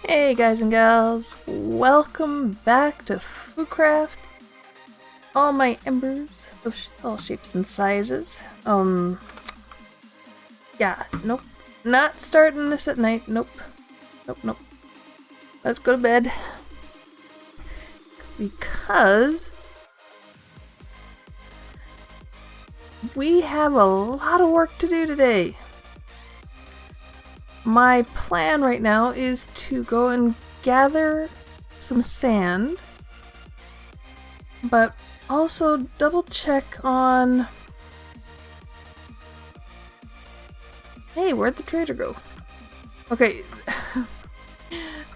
Hey guys and gals, welcome back to FooCraft. All my embers of all shapes and sizes. Yeah, nope. Not starting this at night, nope. Nope. Let's go to bed. Because we have a lot of work to do today. My plan right now is to go and gather some sand, but also double check on... Hey, where'd the trader go? Okay,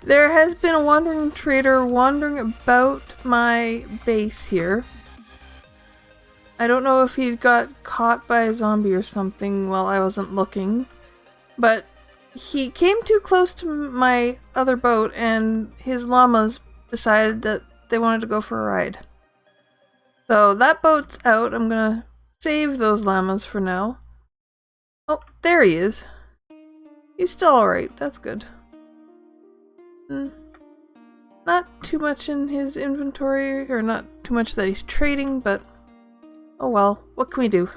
there has been a wandering trader wandering about my base here. I don't know if he got caught by a zombie or something while I wasn't looking, but he came too close to my other boat and his llamas decided that they wanted to go for a ride. So that boat's out. I'm gonna save those llamas for now. Oh, there he is. He's still alright. That's good. Not too much in his inventory, or not too much that he's trading, but oh well, what can we do?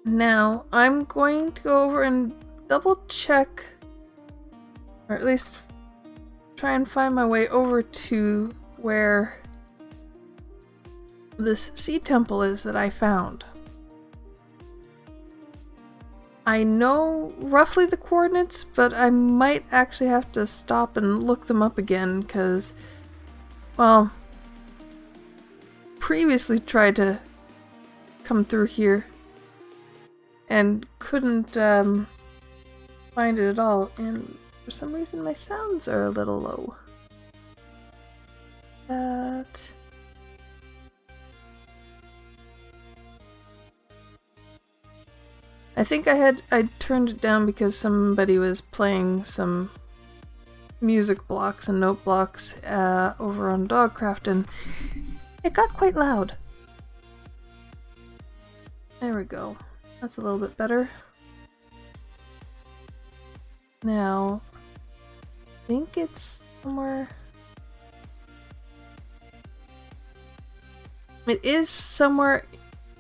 Now, I'm going to go over and double check, or at least try and find my way over to where this sea temple is that I found. I know roughly the coordinates, but I might actually have to stop and look them up again because, well, previously tried to come through here and couldn't find it at all, and for some reason my sounds are a little low. I think I turned it down because somebody was playing some music blocks and note blocks over on Dogcraft, and it got quite loud. There we go. That's a little bit better. Now, I think it's somewhere... It is somewhere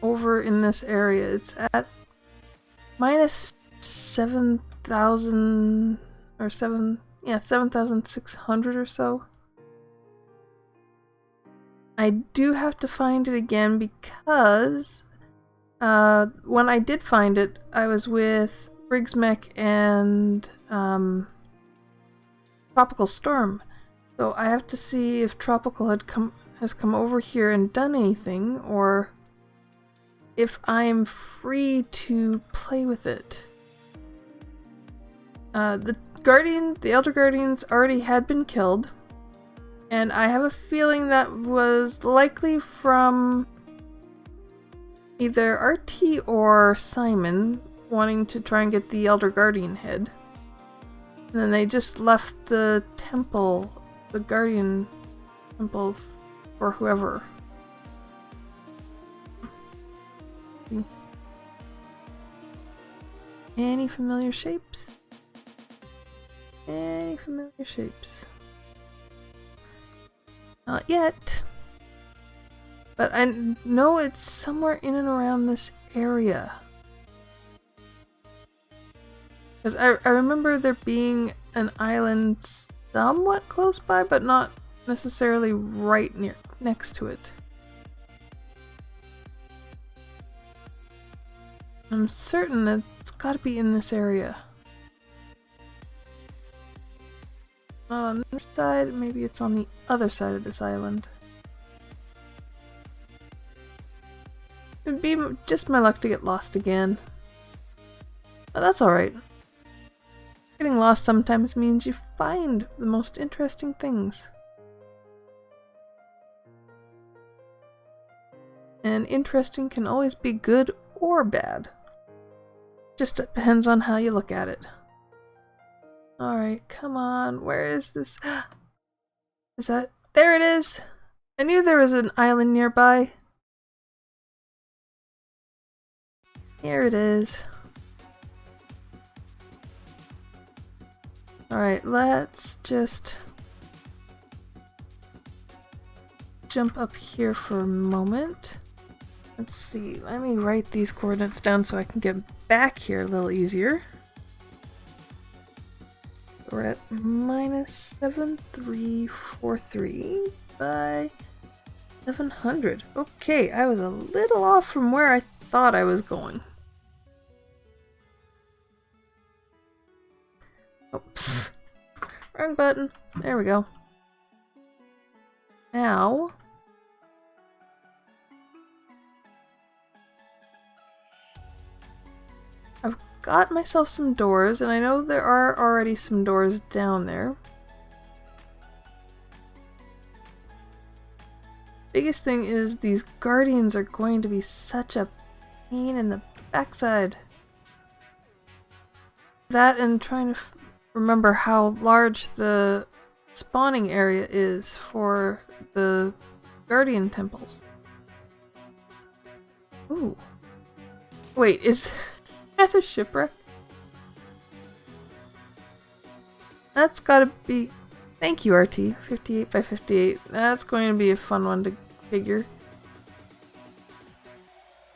over in this area. It's at minus 7,000 or 7,600 or so. I do have to find it again because when I did find it, I was with Briggsmech and Tropical Storm. So I have to see if Tropical has come over here and done anything, or if I am free to play with it. The Elder Guardians already had been killed, and I have a feeling that was likely from either RT or Simon wanting to try and get the Elder Guardian head. And then they just left the temple, the Guardian temple, for whoever. Any familiar shapes? Any familiar shapes? Not yet. But I know it's somewhere in and around this area. Because I remember there being an island somewhat close by, but not necessarily right next to it. I'm certain that it's gotta be in this area. Not on this side, maybe it's on the other side of this island. It'd be just my luck to get lost again. But that's alright. Getting lost sometimes means you find the most interesting things. And interesting can always be good or bad. Just depends on how you look at it. Alright, come on. Where is this? Is that... There it is! I knew there was an island nearby. Here it is. Alright, let's just jump up here for a moment. Let's see, let me write these coordinates down so I can get back here a little easier. We're at -7343 by 700. Okay, I was a little off from where I thought I was going. Oh, pfft. Wrong button. There we go. Now, I've got myself some doors, and I know there are already some doors down there. Biggest thing is these guardians are going to be such a pain in the backside. That and trying to remember how large the spawning area is for the guardian temples. Ooh. Wait, is that a shipwreck? That's gotta be... Thank you, RT. 58 by 58. That's going to be a fun one to figure.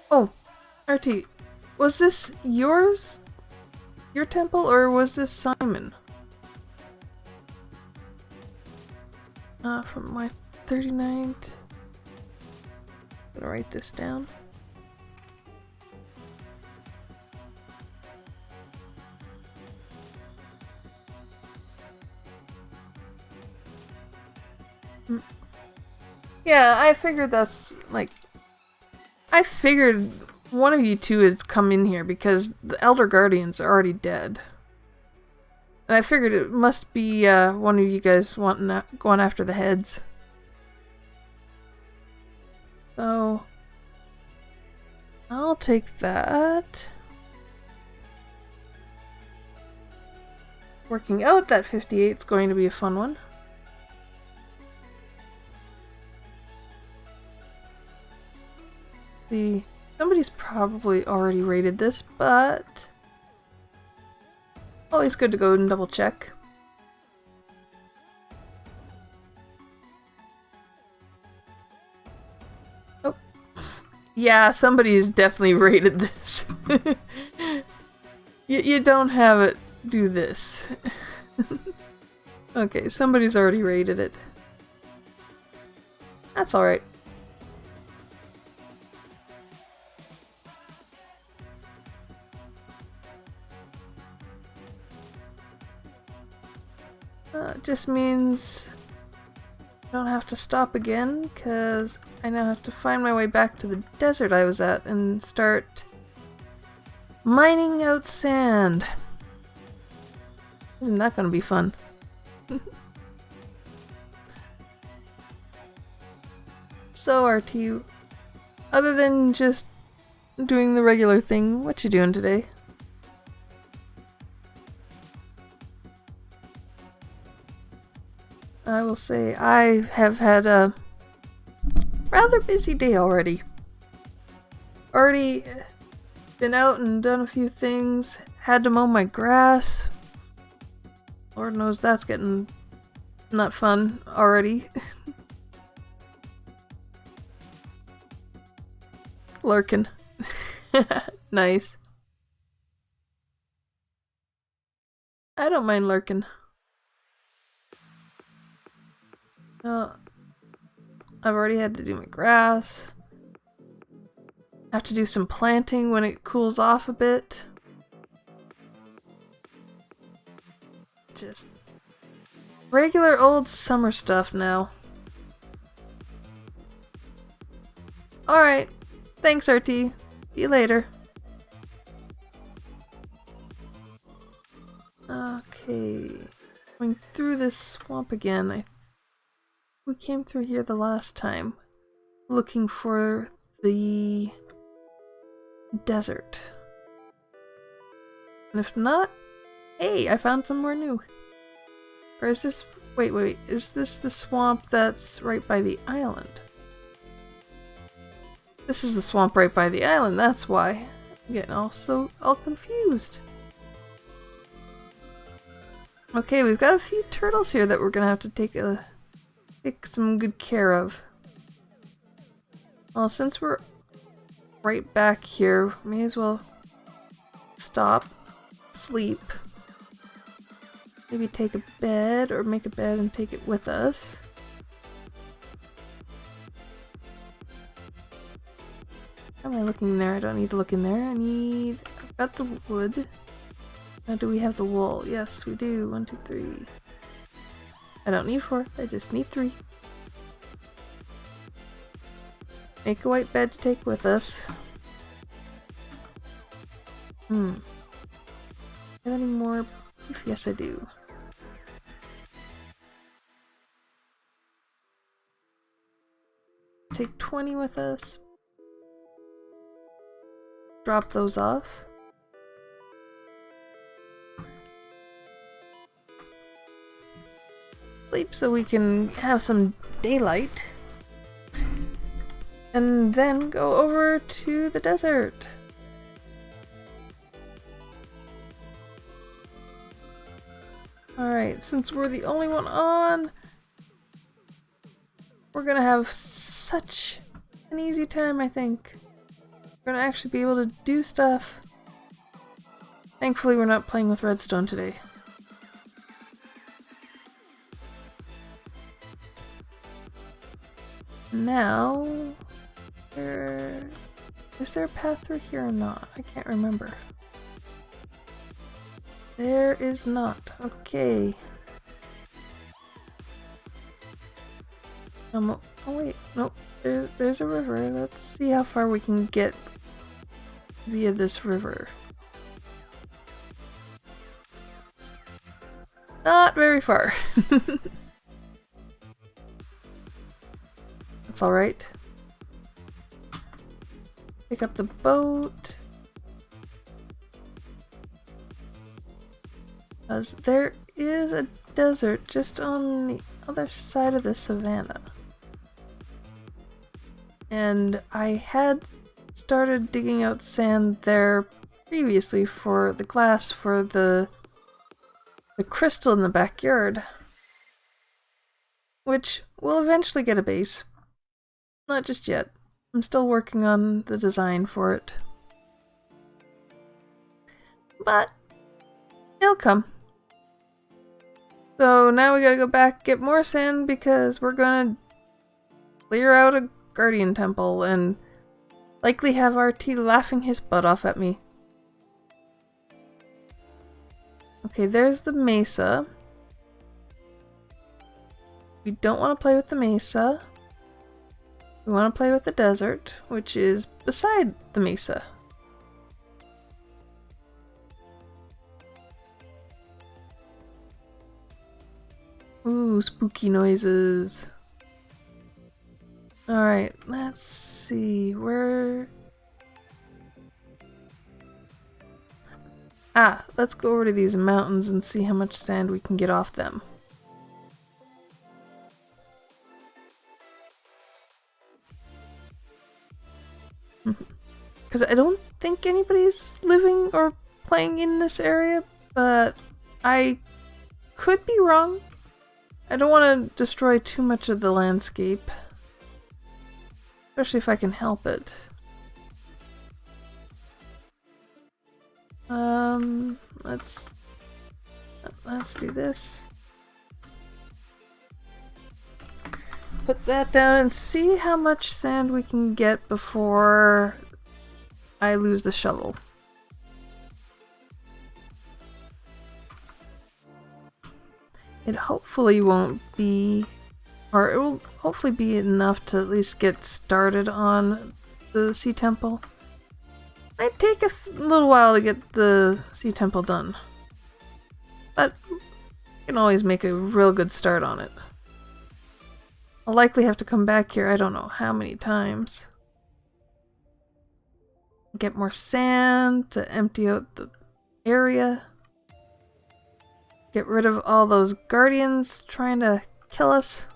Oh, RT. Was this yours? Your temple, or was this Simon? From my 39. I'm gonna write this down. Yeah, I figured that's like... I figured one of you two has come in here because the Elder Guardians are already dead. And I figured it must be one of you guys going after the heads. So... I'll take that. Working out that 58 is going to be a fun one. Somebody's probably already rated this, but always good to go and double check. Oh, yeah, somebody's definitely rated this. you don't have it do this. Okay, somebody's already rated it. That's alright. It just means I don't have to stop again, because I now have to find my way back to the desert I was at and start mining out sand. Isn't that gonna be fun? So, RT, other than just doing the regular thing, what you doing today? I will say I have had a rather busy day already. Already been out and done a few things. Had to mow my grass. Lord knows that's getting not fun already. Lurking. Nice. I don't mind lurking. I've already had to do my grass. Have to do some planting when it cools off a bit. Just regular old summer stuff now. Alright. Thanks, RT. See you later. Okay. Going through this swamp again. We came through here the last time, looking for the desert. And if not, hey, I found somewhere new. Or is this... Wait, is this the swamp that's right by the island? This is the swamp right by the island, that's why. I'm getting all confused. Okay, we've got a few turtles here that we're gonna have to take some good care of. Well, since we're right back here, may as well stop, sleep, maybe take a bed or make a bed and take it with us. How am I looking there? I don't need to look in there. I've got the wood. Now do we have the wool? Yes, we do. 1, 2, 3. I don't need 4, I just need 3. Make a white bed to take with us. Have any more beef? Yes, I do. Take 20 with us. Drop those off. Sleep so we can have some daylight. And then go over to the desert. Alright, since we're the only one on, we're gonna have such an easy time, I think. We're gonna actually be able to do stuff. Thankfully, we're not playing with redstone today. Now, is there a path through here or not? I can't remember. There is not. Okay. Oh wait, nope. There's a river. Let's see how far we can get via this river. Not very far. That's alright. Pick up the boat. As there is a desert just on the other side of the savannah. And I had started digging out sand there previously for the glass for the crystal in the backyard. Which will eventually get a base. Not just yet. I'm still working on the design for it. But it'll come. So now we gotta go back, get more sand, because we're gonna clear out a guardian temple and likely have RT laughing his butt off at me. Okay, there's the mesa. We don't want to play with the mesa. We want to play with the desert, which is beside the mesa. Ooh, spooky noises. Alright, let's see, let's go over to these mountains and see how much sand we can get off them. Because I don't think anybody's living or playing in this area, but I could be wrong. I don't want to destroy too much of the landscape. Especially if I can help it. Let's do this. Put that down and see how much sand we can get before I lose the shovel. It hopefully won't be, or it will hopefully be enough to at least get started on the sea temple. Might take a little while to get the sea temple done, but you can always make a real good start on it. I'll likely have to come back here I don't know how many times. Get more sand to empty out the area. Get rid of all those guardians trying to kill us.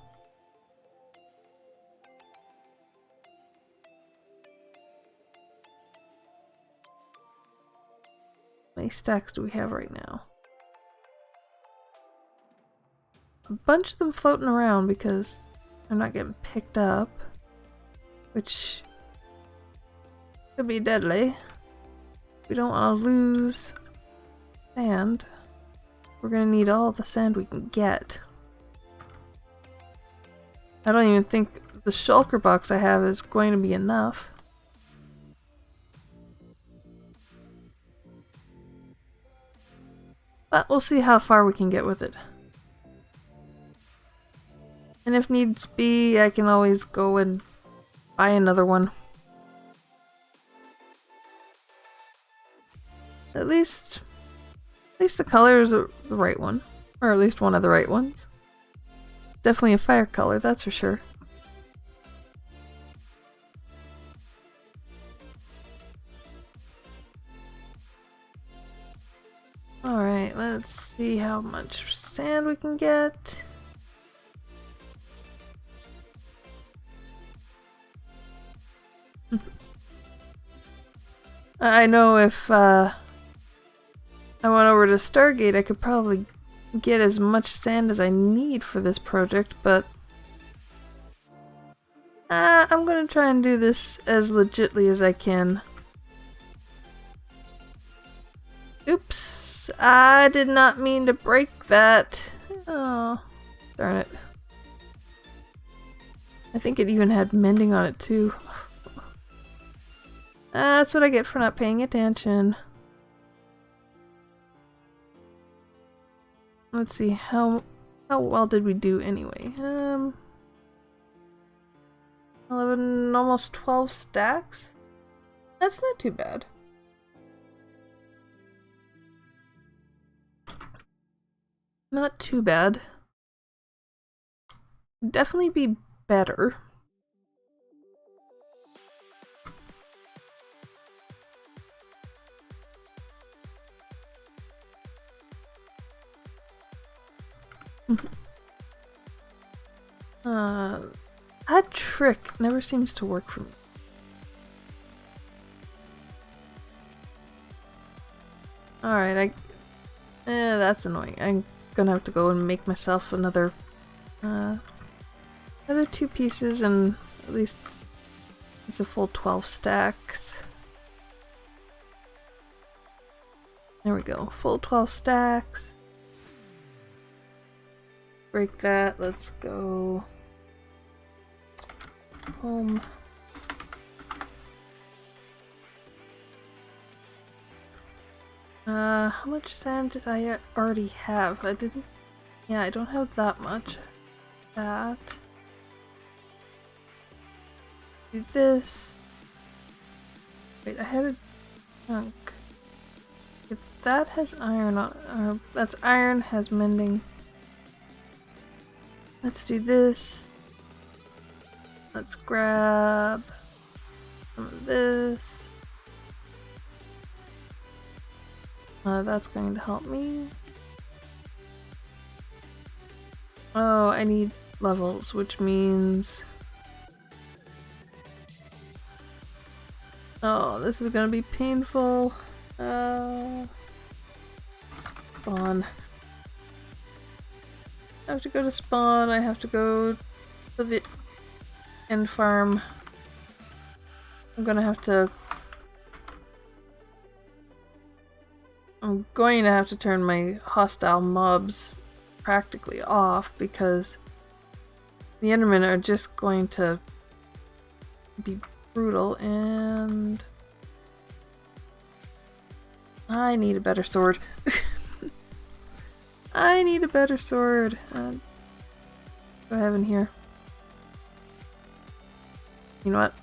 How many stacks do we have right now? a bunch of them floating around because they're not getting picked up, which could be deadly. We don't want to lose sand. We're gonna need all the sand we can get. I don't even think the shulker box I have is going to be enough. But we'll see how far we can get with it. And if needs be, I can always go and buy another one. At least the color is the right one. Or at least one of the right ones. Definitely a fire color, that's for sure. Alright, let's see how much sand we can get. I know if I went over to Stargate, I could probably get as much sand as I need for this project, but I'm gonna try and do this as legitly as I can. Oops, I did not mean to break that. Oh, darn it. I think it even had mending on it too. That's what I get for not paying attention. Let's see, how well did we do anyway? 11, almost 12 stacks? That's not too bad. Not too bad. Definitely be better. That trick never seems to work for me. Alright, that's annoying. I'm gonna have to go and make myself another 2 pieces, and at least it's a full 12 stacks. There we go, full 12 stacks. Break that, let's go home. How much sand did I already have? I didn't... Yeah, I don't have that much. That. Do this. Wait, I had a chunk. If that has iron on... that's iron, has mending. Let's do this. Let's grab some of this. That's going to help me. Oh, I need levels, which means... Oh, this is gonna be painful. Spawn. I have to go to spawn, I have to go to the end farm. I'm going to have to turn my hostile mobs practically off because the Endermen are just going to be brutal, and I need a better sword. I need a better sword. What do I have in here? You know what?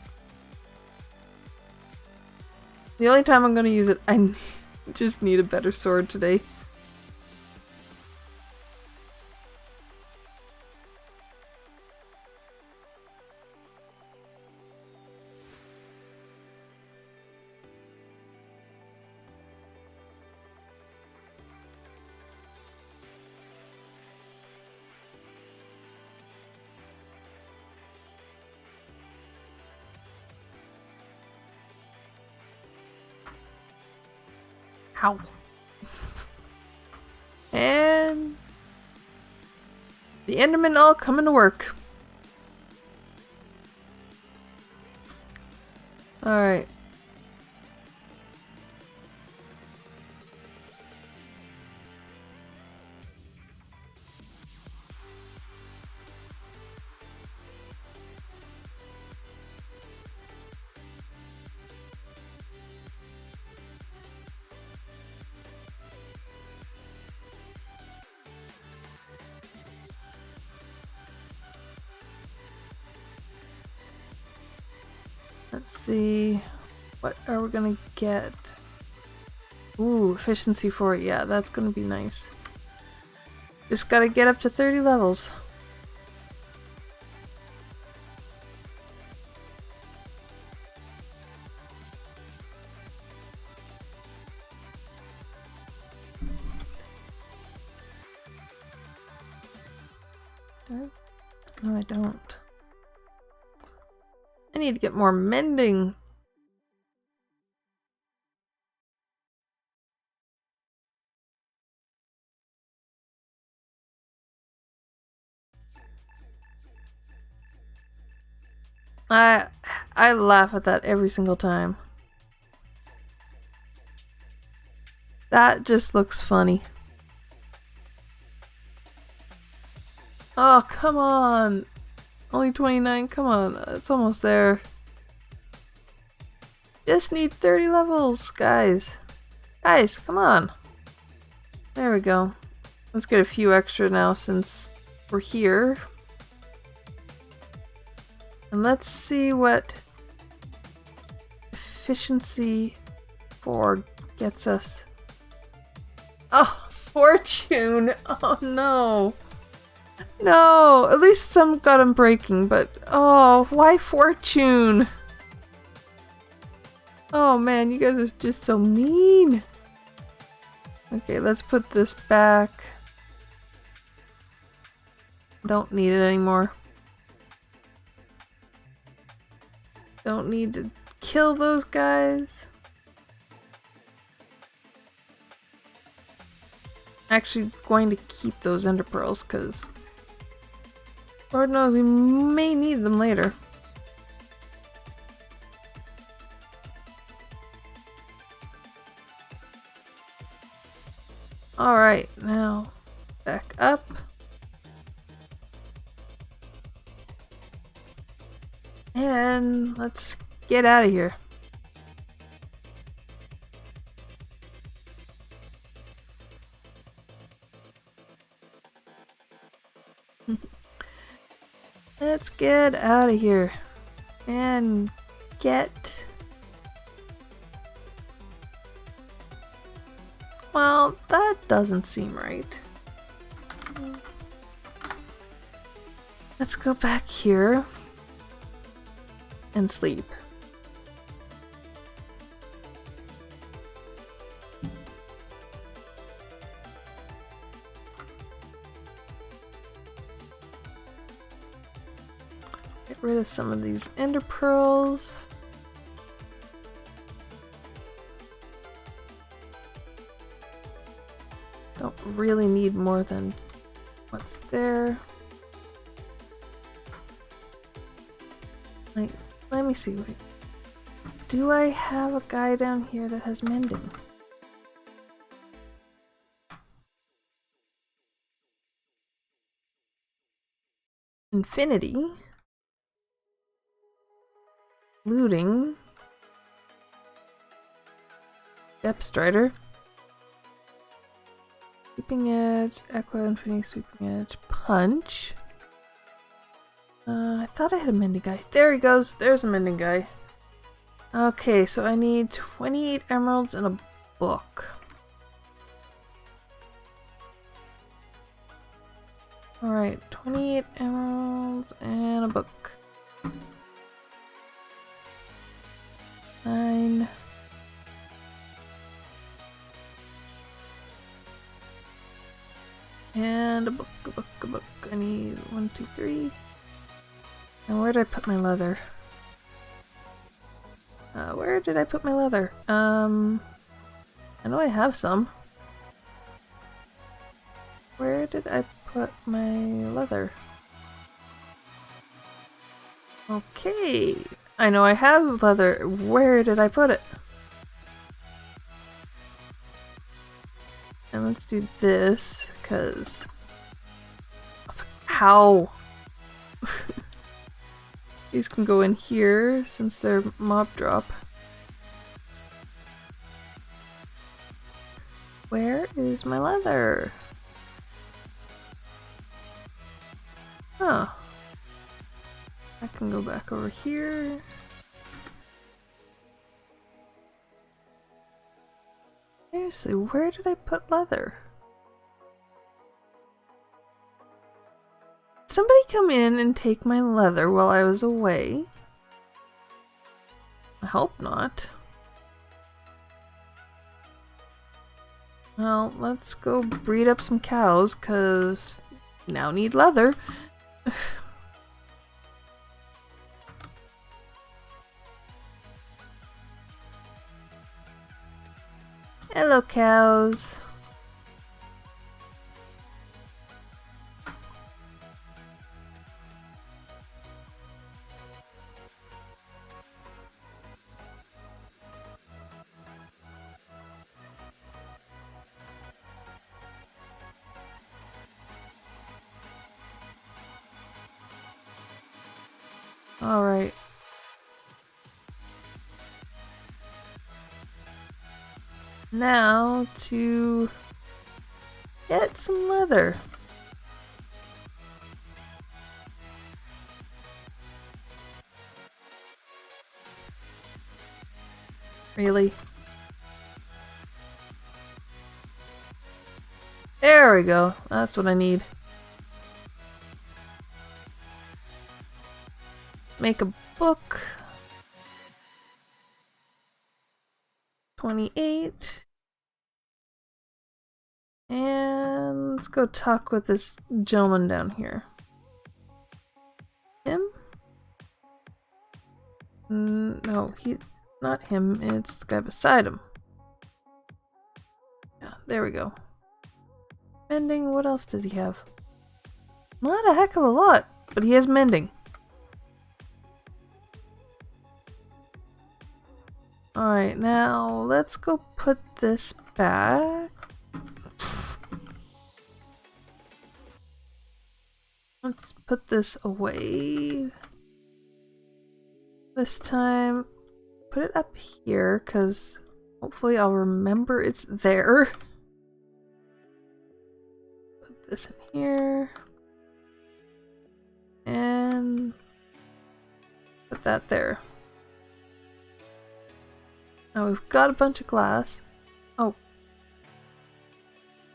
The only time I'm going to use it, I just need a better sword today. Ow. And The Endermen all coming to work. Alright. Let's see. What are we gonna get? Ooh, efficiency 4. Yeah, that's gonna be nice. Just gotta get up to 30 levels. No, I don't. I need to get more mending. I laugh at that every single time. That just looks funny. Oh, come on. Only 29, come on. It's almost there. Just need 30 levels, guys. Guys, come on. There we go. Let's get a few extra now since we're here. And let's see what efficiency 4 gets us. Oh, fortune! Oh no! No! At least some got them breaking, but oh, why fortune? Oh man, you guys are just so mean! Okay, let's put this back. Don't need it anymore. Don't need to kill those guys. Actually going to keep those ender pearls because Lord knows we may need them later. Alright, now back up. And let's get out of here. Let's get out of here and get... Well, that doesn't seem right. Let's go back here and sleep. Get rid of some of these ender pearls. Don't really need more than what's there. Like, let me see. Wait. Do I have a guy down here that has mending? Infinity. Looting. Depth Strider. Sweeping Edge. Aqua Infinity Sweeping Edge. Punch. I thought I had a mending guy. There he goes. There's a mending guy. Okay, so I need 28 emeralds and a book. Alright, 28 emeralds and a book. 9. And a book, a book, a book. I need 1, 2, 3. And where did I put my leather? Where did I put my leather? I know I have some. Where did I put my leather? Okay, I know I have leather. Where did I put it? And let's do this, because... Ow! These can go in here, since they're mob drop. Where is my leather? Huh. I can go back over here. Seriously, where did I put leather? Somebody come in and take my leather while I was away? I hope not. Well, let's go breed up some cows, cause now need leather. Hello, cows. All right. Now to get some leather. Really? There we go. That's what I need. Make a book. 28. And let's go talk with this gentleman down here. Him? No, he's not him. It's the guy beside him. Yeah, there we go. Mending, what else does he have? Not a heck of a lot, but he has mending. Alright, now let's go put this back. Let's put this away. This time, put it up here, because hopefully I'll remember it's there. Put this in here. And put that there. Now we've got a bunch of glass. Oh.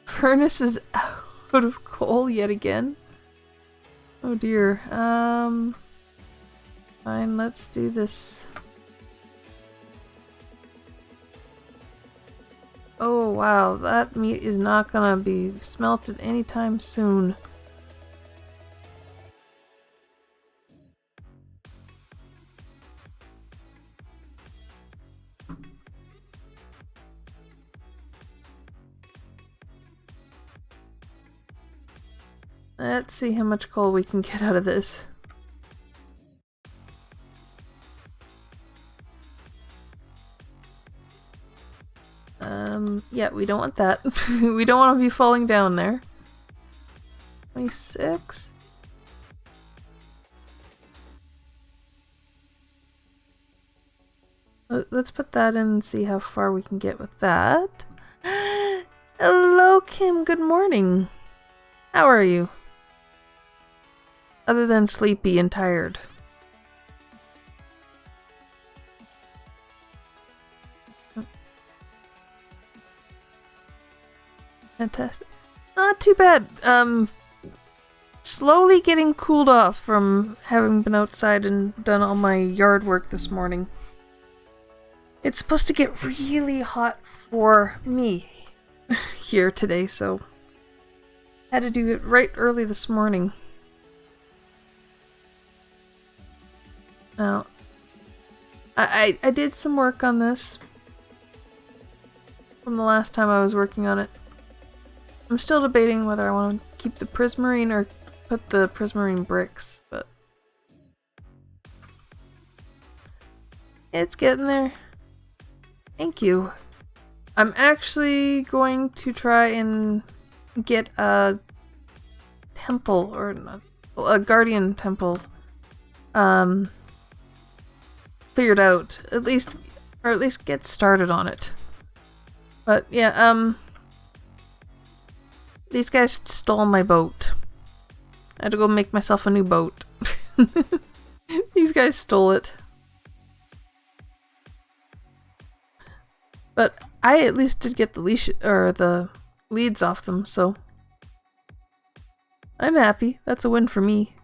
Furnace is out of coal yet again. Oh dear. Fine, let's do this. Oh wow, that meat is not gonna be smelted anytime soon. Let's see how much coal we can get out of this. Yeah, we don't want that. We don't want to be falling down there. 26. Let's put that in and see how far we can get with that. Hello, Kim. Good morning. How are you? Other than sleepy and tired. Fantastic. Not too bad. Slowly getting cooled off from having been outside and done all my yard work this morning. It's supposed to get really hot for me here today, so had to do it right early this morning. Now, I did some work on this from the last time I was working on it. I'm still debating whether I want to keep the prismarine or put the prismarine bricks, but it's getting there. Thank you. I'm actually going to try and get a temple, or not, a guardian temple, cleared out. At least get started on it. But yeah, these guys stole my boat. I had to go make myself a new boat. These guys stole it. But I at least did get the leash or the leads off them, so I'm happy. That's a win for me.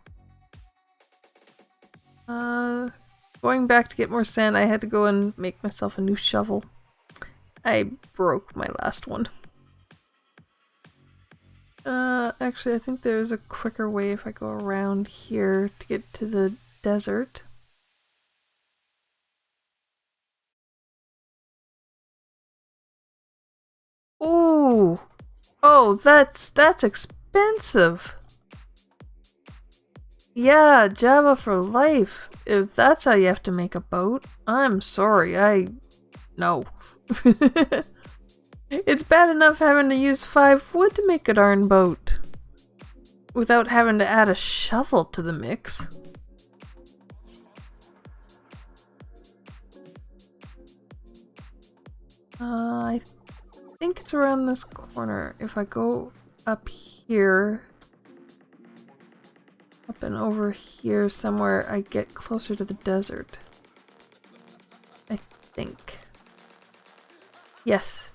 Going back to get more sand, I had to go and make myself a new shovel. I broke my last one. Actually, I think there's a quicker way if I go around here to get to the desert. Ooh! Oh, that's expensive! Yeah, Java for life. If that's how you have to make a boat, I'm sorry, no. It's bad enough having to use 5 wood to make a darn boat. Without having to add a shovel to the mix. I think it's around this corner. If I go up here, up and over here somewhere, I get closer to the desert. I think. Yes,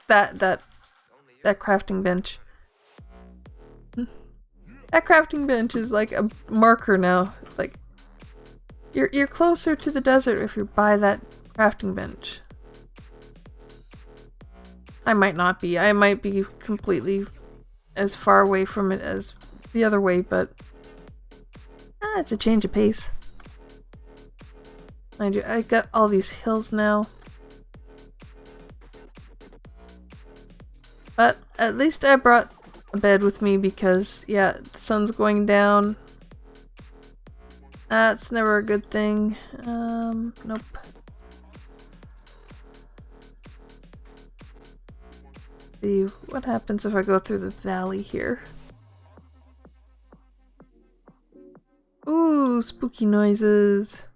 that crafting bench. That crafting bench is like a marker now. It's like you're closer to the desert if you're by that crafting bench. I might not be. I might be completely as far away from it as the other way, but it's a change of pace. Mind you, I got all these hills now. But at least I brought a bed with me because, yeah, the sun's going down. That's never a good thing. Nope. See what happens if I go through the valley here. Ooh, spooky noises.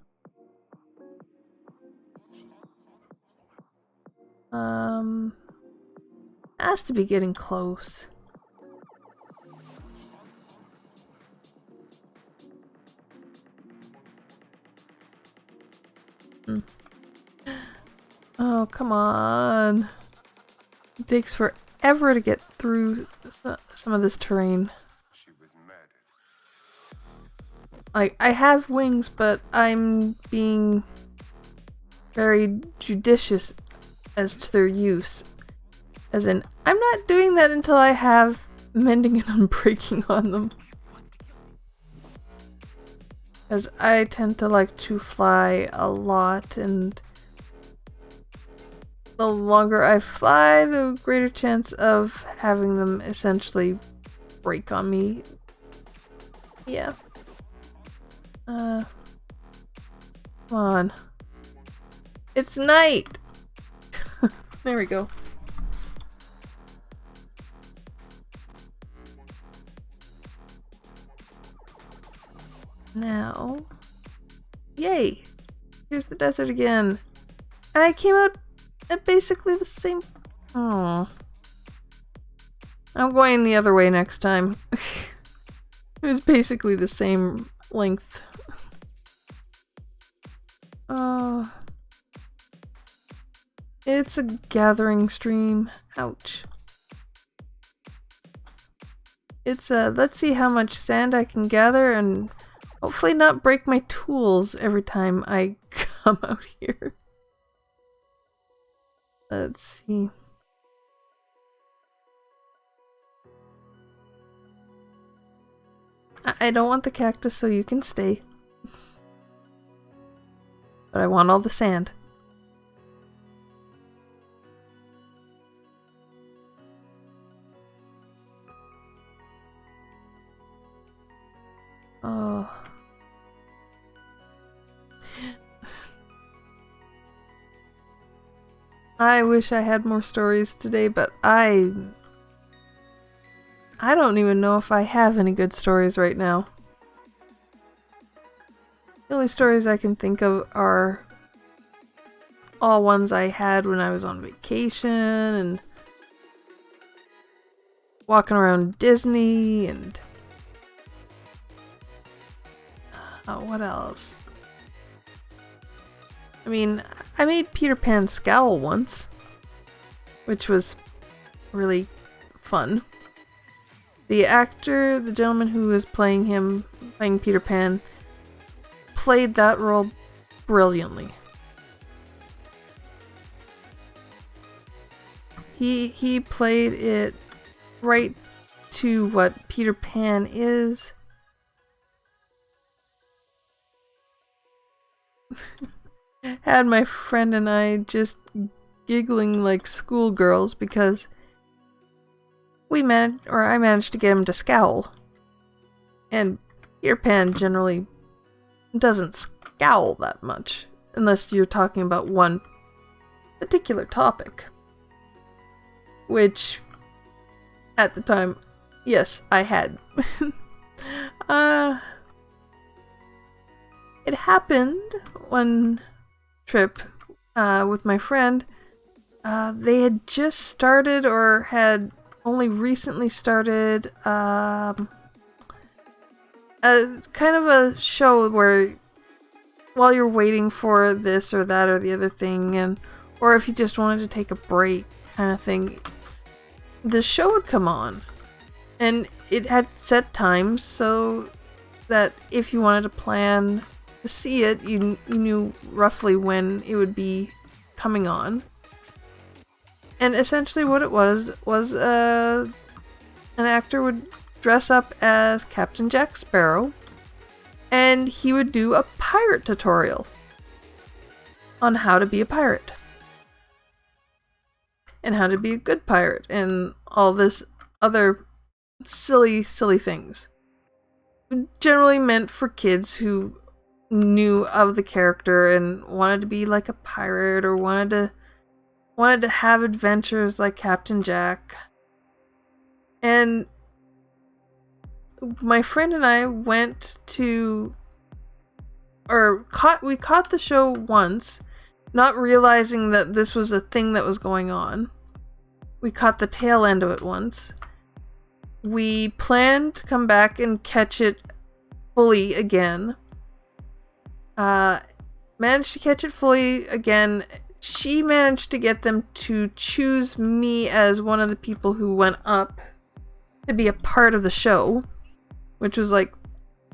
Has to be getting close. Oh, come on. It takes forever to get through some of this terrain. Like, I have wings, but I'm being very judicious as to their use. As in, I'm not doing that until I have mending and unbreaking on them. As I tend to like to fly a lot, and the longer I fly, the greater chance of having them essentially break on me. Yeah. Come on. It's night! There we go. Now, yay! Here's the desert again. And I came out at basically the same... Oh. I'm going the other way next time. It was basically the same length. Oh. It's a gathering stream. Ouch. It's let's see how much sand I can gather and hopefully not break my tools every time I come out here. Let's see. I don't want the cactus, so you can stay. But I want all the sand. Oh. I wish I had more stories today, but I don't even know if I have any good stories right now. The only stories I can think of are all ones I had when I was on vacation and walking around Disney and what else? I mean, I made Peter Pan scowl once, which was really fun. The actor, the gentleman who was playing Peter Pan, played that role brilliantly. He played it right to what Peter Pan is. Had my friend and I just giggling like schoolgirls because I managed to get him to scowl. And Peter Pan generally doesn't scowl that much, unless you're talking about one particular topic. Which, at the time, yes, I had. It happened one trip with my friend. They had just started or had only recently started a kind of a show where while you're waiting for this or that or the other thing, or if you just wanted to take a break kind of thing, the show would come on. And it had set times so that if you wanted to plan to see it, you knew roughly when it would be coming on. And essentially what it was an actor would dress up as Captain Jack Sparrow, and he would do a pirate tutorial on how to be a pirate. And how to be a good pirate, and all this other silly things. Generally meant for kids who knew of the character and wanted to be like a pirate or wanted to have adventures like Captain Jack. And my friend and I went to we caught the show once, not realizing that this was a thing that was going on. We caught the tail end of it once. We planned to come back and catch it fully again. Managed to catch it fully again. She managed to get them to choose me as one of the people who went up to be a part of the show, which was like,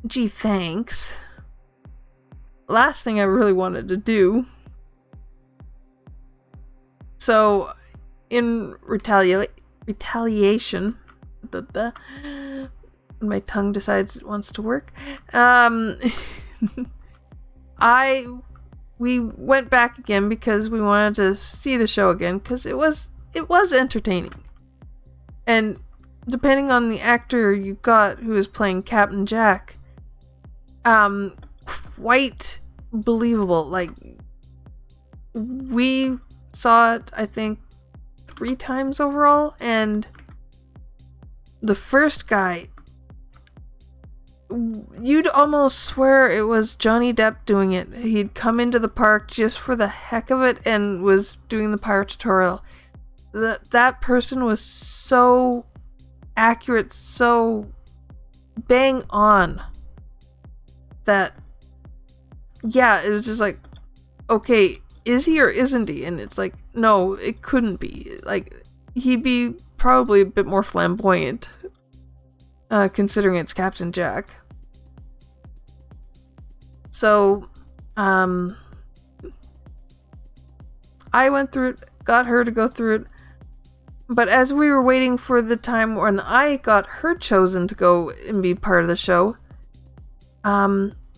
gee, thanks. Last thing I really wanted to do. So, in retaliation, when my tongue decides it wants to work, we went back again because we wanted to see the show again because it was entertaining. And depending on the actor you got who was playing Captain Jack, quite believable. Like, we saw it, I think, 3 times overall, and the first guy, you'd almost swear it was Johnny Depp doing it. He'd come into the park just for the heck of it and was doing the pirate tutorial. That person was so accurate, so bang on, that, yeah, it was just like, okay, is he or isn't he? And it's like, no, it couldn't be. Like, he'd be probably a bit more flamboyant, considering it's Captain Jack. So, I went through it, got her to go through it, but as we were waiting for the time when I got her chosen to go and be part of the show,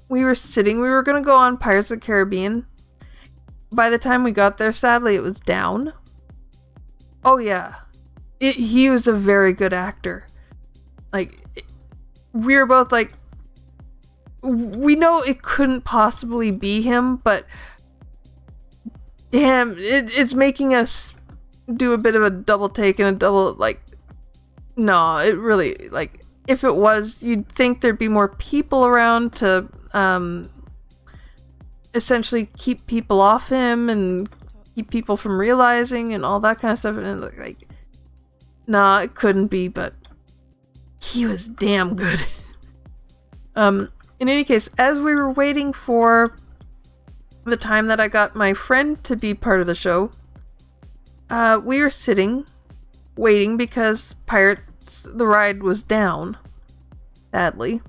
we were gonna go on Pirates of the Caribbean. By the time we got there, sadly, it was down. Oh yeah, he was a very good actor. Like, we were both like, we know it couldn't possibly be him, but damn, it's making us do a bit of a double take and a double, like, no, it really, like, if it was, you'd think there'd be more people around to, essentially keep people off him and keep people from realizing and all that kind of stuff, and like, nah, it couldn't be, but he was damn good. In any case, as we were waiting for the time that I got my friend to be part of the show, we were sitting, waiting, because Pirates, the ride was down, sadly.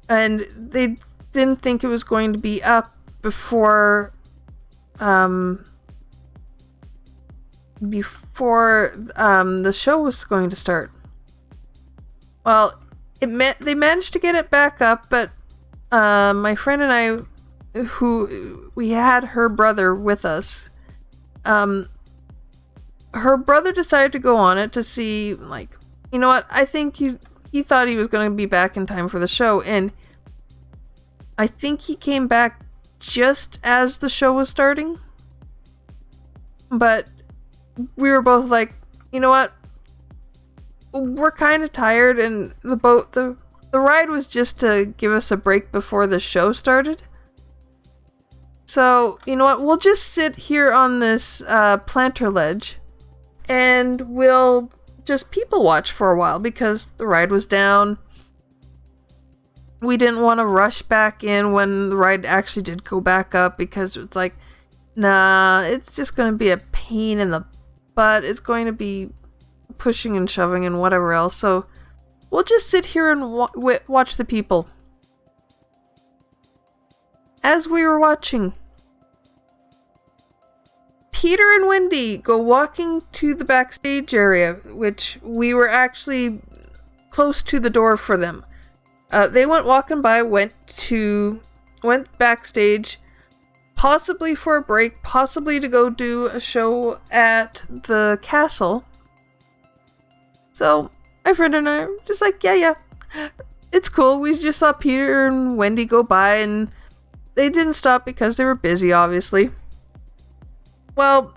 And they didn't think it was going to be up before, the show was going to start. Well, they managed to get it back up, but my friend and I, who we had her brother with us, her brother decided to go on it to see, like, you know what, I think he thought he was going to be back in time for the show, and I think he came back just as the show was starting. But we were both like, you know what, we're kind of tired, and the ride was just to give us a break before the show started. So, you know what, we'll just sit here on this planter ledge, and we'll just people watch for a while, because the ride was down. We didn't want to rush back in when the ride actually did go back up, because it's like, nah, it's just going to be a pain in the butt. It's going to be pushing and shoving and whatever else. So we'll just sit here and watch the people. As we were watching, Peter and Wendy go walking to the backstage area, which we were actually close to the door for them. They went walking by, went backstage, possibly for a break, possibly to go do a show at the castle. So my friend and I were just like, yeah, it's cool. We just saw Peter and Wendy go by, and they didn't stop because they were busy, obviously. Well,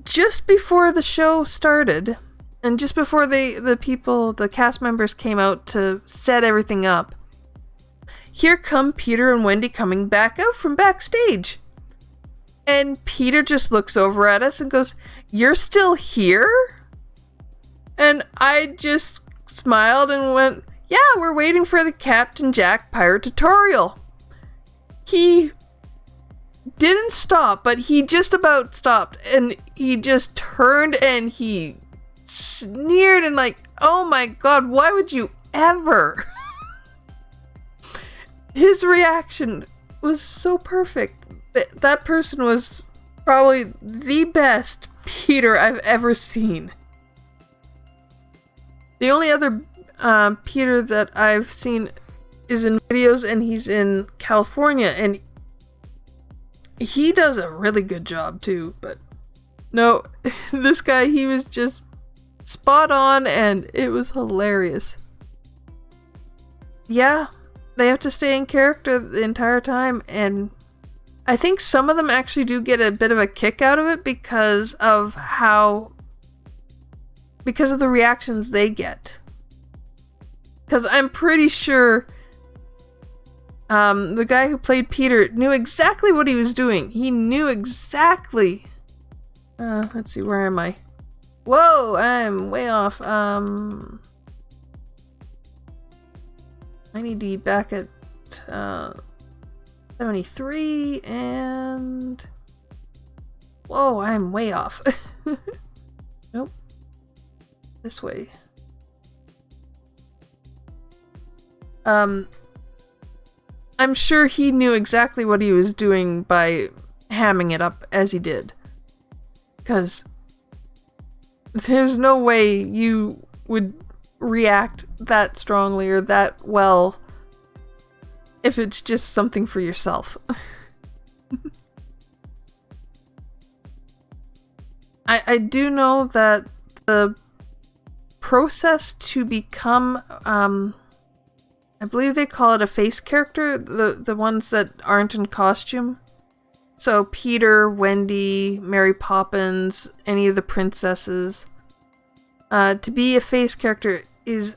just before the show started, and just before the cast members came out to set everything up, here come Peter and Wendy coming back out from backstage. And Peter just looks over at us and goes, "You're still here?" And I just smiled and went, "Yeah, we're waiting for the Captain Jack Pirate tutorial." He didn't stop, but he just about stopped, and he just turned and he sneered and like, "Oh my god, why would you ever?" His reaction was so perfect. That person was probably the best Peter I've ever seen. The only other Peter that I've seen is in videos, and he's in California, and he does a really good job too. But no, this guy, he was just spot on, and it was hilarious. Yeah, they have to stay in character the entire time, and I think some of them actually do get a bit of a kick out of it because of the reactions they get. Because I'm pretty sure the guy who played Peter knew exactly what he was doing. He knew exactly. Let's see, where am I? Whoa, I'm way off. I need to be back at 73, and whoa, I'm way off. Nope. This way. I'm sure he knew exactly what he was doing by hamming it up as he did. Because there's no way you would react that strongly or that well if it's just something for yourself. I do know that the process to become I believe they call it a face character, the ones that aren't in costume. So Peter, Wendy, Mary Poppins, any of the princesses. To be a face character is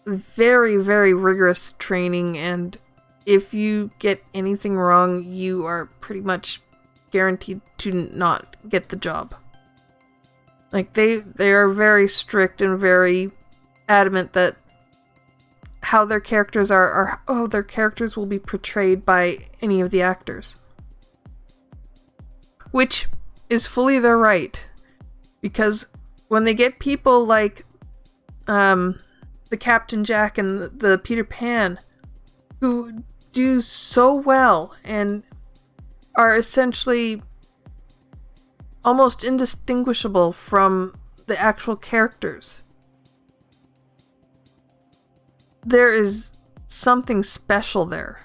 very, very rigorous training, and if you get anything wrong, you are pretty much guaranteed to not get the job. Like, they are very strict and very adamant that how their characters are how their characters will be portrayed by any of the actors. Which is fully their right. Because when they get people like the Captain Jack and the Peter Pan who do so well and are essentially almost indistinguishable from the actual characters, there is something special there.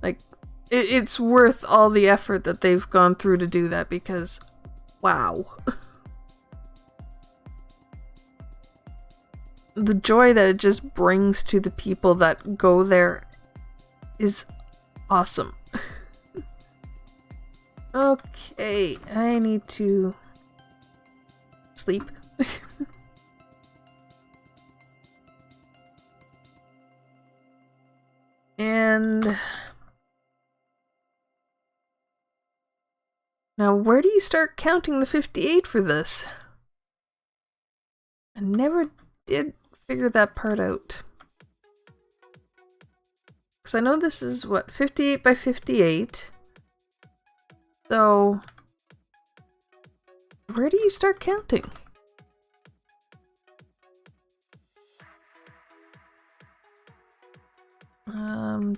Like, it's worth all the effort that they've gone through to do that, because wow. The joy that it just brings to the people that go there is awesome. Okay, I need to sleep. And now, where do you start counting the 58 for this? I never did figure that part out. Because I know this is, what, 58 by 58. So, where do you start counting?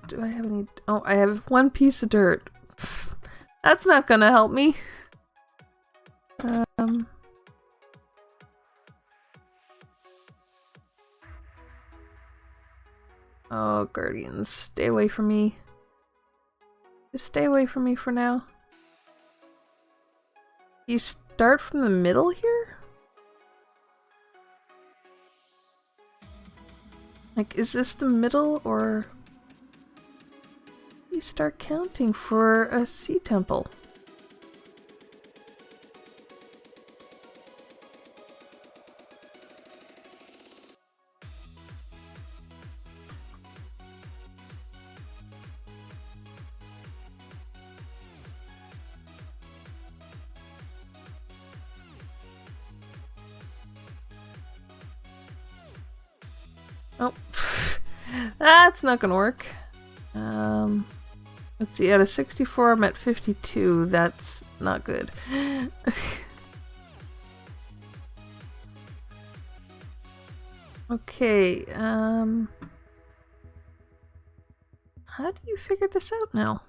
Do I have any... Oh, I have one piece of dirt. That's not gonna help me. Oh, Guardians, stay away from me. Just stay away from me for now. You start from the middle here? Like, is this the middle, or... You start counting for a sea temple? Oh, that's not gonna work. Let's see, out of 64 I'm at 52. That's not good. Okay, how do you figure this out now?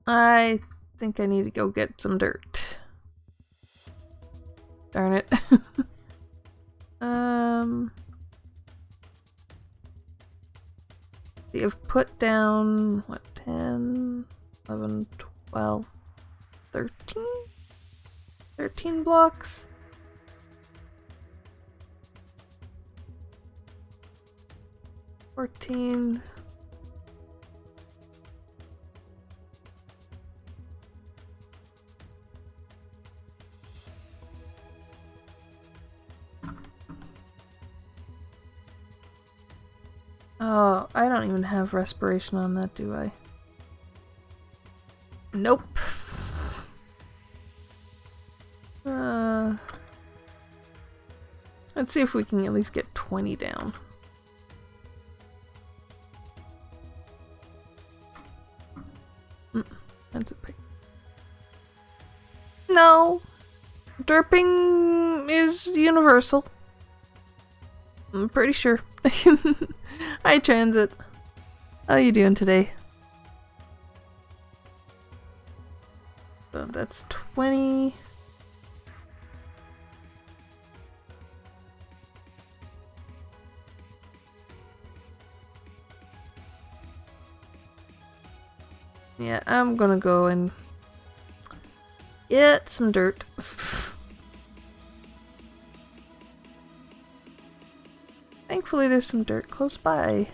I think I need to go get some dirt. Darn it. You've put down, what, 10, 11, 12, 13? 13 blocks? $14. Oh, I don't even have respiration on that, do I? Nope. Let's see if we can at least get 20 down. That's a big... No! Derping is universal. I'm pretty sure. Hi, Transit. How you doing today? So that's 20. Yeah, I'm gonna go and get some dirt. Thankfully there's some dirt close by.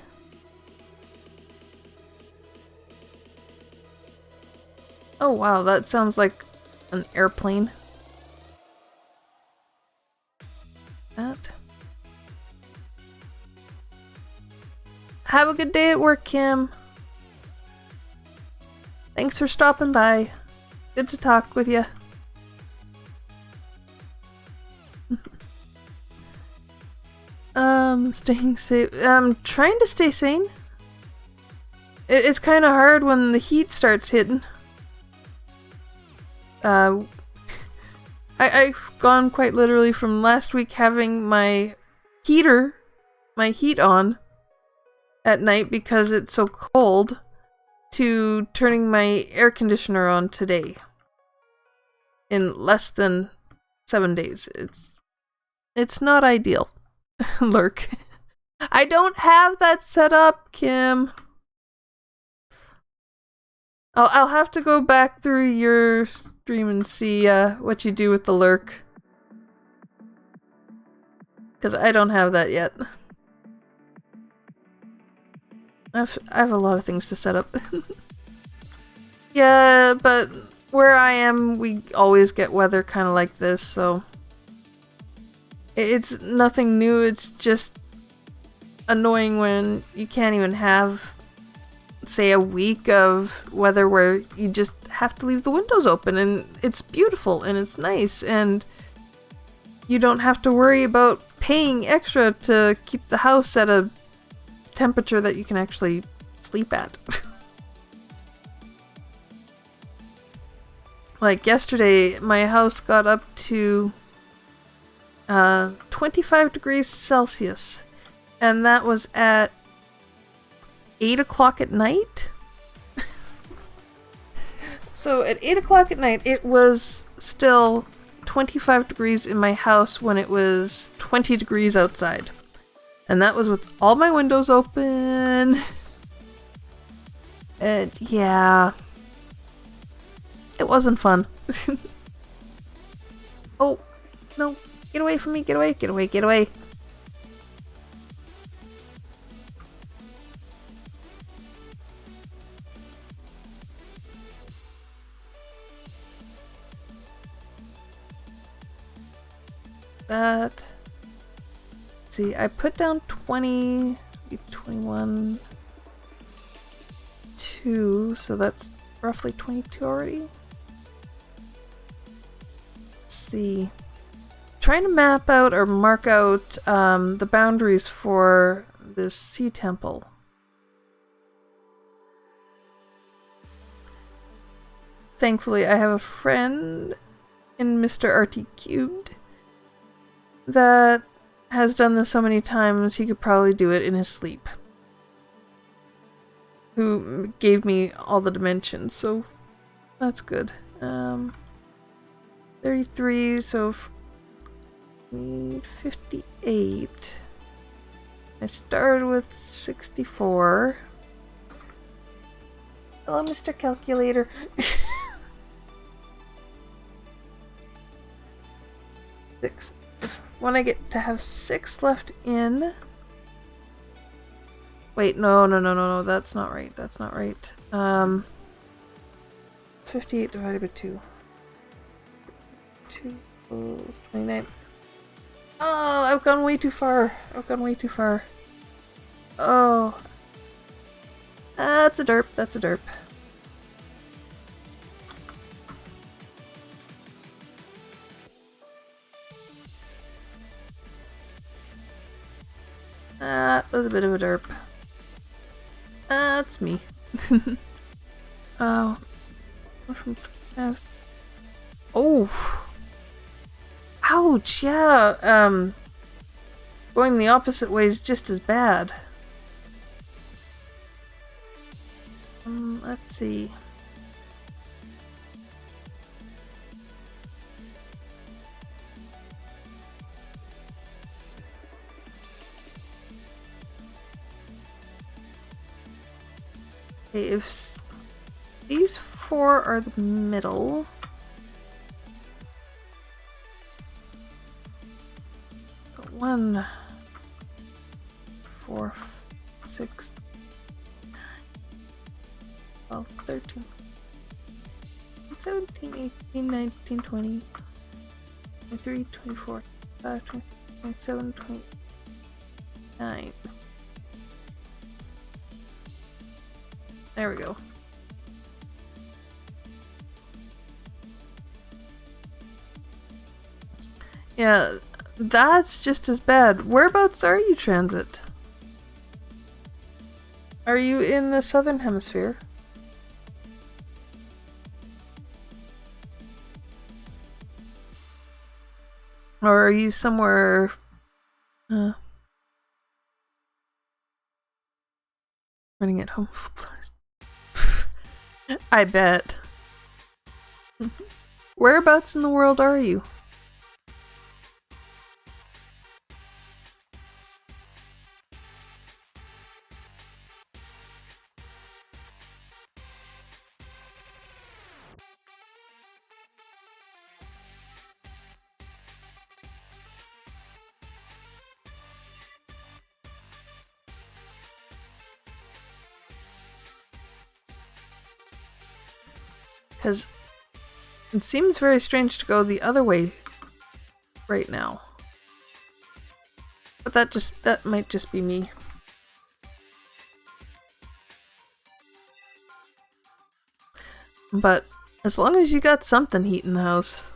Oh wow, that sounds like an airplane. That. Have a good day at work, Kim. Thanks for stopping by. Good to talk with you. Staying safe. Trying to stay sane. It's kind of hard when the heat starts hitting. I've gone quite literally from last week having my heat on at night because it's so cold to turning my air conditioner on today. In less than 7 days. It's not ideal. Lurk. I don't have that set up, Kim. I'll have to go back through your stream and see what you do with the lurk. Because I don't have that yet. I have a lot of things to set up. Yeah, but where I am, we always get weather kind of like this, so... It's nothing new, it's just annoying when you can't even have, say, a week of weather where you just have to leave the windows open and it's beautiful and it's nice and you don't have to worry about paying extra to keep the house at a temperature that you can actually sleep at. Like yesterday, my house got up to 25 degrees Celsius, and that was at 8 o'clock at night. So at 8 o'clock at night, it was still 25 degrees in my house when it was 20 degrees outside. And that was with all my windows open. And yeah, it wasn't fun. Oh, no. Get away from me, get away, get away, get away. That. Let's see, I put down 20, 21, 2, so that's roughly 22 already. Let's see. Trying to map out or mark out the boundaries for this sea temple. Thankfully, I have a friend in Mr. RT Cubed that has done this so many times he could probably do it in his sleep. Who gave me all the dimensions, so that's good. 33, so... need 58. I started with 64. Hello, Mr. Calculator. Six. When I get to have 6 left in... Wait, no, that's not right. That's not right. 58 divided by 2. 2 equals 29. Oh, I've gone way too far. I've gone way too far. Oh. That's a derp. That's a derp. That was a bit of a derp. That's me. Oh. Oh. Ouch, yeah. Going the opposite way is just as bad. Let's see. Okay, if these 4 are the middle... One. 4, 6, 12, 13, 17, 18, 19, 20, 23, 24, 25, 26, 27, 29. There we go. Yeah, that's just as bad. Whereabouts are you, Transit? Are you in the southern hemisphere? Or are you somewhere... running at home supplies. I bet. Whereabouts in the world are you? Because it seems very strange to go the other way right now. But that might just be me. But as long as you got something heat in the house.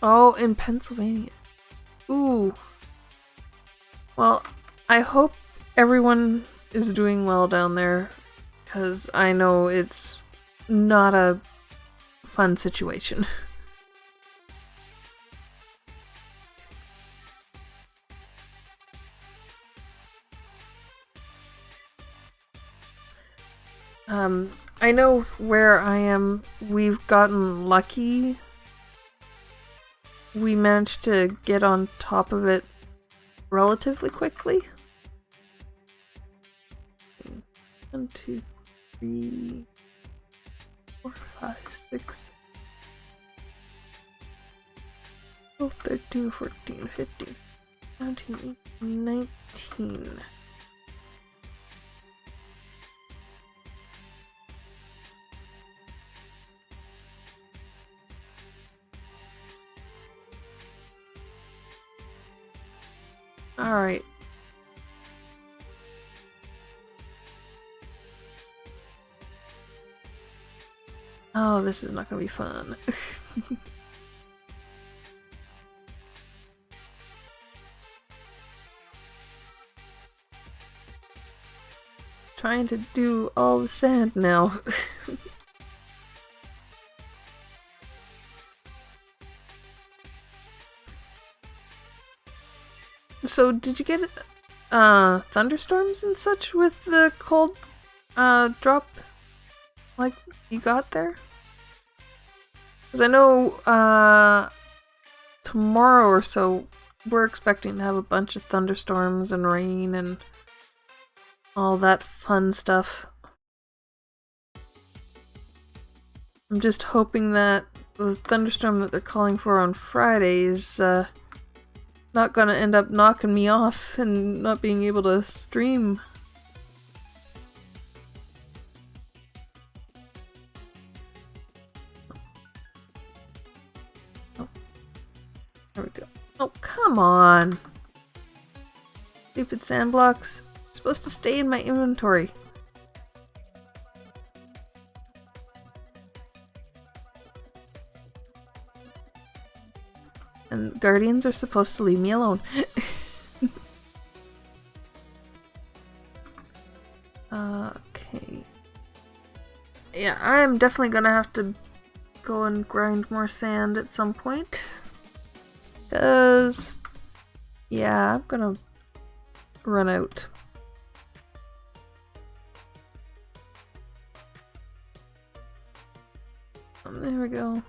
Oh, in Pennsylvania. Ooh. Well, I hope everyone is doing well down there, because I know it's not a fun situation. I know where I am, we've gotten lucky. We managed to get on top of it relatively quickly. 1, 2, 3, 4, 5, 6, 12, 13, 14, 15, 17, 18, 19. Alright. Oh, this is not gonna be fun. Trying to do all the sand now. So, did you get thunderstorms and such with the cold drop like you got there? Because I know tomorrow or so we're expecting to have a bunch of thunderstorms and rain and all that fun stuff. I'm just hoping that the thunderstorm that they're calling for on Friday is not gonna end up knocking me off and not being able to stream. Oh. There we go. Oh, come on! Stupid sand blocks. They're supposed to stay in my inventory. And guardians are supposed to leave me alone. Okay. Yeah, I'm definitely gonna have to go and grind more sand at some point. Because Yeah, I'm gonna run out. There we go.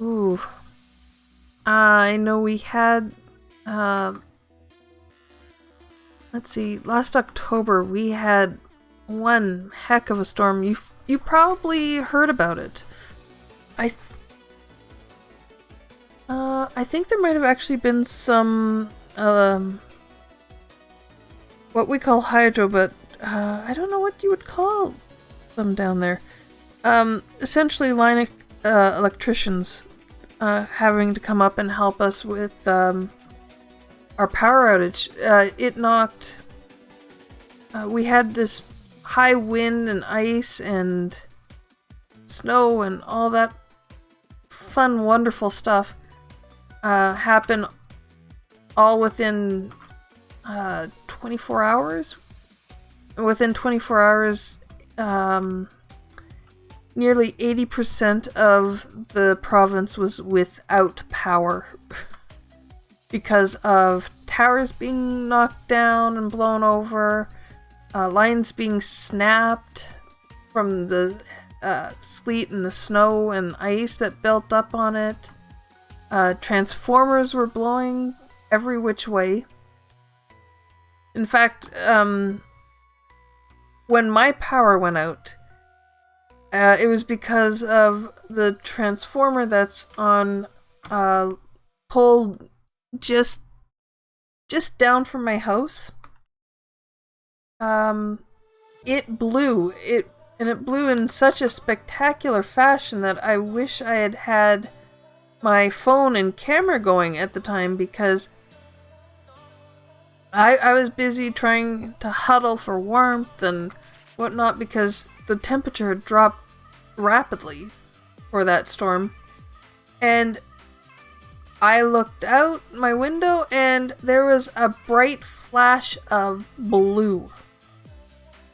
Ooh. I know we had, let's see, last October we had one heck of a storm. You probably heard about it. I think there might have actually been some, what we call hydro, but, I don't know what you would call them down there. Essentially electricians, having to come up and help us with, our power outage. It knocked, we had this high wind and ice and snow and all that fun, wonderful stuff happen all within 24 hours. Within 24 hours, nearly 80% of the province was without power because of towers being knocked down and blown over, lines being snapped from the sleet and the snow and ice that built up on it. Transformers were blowing every which way. In fact, when my power went out, it was because of the transformer that's on pole just down from my house. It blew. It blew in such a spectacular fashion that I wish I had had my phone and camera going at the time, because I was busy trying to huddle for warmth and whatnot, because the temperature had dropped rapidly for that storm. And I looked out my window and there was a bright flash of blue.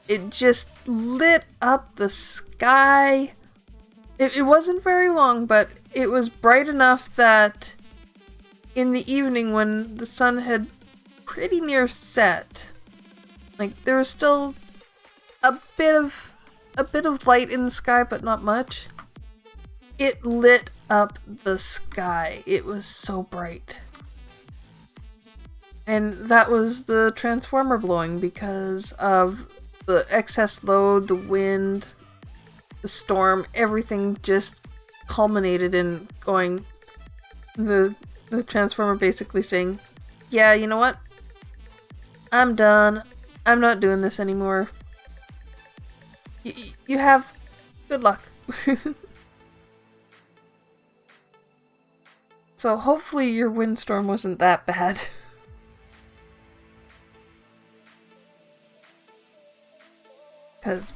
It just lit up the sky. It wasn't very long, but it was bright enough that in the evening, when the sun had pretty near set, like, there was still a bit of light in the sky, but not much. It lit up the sky. It was so bright. And that was the transformer blowing because of the excess load, the wind, the storm, everything just culminated in going, the transformer basically saying, yeah, you know what? I'm done. I'm not doing this anymore. You have good luck. So hopefully your windstorm wasn't that bad. Because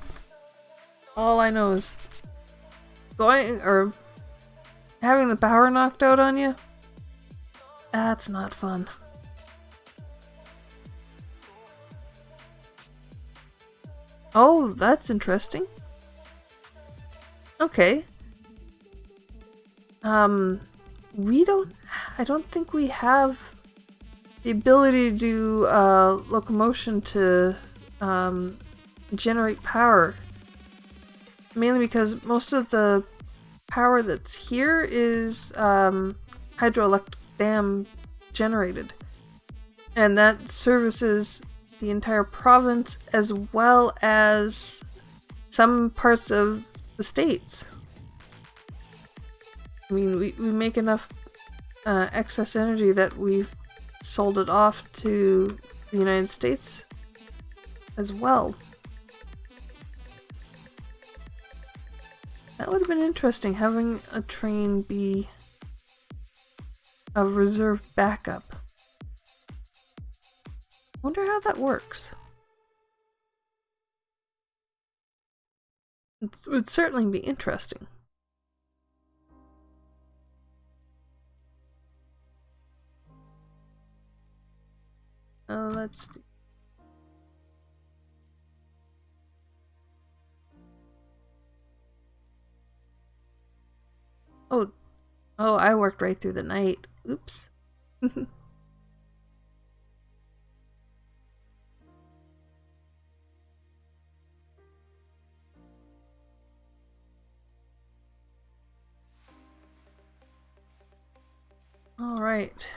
all I know is going or having the power knocked out on you, that's not fun. Oh, that's interesting. Okay. I don't think we have the ability to do locomotion to generate power. Mainly because most of the power that's here is hydroelectric dam generated. And that services the entire province as well as some parts of the states. I mean, we make enough excess energy that we've sold it off to the United States as well. That would have been interesting, having a train be a reserve backup. Wonder how that works. It would certainly be interesting. Let's do Oh, oh, I worked right through the night. Oops. All right.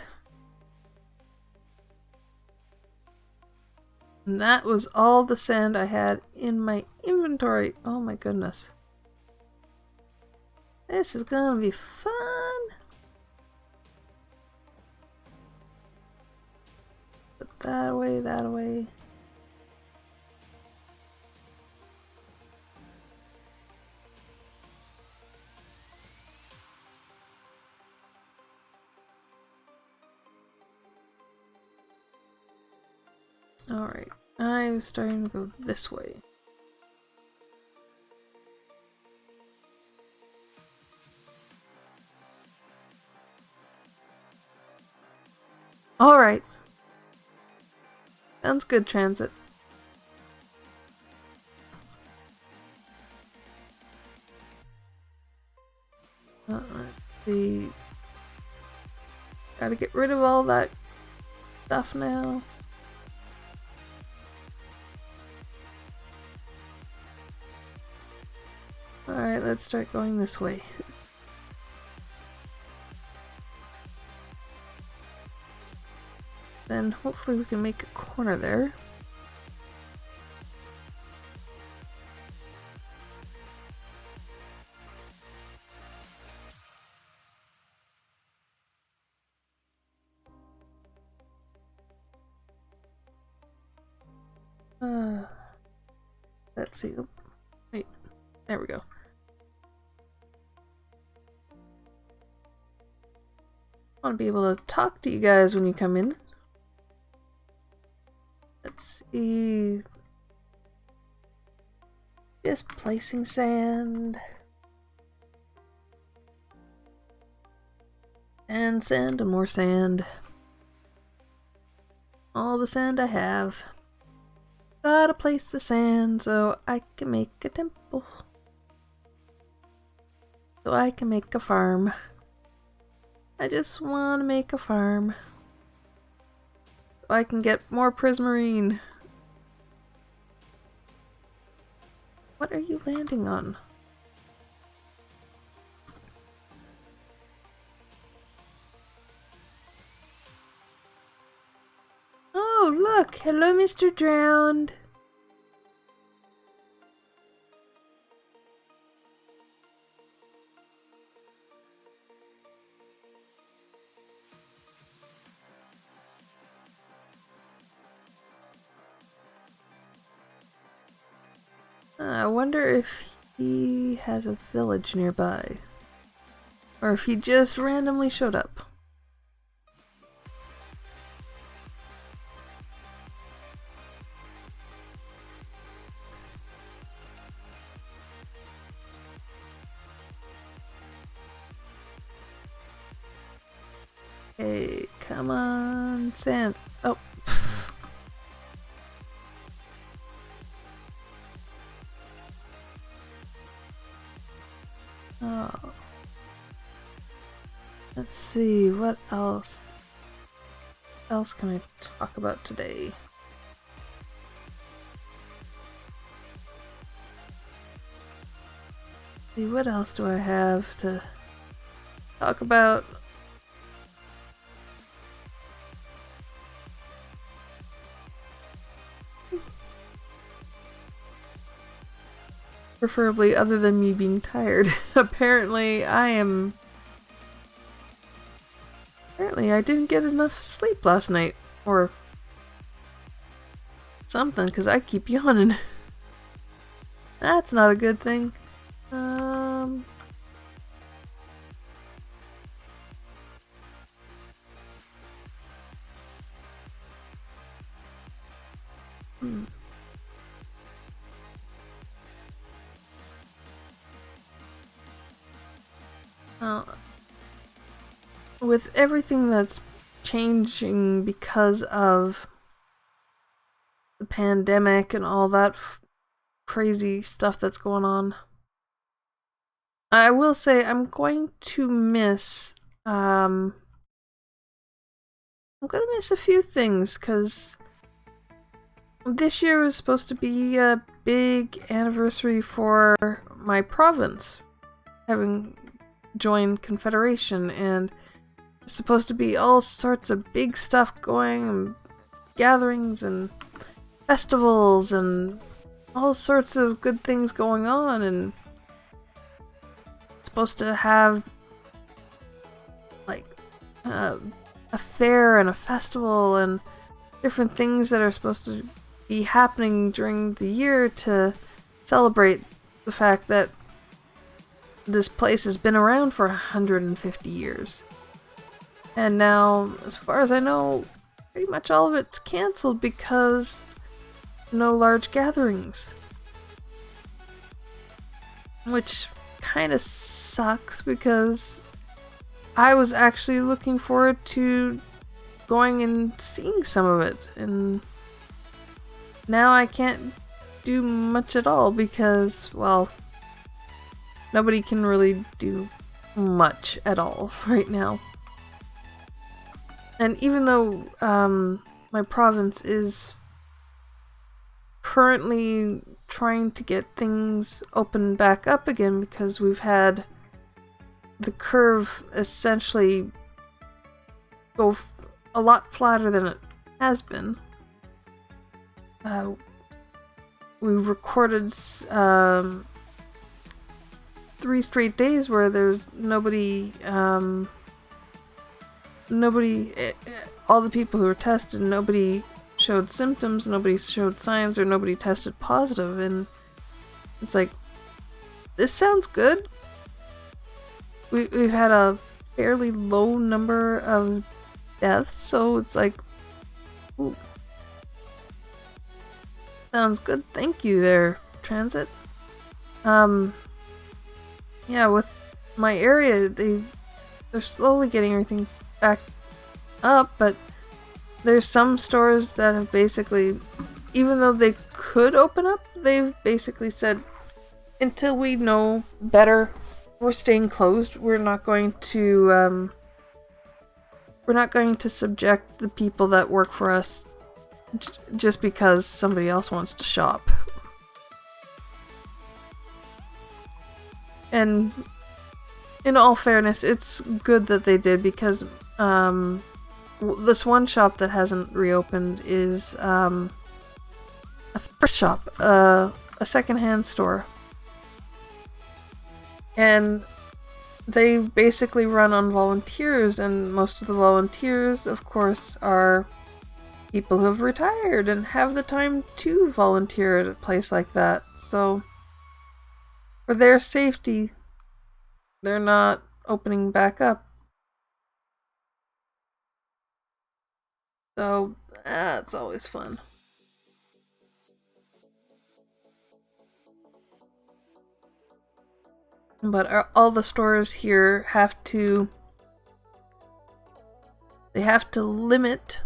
And that was all the sand I had in my inventory. Oh my goodness. This is gonna be fun. Put that away, that away. Alright, I'm starting to go this way. Alright. Sounds good, transit. Let's see. Gotta get rid of all that stuff now. Alright, let's start going this way. Then hopefully we can make a corner there. Let's see. Oh, wait, there we go. I want to be able to talk to you guys when you come in. Let's see. Just placing sand. And sand and more sand. All the sand I have. Gotta place the sand so I can make a temple. So I can make a farm. I just want to make a farm. So I can get more prismarine. What are you landing on? Oh, look! Hello, Mr. Drowned! I wonder if he has a village nearby. Or if he just randomly showed up. Hey, come on, sand. Oh. Oh. Let's see, what else can I talk about today? See, what else do I have to talk about? Preferably other than me being tired. Apparently I didn't get enough sleep last night. Or something, because I keep yawning. That's not a good thing. With everything that's changing because of the pandemic and all that crazy stuff that's going on, I will say I'm going to miss, I'm gonna miss a few things, because this year was supposed to be a big anniversary for my province, having joined Confederation, and there's supposed to be all sorts of big stuff going, and gatherings and festivals and all sorts of good things going on, and supposed to have like a fair and a festival and different things that are supposed to be happening during the year to celebrate the fact that this place has been around for 150 years. And now, as far as I know, pretty much all of it's cancelled because no large gatherings. Which kind of sucks, because I was actually looking forward to going and seeing some of it, and now I can't do much at all because, well, nobody can really do much at all right now. And even though my province is currently trying to get things open back up again, because we've had the curve essentially go a lot flatter than it has been. We recorded 3 straight days where there's nobody, all the people who were tested, nobody showed symptoms, nobody showed signs, or nobody tested positive, and it's like, this sounds good. We've had a fairly low number of deaths, so it's like, ooh, sounds good. Thank you there, Transit. Yeah, with my area, they're slowly getting everything back up, but there's some stores that have basically, even though they could open up, they've basically said, until we know better, we're staying closed. We're not going to subject the people that work for us just because somebody else wants to shop. And in all fairness, it's good that they did, because this one shop that hasn't reopened is a thrift shop, a secondhand store. And they basically run on volunteers, and most of the volunteers, of course, are people who have retired and have the time to volunteer at a place like that. So, for their safety, they're not opening back up. So, it's always fun. But all the stores here have to limit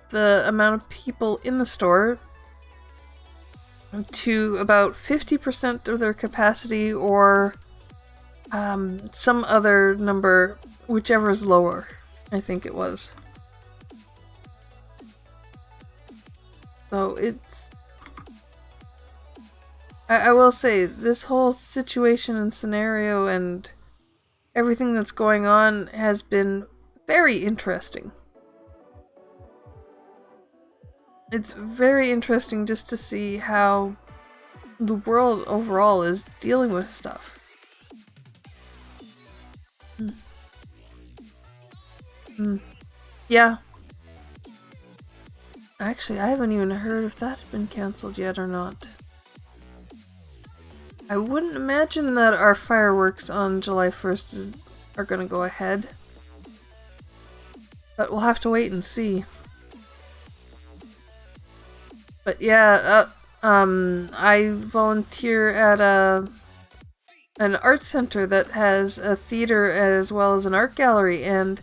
the amount of people in the store to about 50% of their capacity, or some other number, whichever is lower, I think it was. So it's... I will say, this whole situation and scenario and everything that's going on has been very interesting. It's very interesting just to see how the world overall is dealing with stuff. Yeah. Actually, I haven't even heard if that's been cancelled yet or not. I wouldn't imagine that our fireworks on July 1st are gonna go ahead. But we'll have to wait and see. But yeah, I volunteer at an art center that has a theater as well as an art gallery, and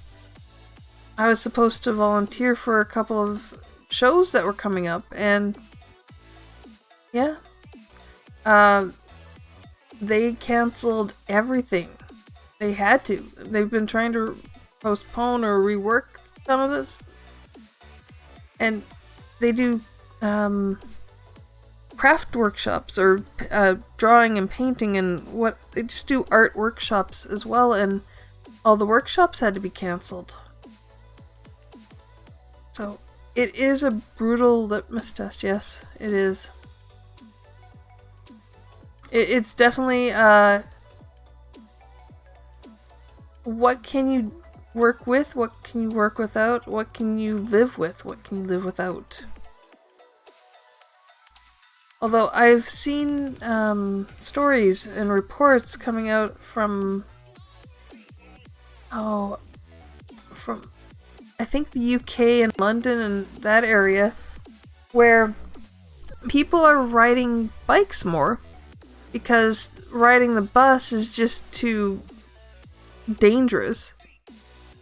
I was supposed to volunteer for a couple of shows that were coming up, and yeah. they canceled everything. They had to. They've been trying to postpone or rework some of this. And they do craft workshops or drawing and painting and what they just do art workshops as well, and all the workshops had to be cancelled. So it is a brutal litmus test. Yes, it is. It's definitely what can you work with, what can you work without, what can you live with, what can you live without. Although I've seen stories and reports coming out from I think the UK and London and that area, where people are riding bikes more because riding the bus is just too dangerous.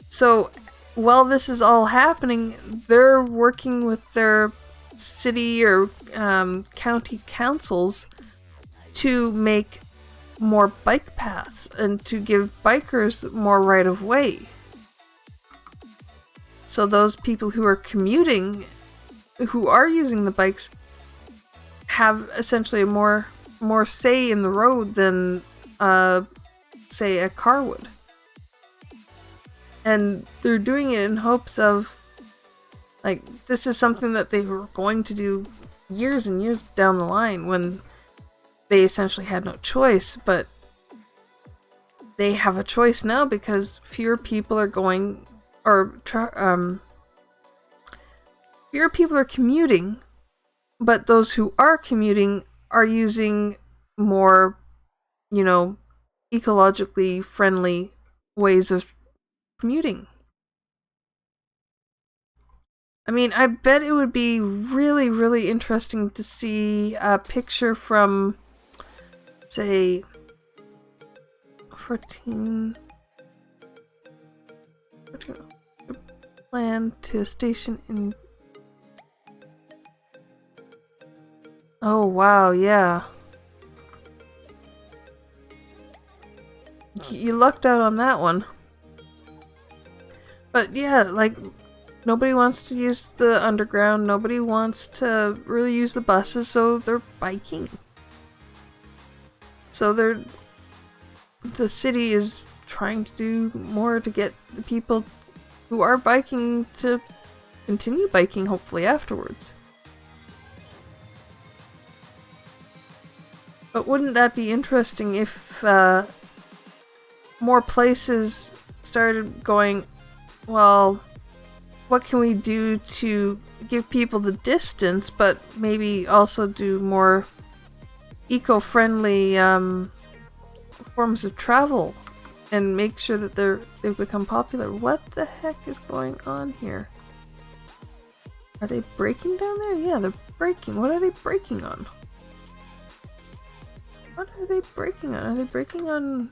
So while this is all happening, they're working with their city or county councils to make more bike paths and to give bikers more right of way. So those people who are commuting, who are using the bikes, have essentially more say in the road than say a car would. And they're doing it in hopes of, like, this is something that they were going to do years and years down the line when they essentially had no choice, but they have a choice now because fewer people are going, or fewer people are commuting, but those who are commuting are using more, ecologically friendly ways of commuting. I mean, I bet it would be really, really interesting to see a picture from, say, 14 plan to a station in... Oh, wow, yeah. You lucked out on that one. But yeah, like, nobody wants to use the underground, nobody wants to really use the buses, so they're biking. So the city is trying to do more to get the people who are biking to continue biking, hopefully afterwards. But wouldn't that be interesting if more places started going, well, what can we do to give people the distance, but maybe also do more eco-friendly forms of travel and make sure that they've become popular? What the heck is going on here? Are they braking down there? Yeah, they're braking. What are they braking on? What are they braking on? Are they braking on...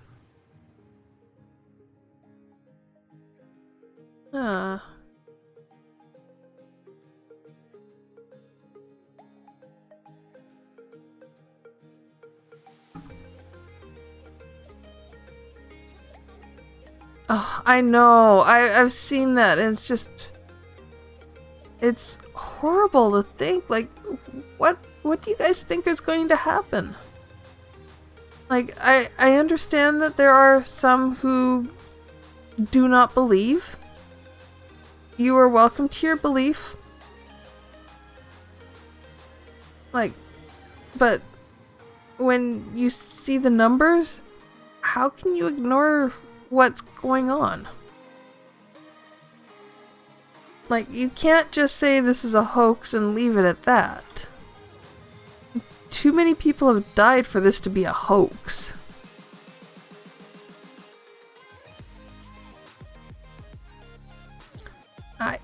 Oh, I know. I've seen that, and it's horrible to think. Like, what do you guys think is going to happen? Like, I understand that there are some who do not believe. You are welcome to your belief. Like, but when you see the numbers, how can you ignore what's going on? Like, you can't just say this is a hoax and leave it at that. Too many people have died for this to be a hoax.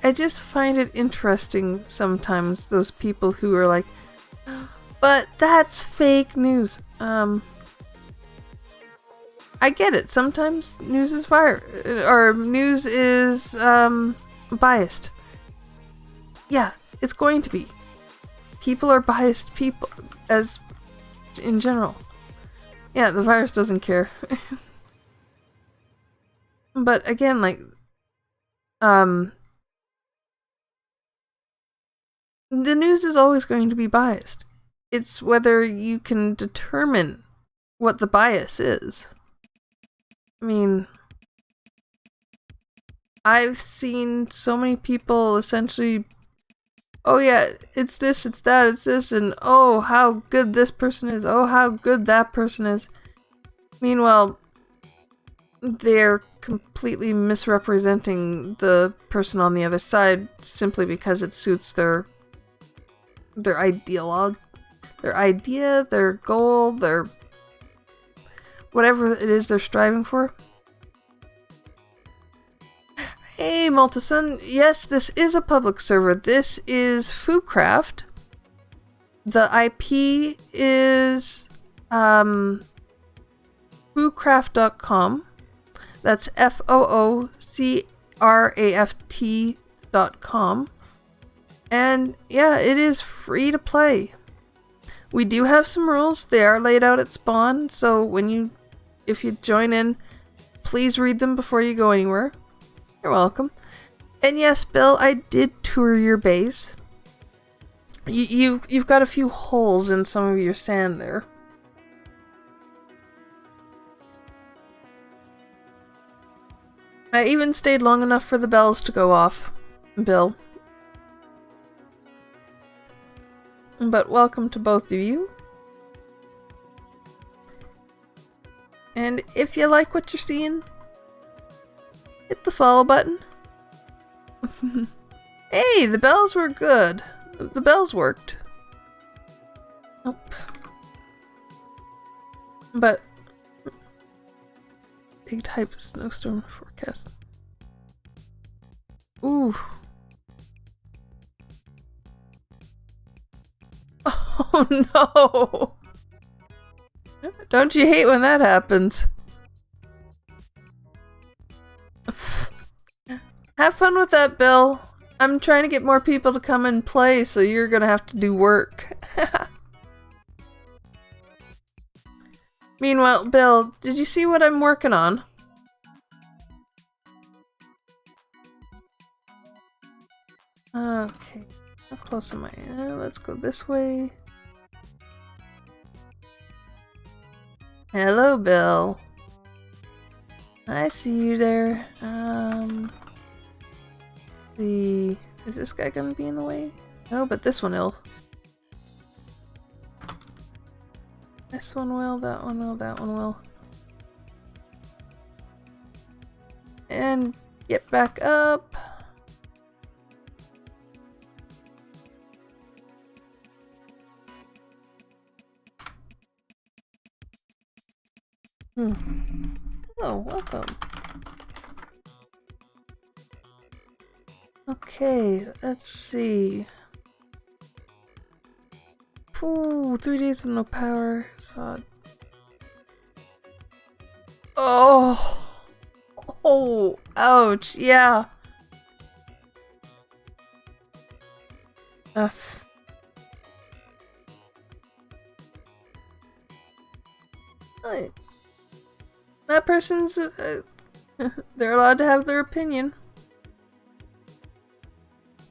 I just find it interesting sometimes, those people who are like, but that's fake news. I get it. Sometimes news is news is biased. Yeah, it's going to be. People are biased people as in general. Yeah, the virus doesn't care. But again, like, the news is always going to be biased. It's whether you can determine what the bias is. I mean, I've seen so many people essentially, oh yeah, it's this, it's that, it's this, and oh, how good this person is, oh, how good that person is. Meanwhile, they're completely misrepresenting the person on the other side simply because it suits their ideologue, their idea, their goal, their whatever it is they're striving for. Hey, Multison. Yes, this is a public server. This is FooCraft. The IP is FooCraft.com. That's FOOCRAFT.com. And yeah, it is free to play. We do have some rules. They are laid out at spawn, so if you join in, please read them before you go anywhere. You're welcome. And yes, Bill, I did tour your base. You've got a few holes in some of your sand there. I even stayed long enough for the bells to go off, Bill. But welcome to both of you. And if you like what you're seeing, hit the follow button. Hey, the bells were good. The bells worked. Nope. But big type of snowstorm forecast. Ooh. Oh no! Don't you hate when that happens? Have fun with that, Bill. I'm trying to get more people to come and play, so you're gonna have to do work. Meanwhile, Bill, did you see what I'm working on? Okay. How close am I? Let's go this way. Hello, Bill. I see you there. Is this guy gonna be in the way? No, but this one will. This one will, that one will, that one will. And get back up. Hello, welcome. Okay, let's see. Ooh, 3 days with no power. Oh! Oh, ouch, yeah. That person's... they're allowed to have their opinion.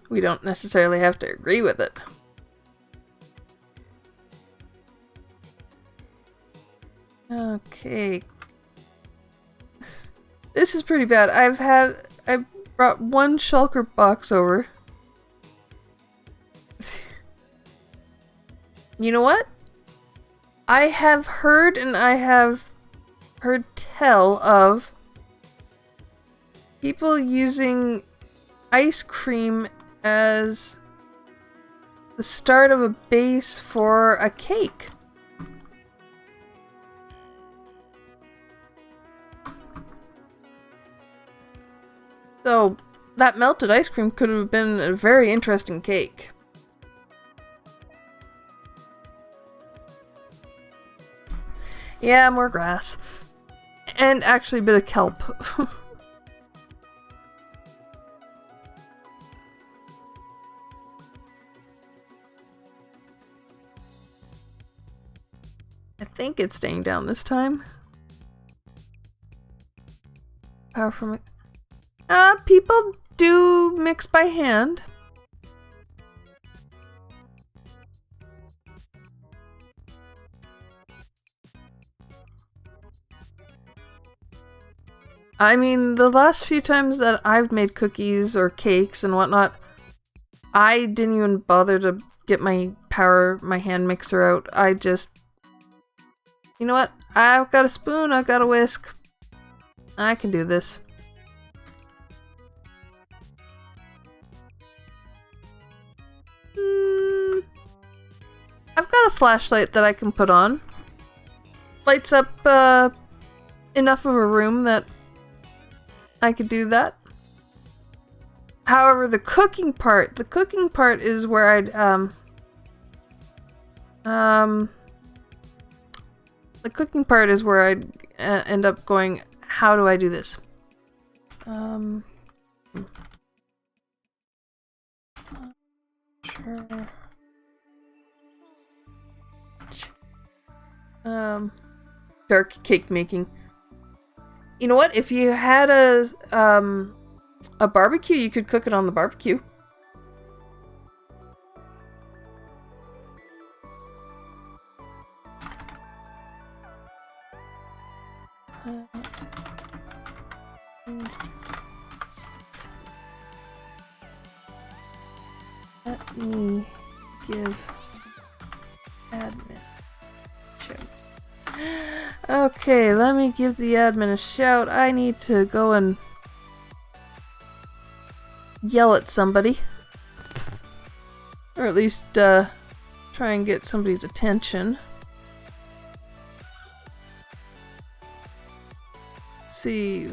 We don't necessarily have to agree with it. Okay. This is pretty bad. I brought one shulker box over. You know what? I have heard tell of people using ice cream as the start of a base for a cake. So, that melted ice cream could have been a very interesting cake. Yeah, more grass. And actually a bit of kelp. I think it's staying down this time. Power from it. People do mix by hand. I mean, the last few times that I've made cookies or cakes and whatnot, I didn't even bother to get my hand mixer out. I just... You know what? I've got a spoon, I've got a whisk. I can do this. I've got a flashlight that I can put on. Lights up enough of a room that I could do that. However, the cooking part is where I'd end up going, how do I do this? Sure. Dark cake making. You know what? If you had a barbecue, you could cook it on the barbecue. Let me give admin a shout. Okay, let me give the admin a shout. I need to go and yell at somebody. Or at least try and get somebody's attention. Let's see.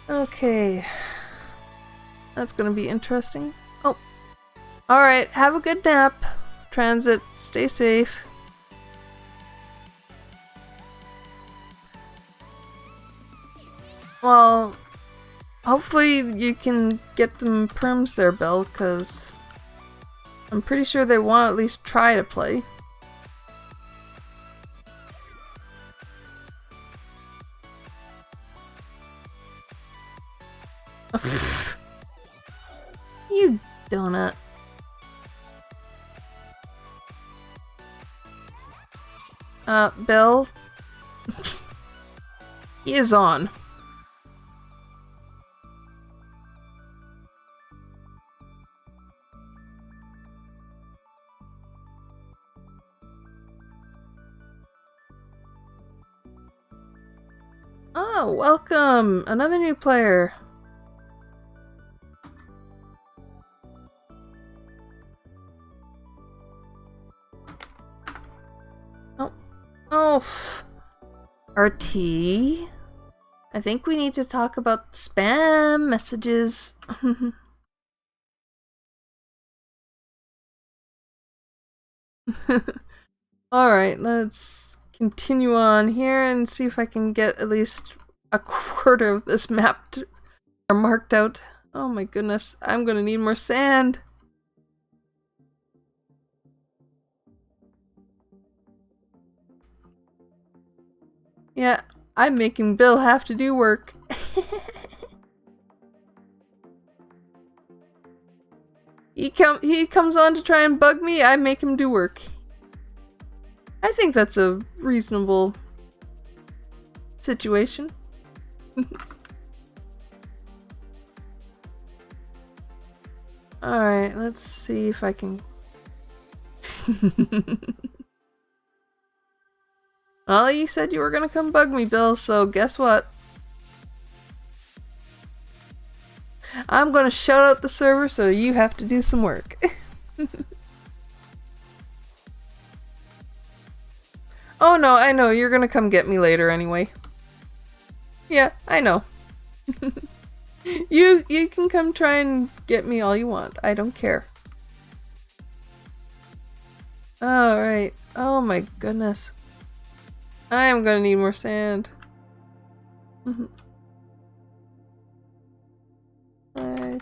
Okay. That's gonna be interesting. Oh. Alright, have a good nap. Transit, stay safe. Well, hopefully you can get them perms there, Bill, because I'm pretty sure they want to at least try to play. You donut. Bill? He is on. Oh, welcome! Another new player. Oh, RT. I think we need to talk about spam messages. Alright, let's continue on here and see if I can get at least a quarter of this map or marked out. Oh my goodness, I'm gonna need more sand. Yeah, I'm making Bill have to do work. He comes on to try and bug me, I make him do work. I think that's a reasonable situation. Alright, let's see if I can... Well, you said you were gonna come bug me, Bill, so guess what? I'm gonna shut out the server so you have to do some work. Oh no, I know, you're gonna come get me later anyway. Yeah, I know. You can come try and get me all you want. I don't care. Alright. Oh my goodness. I am gonna need more sand. Right.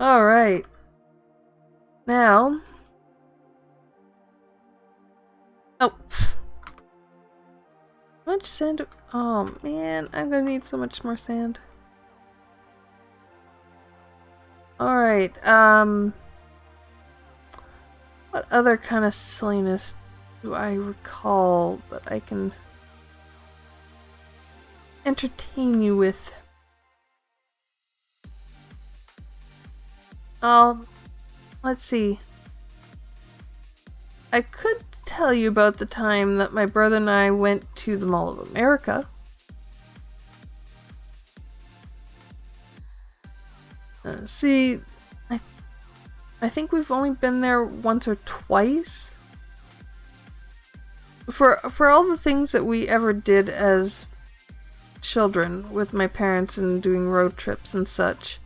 Alright. Now. Oh. How much sand? Oh man, I'm gonna need so much more sand. Alright, what other kind of silliness do I recall that I can entertain you with? Oh, let's see. I could tell you about the time that my brother and I went to the Mall of America. See, I think we've only been there once or twice. For all the things that we ever did as children with my parents and doing road trips and such,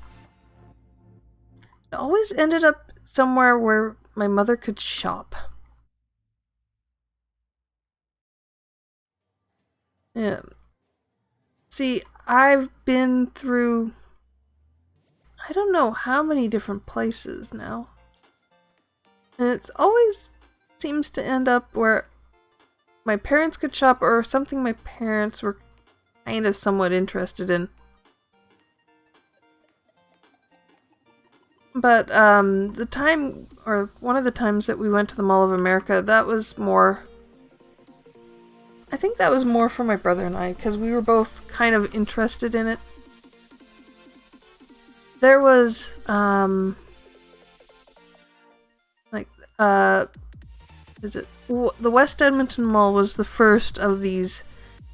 it always ended up somewhere where my mother could shop. Yeah. See, I've been through I don't know how many different places now. And it's always seems to end up where my parents could shop or something my parents were kind of somewhat interested in. But the time, or one of the times that we went to the Mall of America, that was more... I think that was more for my brother and I, because we were both kind of interested in it. There was, the West Edmonton Mall was the first of these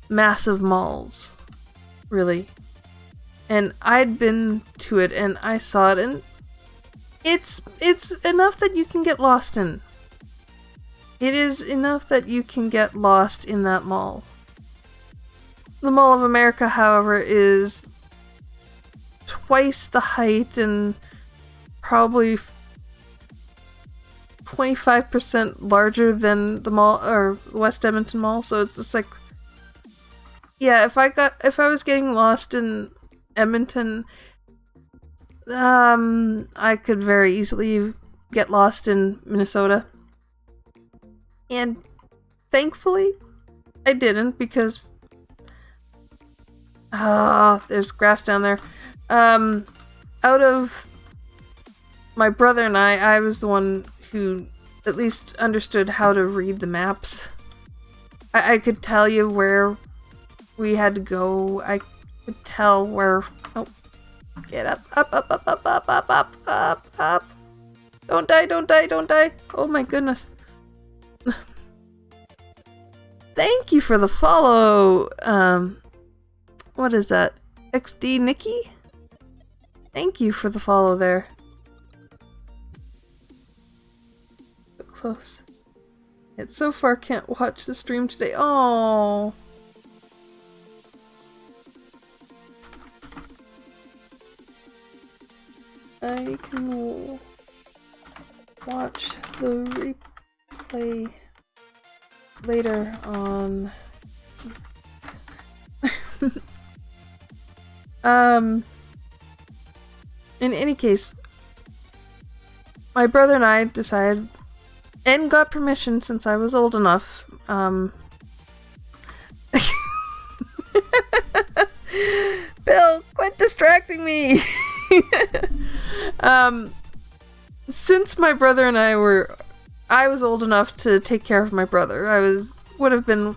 massive malls, really. And I'd been to it and I saw it, and it's enough that you can get lost in. It is enough that you can get lost in that mall. The Mall of America, however, is twice the height and probably 25% larger than the mall or West Edmonton Mall, so it's just like, yeah, if I was getting lost in Edmonton, I could very easily get lost in Minnesota. And thankfully I didn't, because there's grass down there. Out of my brother and I was the one who at least understood how to read the maps. I could tell you where we had to go. I could tell where... Oh, get up, up, up, up, up, up, up, up, up, up. Don't die, don't die, don't die. Oh my goodness. Thank you for the follow. What is that? XD Nikki? Thank you for the follow there. So close. Yet so far can't watch the stream today. Oh. I can watch the replay later on. In any case, my brother and I decided, and got permission since I was old enough, Bill, quit distracting me! Since my brother and I was old enough to take care of my brother. Would have been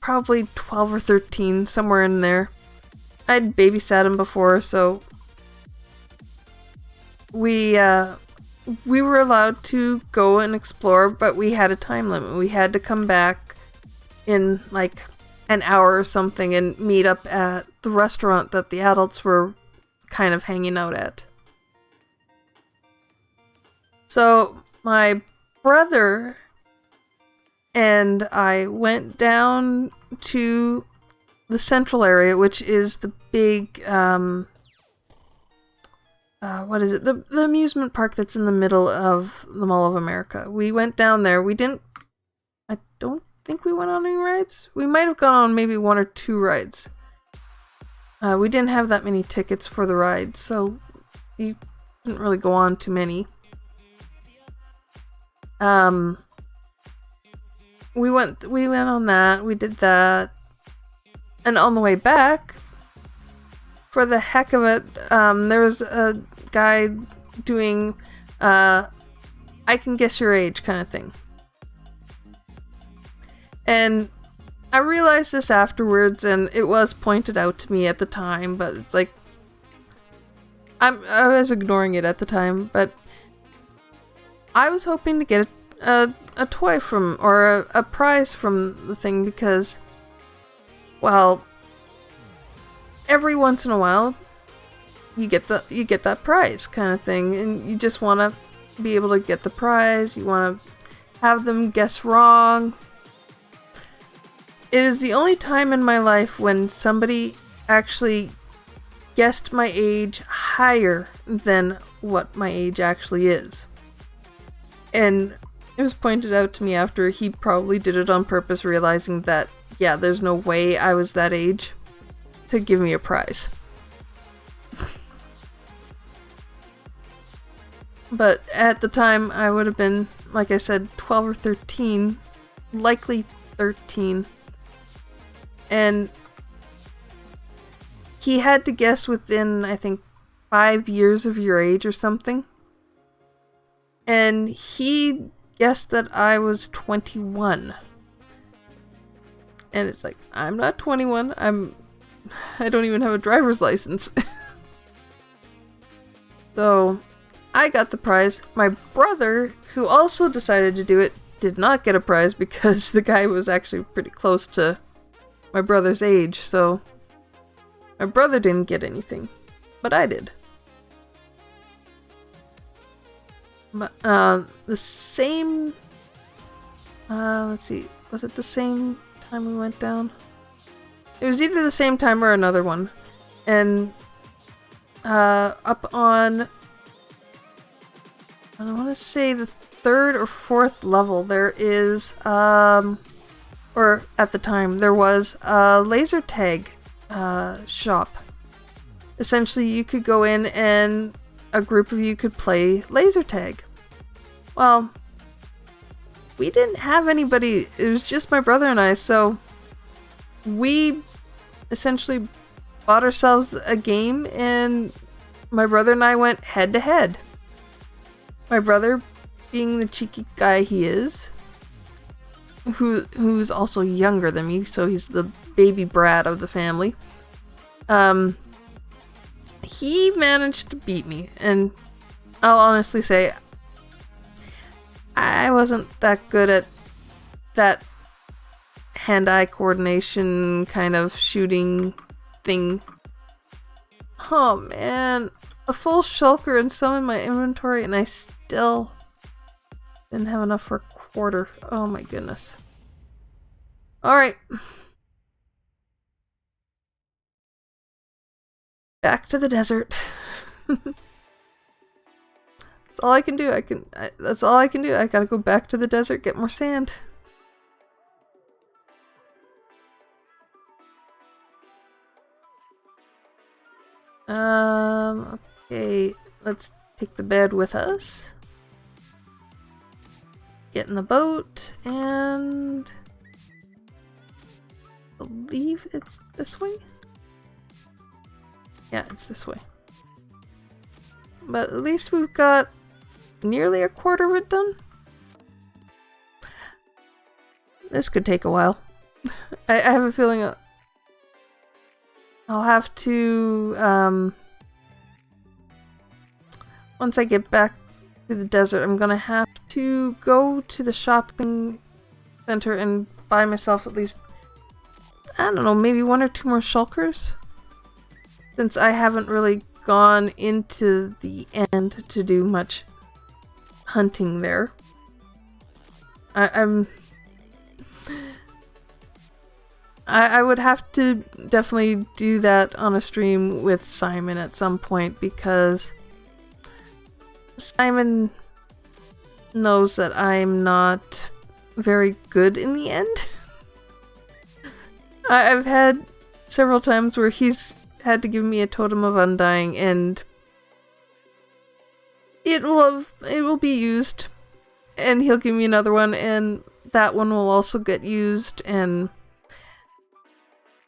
probably 12 or 13, somewhere in there. I'd babysat him before, so we were allowed to go and explore, but we had a time limit. We had to come back in like an hour or something and meet up at the restaurant that the adults were kind of hanging out at. So my brother and I went down to the central area, which is the big, what is it? The amusement park that's in the middle of the Mall of America. We went down there. I don't think we went on any rides. We might have gone on maybe 1 or 2 rides. We didn't have that many tickets for the rides, so you didn't really go on too many. We went on that. We did that. And on the way back, for the heck of it, there was a guy doing I can guess your age kind of thing. And I realized this afterwards, and it was pointed out to me at the time, but it's like I was ignoring it at the time, but I was hoping to get a toy from, or a prize from the thing, because, well, every once in a while you get that prize kind of thing, and you just want to be able to get the prize. You want to have them guess wrong. It is the only time in my life when somebody actually guessed my age higher than what my age actually is. And it was pointed out to me after. He probably did it on purpose, realizing that, yeah, there's no way I was that age to give me a prize. But at the time, I would have been, like I said, 12 or 13, likely 13. And he had to guess within, I think, 5 years of your age or something. And he guessed that I was 21. And it's like, I'm not 21. I don't even have a driver's license. So, I got the prize. My brother, who also decided to do it, did not get a prize because the guy was actually pretty close to my brother's age, so my brother didn't get anything, but I did. But, the same, let's see, was it the same time we went down? It was either the same time or another one. And, up on, I want to say the 3rd or 4th level, there is, or at the time, there was a laser tag shop. Essentially, you could go in and a group of you could play laser tag. Well, we didn't have anybody. It was just my brother and I, so we essentially bought ourselves a game, and my brother and I went head to head. My brother, being the cheeky guy he is, who's also younger than me, so he's the baby brat of the family. He managed to beat me, and I'll honestly say I wasn't that good at that hand-eye coordination kind of shooting thing. Oh man, a full shulker and some in my inventory, and I still didn't have enough for a quarter. Oh my goodness. Alright. Back to the desert. That's all I can do. That's all I can do. I gotta go back to the desert, get more sand. Okay, let's take the bed with us. Get in the boat, and I believe it's this way? Yeah, it's this way. But at least we've got nearly a quarter of it done. This could take a while. I have a feeling I'll have to, once I get back to the desert, I'm gonna have to go to the shopping center and buy myself at least, I don't know, maybe 1 or 2 more shulkers. Since I haven't really gone into the end to do much hunting there. I would have to definitely do that on a stream with Simon at some point, because Simon knows that I'm not very good in the end. I've had several times where he's had to give me a totem of undying, and it will be used, and he'll give me another one, and that one will also get used, and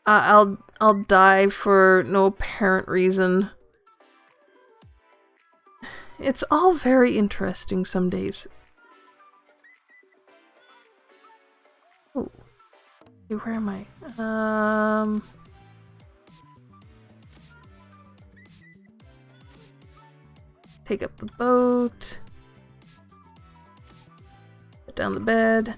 I'll die for no apparent reason. It's all very interesting some days. Oh. Hey, where am I? Take up the boat. Put down the bed.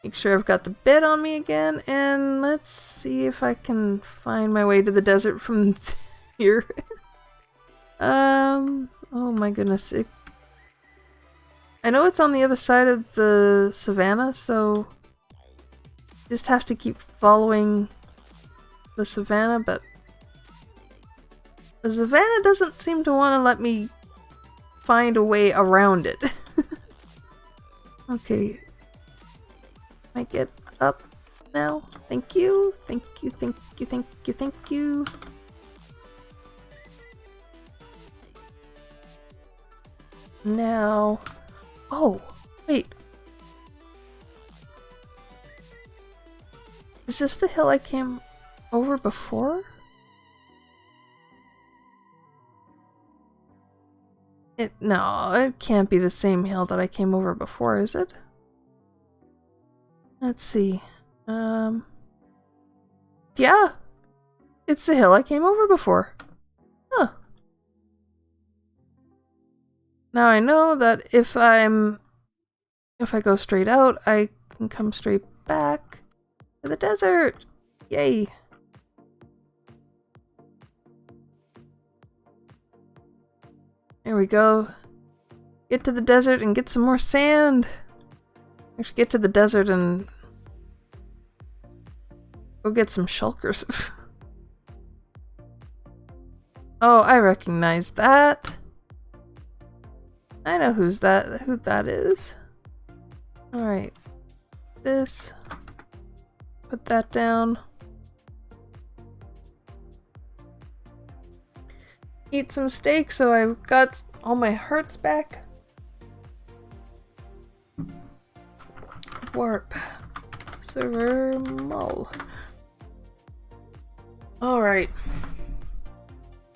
Make sure I've got the bed on me again, and let's see if I can find my way to the desert from here. Oh my goodness. I know it's on the other side of the savannah, so just have to keep following the savannah, but the savannah doesn't seem to want to let me find a way around it. Okay. I get up now? Thank you. Thank you, thank you, thank you, thank you. Now... Oh, wait. Is this the hill I came over before? No, it can't be the same hill that I came over before, is it? Let's see. Yeah. It's the hill I came over before. Huh. Now I know that if I go straight out, I can come straight back to the desert. Yay. There we go. Get to the desert and get some more sand. Actually, get to the desert and go get some shulkers. Oh, I recognize that. I know who that is. Alright. This. Put that down. Eat some steak so I've got all my hearts back. Warp. Server mull. Alright.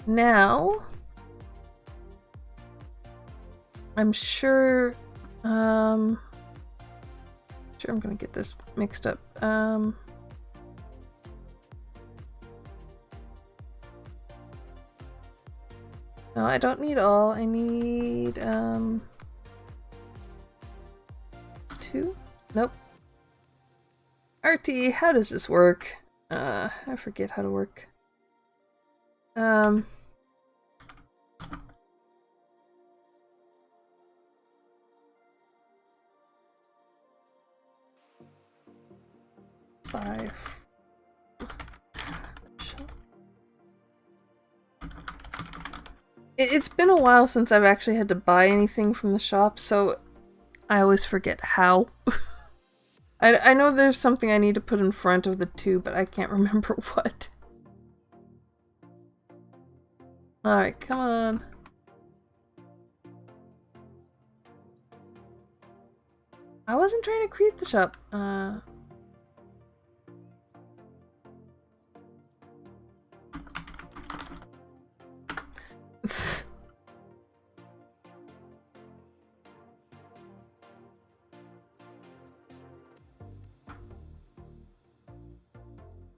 Now I'm sure I'm gonna get this mixed up. No, I don't need all. I need 2? Nope. RT, how does this work? I forget how to work. 5. It's been a while since I've actually had to buy anything from the shop, so I always forget how. I know there's something I need to put in front of the 2, but I can't remember what. Alright, come on. I wasn't trying to create the shop.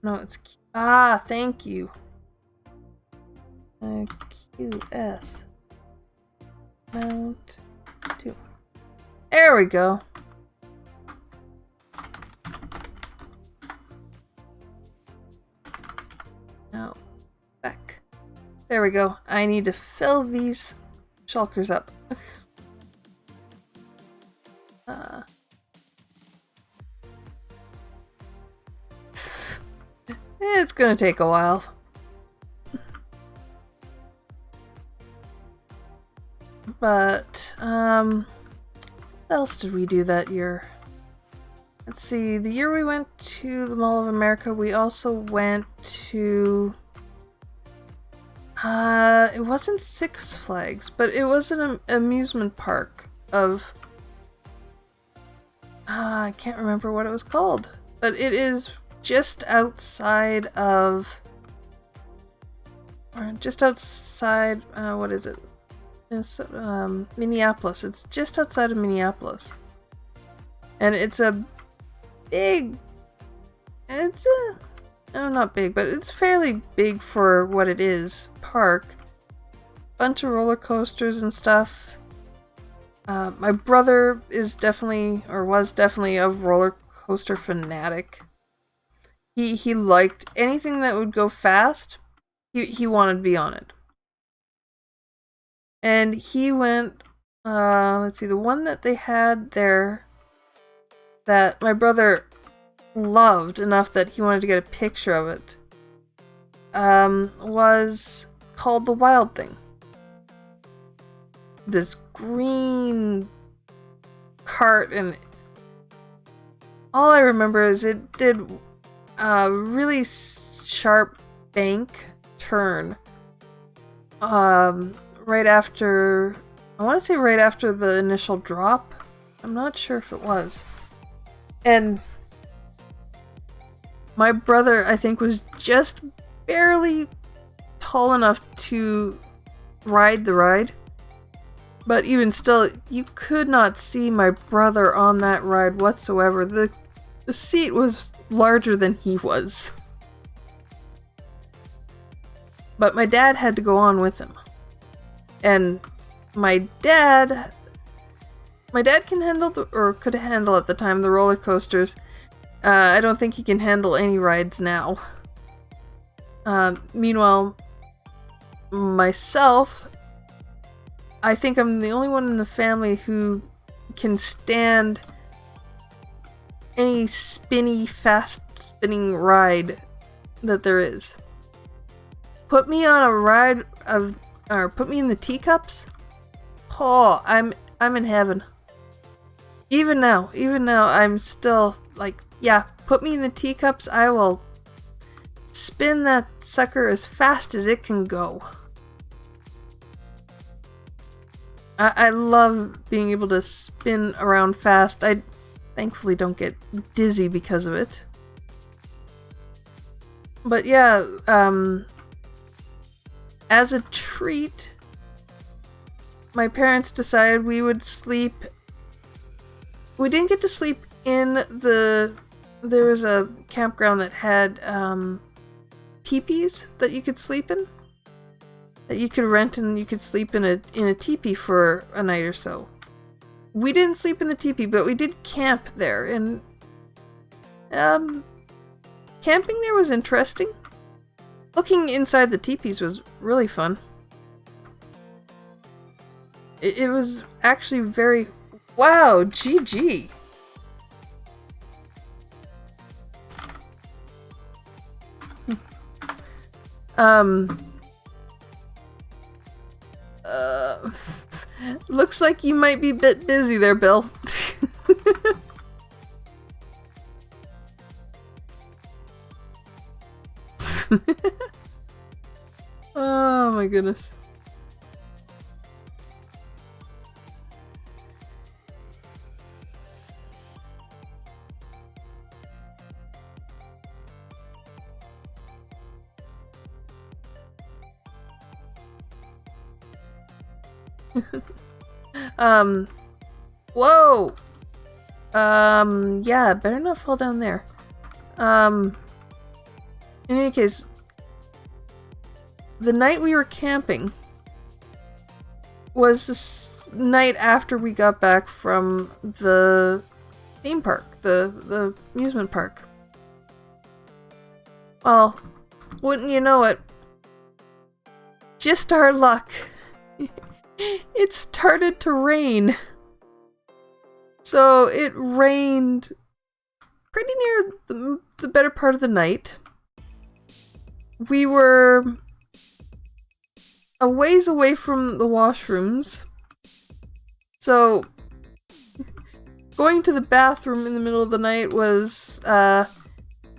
No, it's thank you. QS mount 2. There we go. Now back. There we go. I need to fill these shulkers up. It's gonna take a while. But, what else did we do that year? Let's see, the year we went to the Mall of America, we also went to... it wasn't Six Flags, but it was an amusement park of... I can't remember what it was called. But it is just outside of... Just outside, what is it? It's, Minneapolis. It's just outside of Minneapolis. And it's a big... It's a... No, not big, but it's fairly big for what it is. Park. Bunch of roller coasters and stuff. My brother is definitely, or was definitely, a roller coaster fanatic. He liked anything that would go fast. He wanted to be on it. And he went, let's see, the one that they had there that my brother loved enough that he wanted to get a picture of it, was called the Wild Thing. This green cart, and all I remember is it did a really sharp bank turn right after, I want to say right after the initial drop. I'm not sure if it was. And my brother, I think, was just barely tall enough to ride the ride. But even still, you could not see my brother on that ride whatsoever. The seat was larger than he was. But my dad had to go on with him. And my dad can handle, or could handle at the time, the roller coasters. I don't think he can handle any rides now. Meanwhile, myself, I think I'm the only one in the family who can stand any spinny, fast spinning ride that there is. Put me on a ride of, or put me in the teacups. Oh, I'm in heaven. Even now, I'm still like, yeah, put me in the teacups, I will spin that sucker as fast as it can go. I love being able to spin around fast. I thankfully don't get dizzy because of it. But yeah, as a treat, my parents decided we would sleep. We didn't get to sleep in the... There was a campground that had teepees that you could sleep in. That you could rent, and you could sleep in a teepee for a night or so. We didn't sleep in the teepee, but we did camp there, and camping there was interesting. Looking inside the teepees was really fun. It was actually very... Wow, GG! Looks like you might be a bit busy there, Bill. Oh my goodness. Whoa! Yeah, better not fall down there. In any case, the night we were camping was the night after we got back from the theme park, the amusement park. Well, wouldn't you know it, just our luck. it started to rain. So it rained pretty near the better part of the night. We were a ways away from the washrooms. So going to the bathroom in the middle of the night was,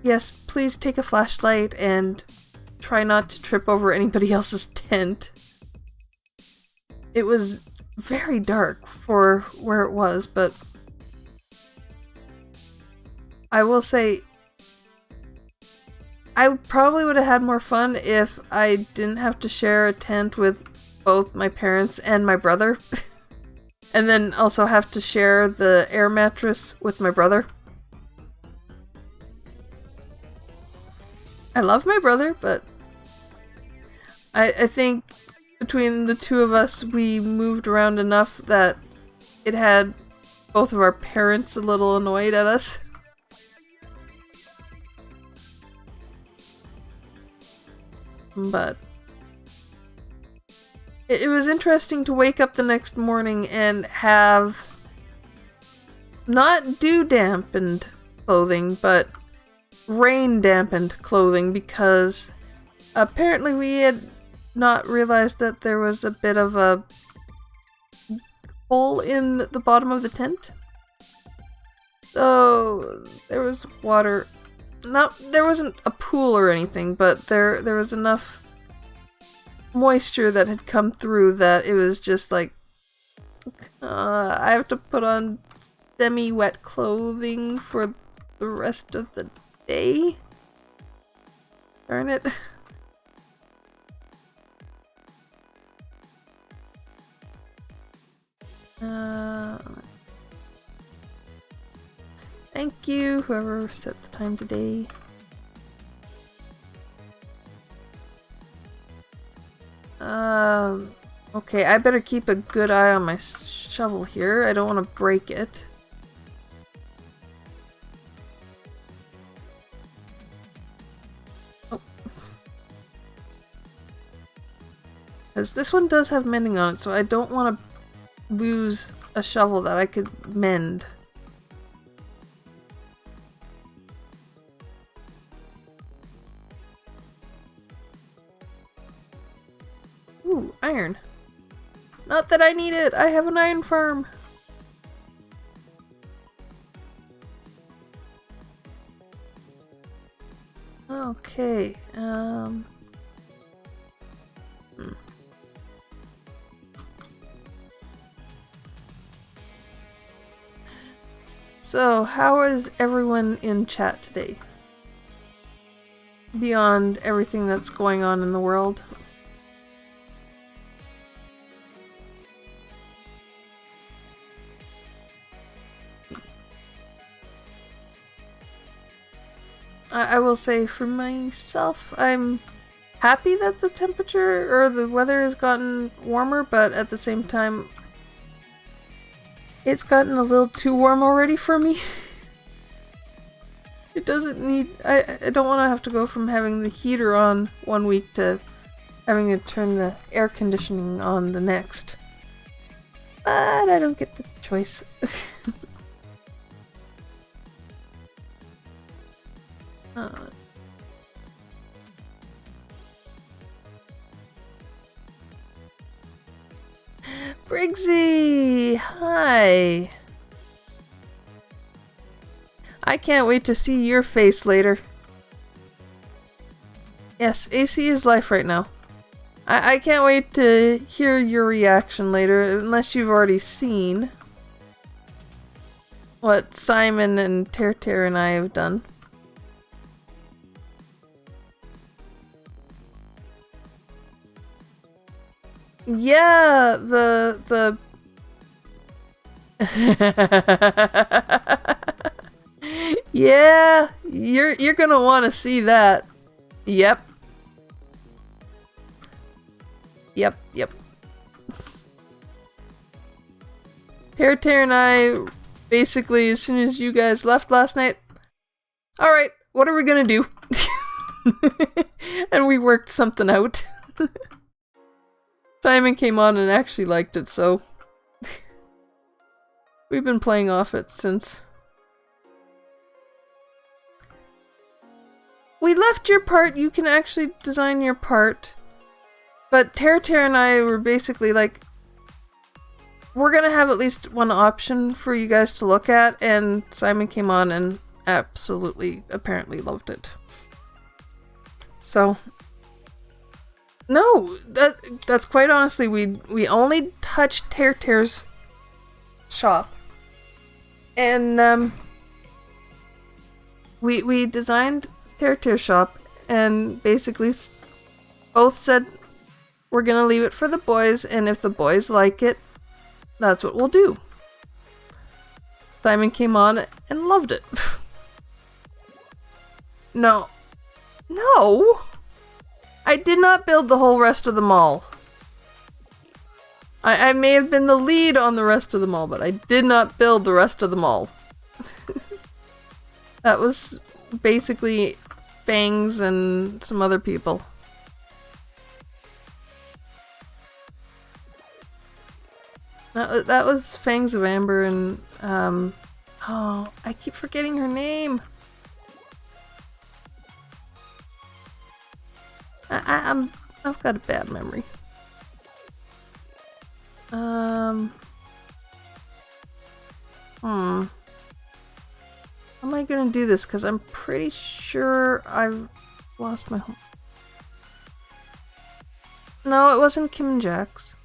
yes, please take a flashlight and try not to trip over anybody else's tent. It was very dark for where it was, but I will say I probably would have had more fun if I didn't have to share a tent with both my parents and my brother. And then also have to share the air mattress with my brother. I love my brother, but I think between the two of us, we moved around enough that it had both of our parents a little annoyed at us. But it was interesting to wake up the next morning and have not dew-dampened clothing, but rain-dampened clothing, because apparently we had not realized that there was a bit of a hole in the bottom of the tent. So there was water. There wasn't a pool or anything, but there was enough moisture that had come through that it was just like, I have to put on semi-wet clothing for the rest of the day. Darn it. Thank you, whoever set the time today. Okay, I better keep a good eye on my shovel here. I don't want to break it. Oh. Because this one does have mending on it, so I don't want to lose a shovel that I could mend. Ooh, iron. Not that I need it! I have an iron farm! Okay, So, how is everyone in chat today? Beyond everything that's going on in the world. I will say for myself, I'm happy that the temperature or the weather has gotten warmer, but at the same time, it's gotten a little too warm already for me. It doesn't need... I don't want to have to go from having the heater on one week to having to turn the air conditioning on the next. But I don't get the choice. Briggsy! Hi! I can't wait to see your face later. Yes, AC is life right now. I can't wait to hear your reaction later, unless you've already seen what Simon and Ter and I have done. Yeah, the yeah, you're gonna want to see that. Yep. Yep. Ter and I, basically, as soon as you guys left last night, alright, what are we gonna do? And we worked something out. Simon came on and actually liked it, so we've been playing off it since. We left your part, you can actually design your part. But Tara and I were basically like, we're gonna have at least one option for you guys to look at, and Simon came on and absolutely, apparently loved it. So, no, that's quite honestly, we only touched Tara's shop, and we designed Tara's shop, and basically both said we're gonna leave it for the boys, and if the boys like it, that's what we'll do. Simon came on and loved it. No. No! I did not build the whole rest of the mall. I may have been the lead on the rest of the mall, but I did not build the rest of the mall. That was basically Fangs and some other people. That was Fangs of Amber and, oh, I keep forgetting her name. I've got a bad memory. How am I gonna do this? Because I'm pretty sure I've lost my home. No, it wasn't Kim and Jax.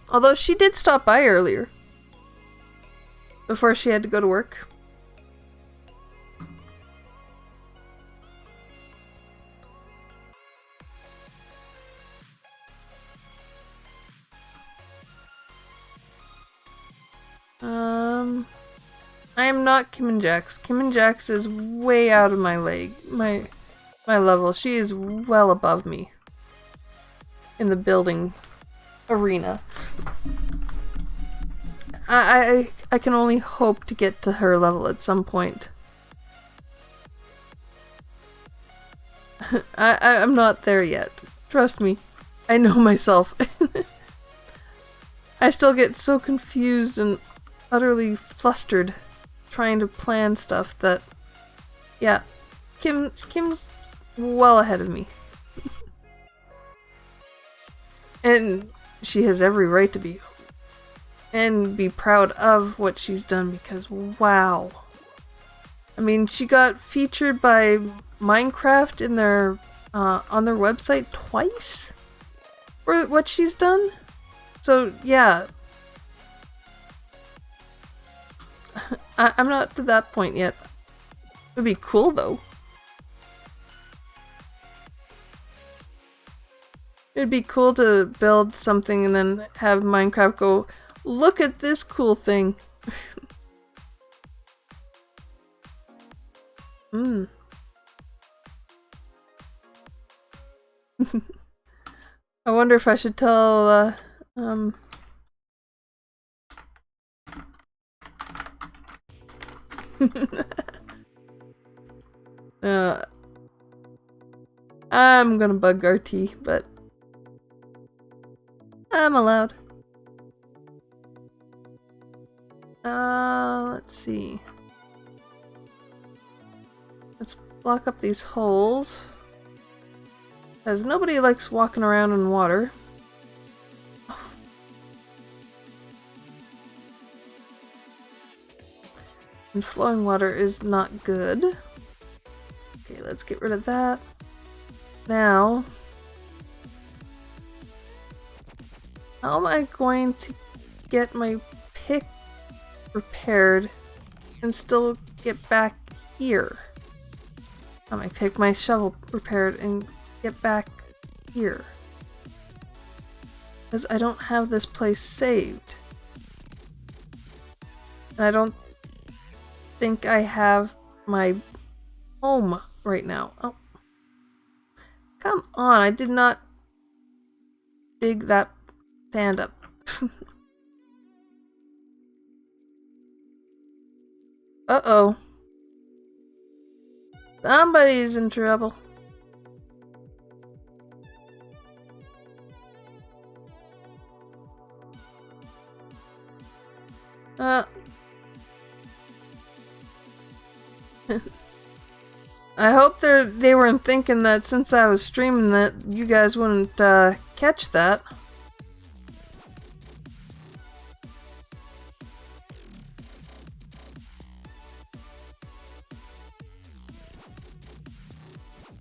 Although she did stop by earlier. Before she had to go to work. I am not Kim and Jax. Kim and Jax is way out of my my level. She is well above me in the building arena. I can only hope to get to her level at some point. I'm not there yet. Trust me. I know myself. I still get so confused and utterly flustered trying to plan stuff that, yeah, Kim's well ahead of me. And she has every right to be. And be proud of what she's done because, wow. I mean, she got featured by Minecraft in their, on their website twice? For what she's done? So, yeah. I'm not to that point yet. It would be cool, though. It'd be cool to build something and then have Minecraft go, look at this cool thing. I wonder if I should tell, I'm gonna bug RT, but I'm allowed. Let's see. Let's block up these holes. As nobody likes walking around in water. And flowing water is not good. Okay, let's get rid of that. Now, how am I going to get my pick repaired and still get back here? How am I pick my shovel repaired and get back here? Because I don't have this place saved. And I don't think I have my home right now. Oh. Come on, I did not dig that sand up. Uh-oh. Somebody's in trouble. I hope they weren't thinking that since I was streaming that you guys wouldn't catch that.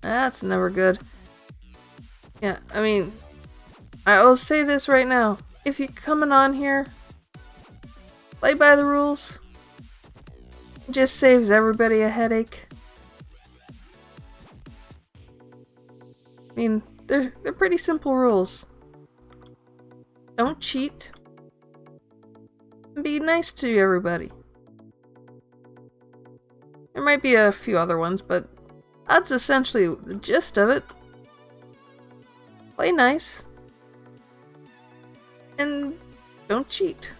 That's never good. Yeah, I mean, I will say this right now. If you're coming on here, play by the rules. It just saves everybody a headache. I mean, they're pretty simple rules. Don't cheat. Be nice to everybody. There might be a few other ones, but that's essentially the gist of it. Play nice. And don't cheat.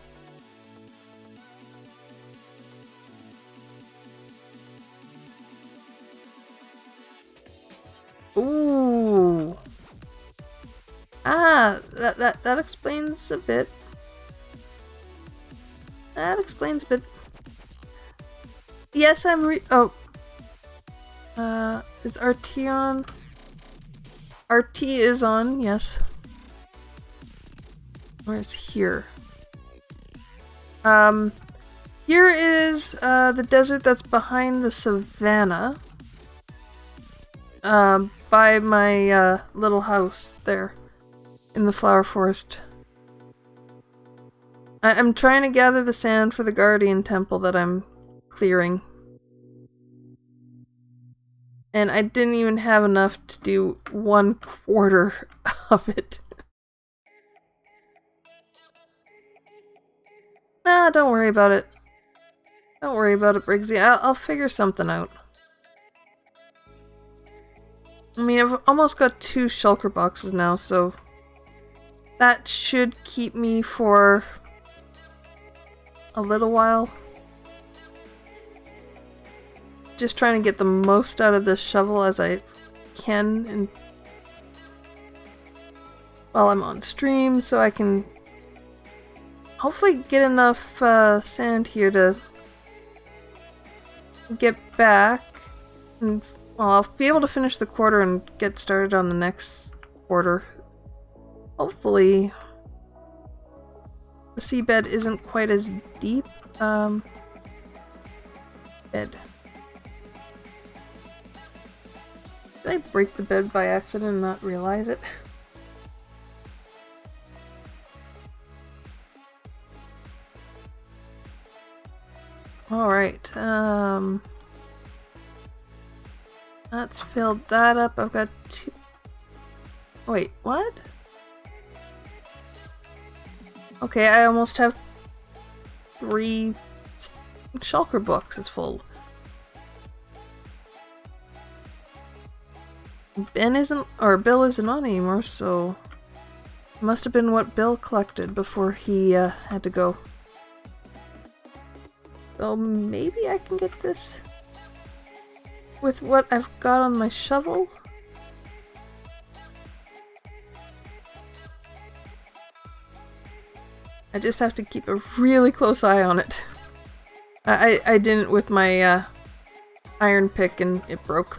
Ooh. Ah, that explains a bit. That explains a bit. Yes, I'm is RT on? RT is on, yes. Where's here? Here is the desert that's behind the savannah. By my little house there in the flower forest. I'm trying to gather the sand for the guardian temple that I'm clearing. And I didn't even have enough to do 1/4 of it. Nah, don't worry about it. Don't worry about it, Briggsy. I'll figure something out. I mean, I've almost got 2 shulker boxes now, so that should keep me for a little while. Just trying to get the most out of this shovel as I can, and while I'm on stream, so I can hopefully get enough sand here to get back, and well, I'll be able to finish the quarter and get started on the next quarter. Hopefully the seabed isn't quite as deep. Bed. Did I break the bed by accident and not realize it? Alright, let's fill that up. I've got 2... Wait, what? Okay, I almost have 3 shulker boxes full. Bill isn't on anymore, so it must have been what Bill collected before he had to go. So maybe I can get this with what I've got on my shovel. I just have to keep a really close eye on it. I didn't with my iron pick and it broke.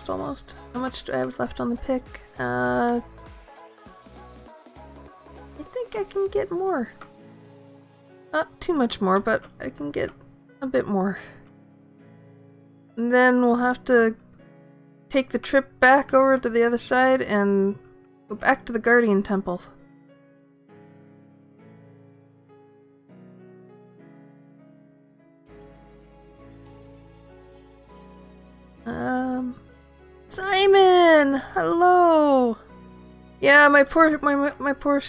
Almost. How much do I have left on the pick? I think I can get more. Not too much more, but I can get a bit more. And then we'll have to take the trip back over to the other side and go back to the Guardian Temple. Simon! Hello! Yeah, my poor spoon. My poor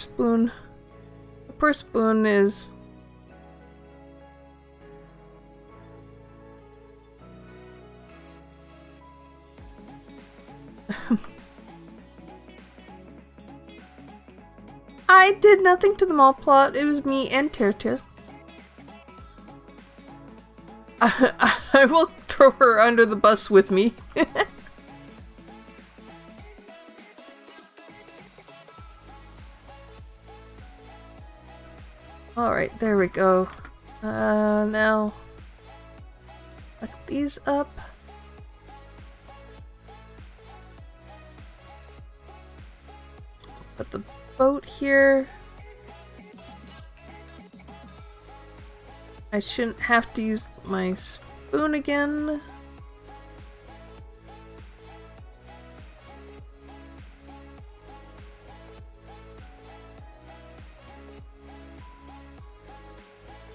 spoon is... I did nothing to the mall plot. It was me and Ter. I will throw her under the bus with me. Alright, there we go. Now... Look these up. Put the boat here. I shouldn't have to use my spoon again.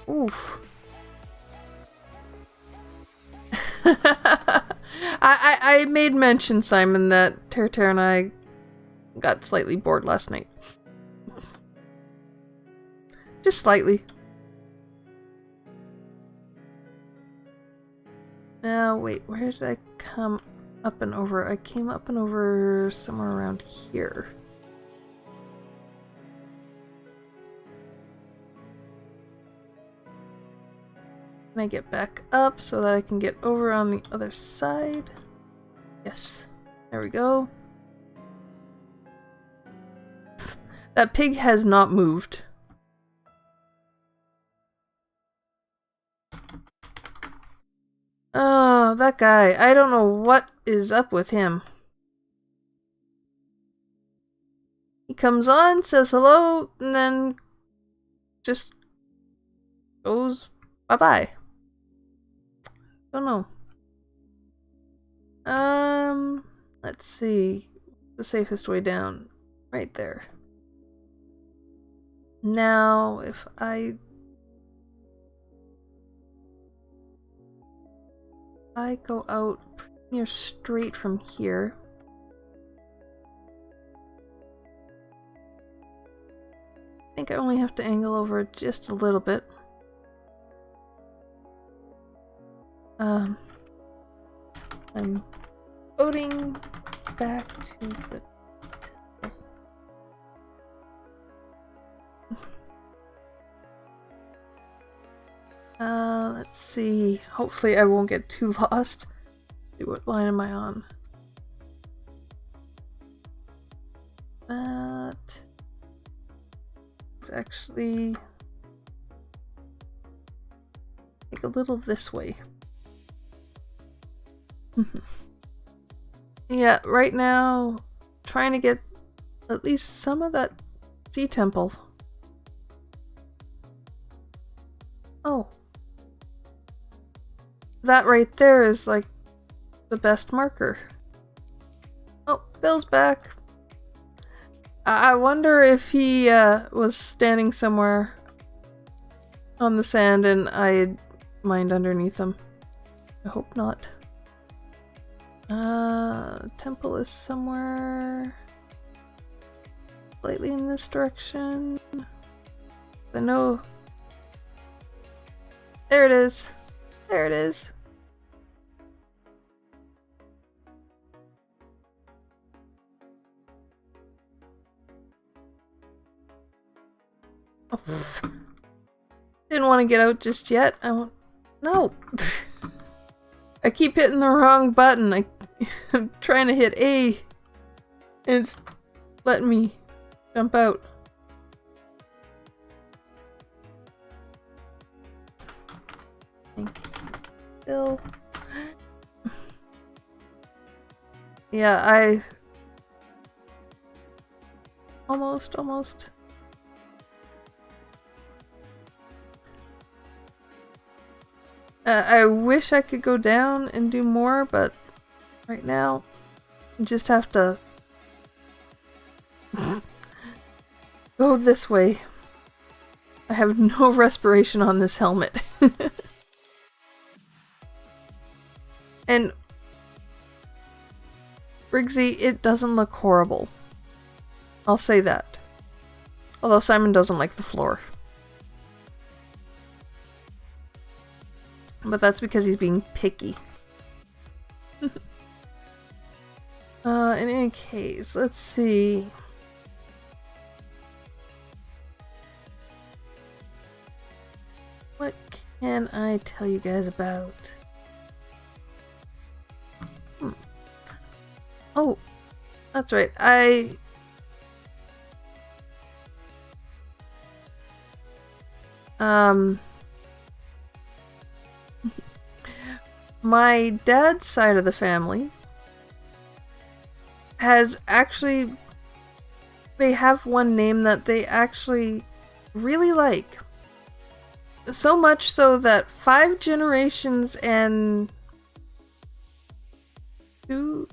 Oof. I made mention, Simon, that Terra and I got slightly bored last night. Just slightly. Now, wait, where did I come up and over? I came up and over somewhere around here. Can I get back up so that I can get over on the other side? Yes. There we go. That pig has not moved. Oh, that guy. I don't know what is up with him. He comes on, says hello, and then just goes bye-bye. Don't know. Let's see. The safest way down. Right there. Now, if I go out near straight from here. I think I only have to angle over just a little bit. I'm boating back to the... let's see. Hopefully I won't get too lost. Let's see, what line am I on? That is actually take a little this way. Yeah, right now trying to get at least some of that sea temple. Oh. That right there is like the best marker. Oh, Bill's back. I wonder if he was standing somewhere on the sand and I mined underneath him. I hope not. Temple is somewhere slightly in this direction. I know. There it is. There it is. Oh. Didn't want to get out just yet. No. I keep hitting the wrong button. I'm trying to hit A and it's letting me jump out. Thank you, Bill. Yeah, I almost. I wish I could go down and do more, but right now I just have to go this way. I have no respiration on this helmet. And Briggsy, it doesn't look horrible. I'll say that. Although Simon doesn't like the floor. But that's because he's being picky. In any case, let's see. What can I tell you guys about? Oh, that's right. My dad's side of the family has actually, they have one name that they actually really like. So much so that 5 generations and two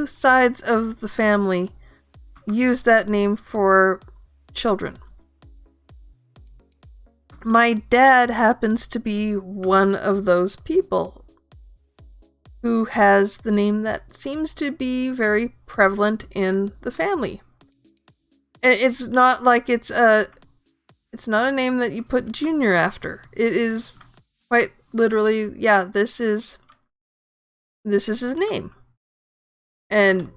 sides of the family use that name for children. My dad happens to be one of those people who has the name that seems to be very prevalent in the family. And it's not like it's not a name that you put Junior after. It is quite literally, yeah, this is his name. And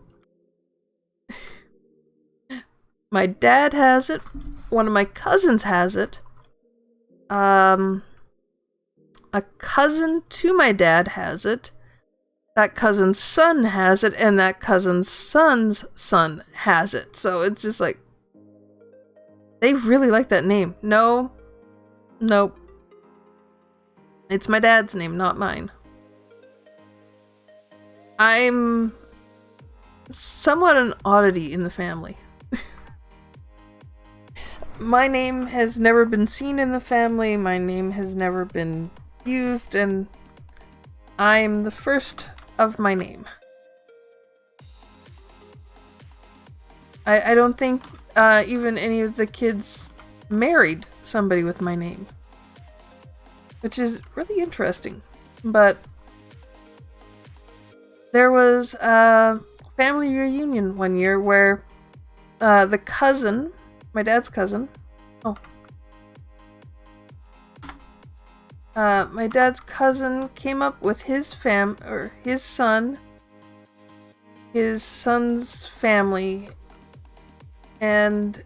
my dad has it. One of my cousins has it. A cousin to my dad has it. That cousin's son has it, and that cousin's son's son has it. So it's just like, they really like that name. Nope. It's my dad's name, not mine. I'm somewhat an oddity in the family. My name has never been seen in the family, my name has never been used, and I'm the first of my name. I don't think even any of the kids married somebody with my name, which is really interesting. But there was a family reunion one year where the cousin, my dad's cousin, my dad's cousin came up with his son, his son's family, and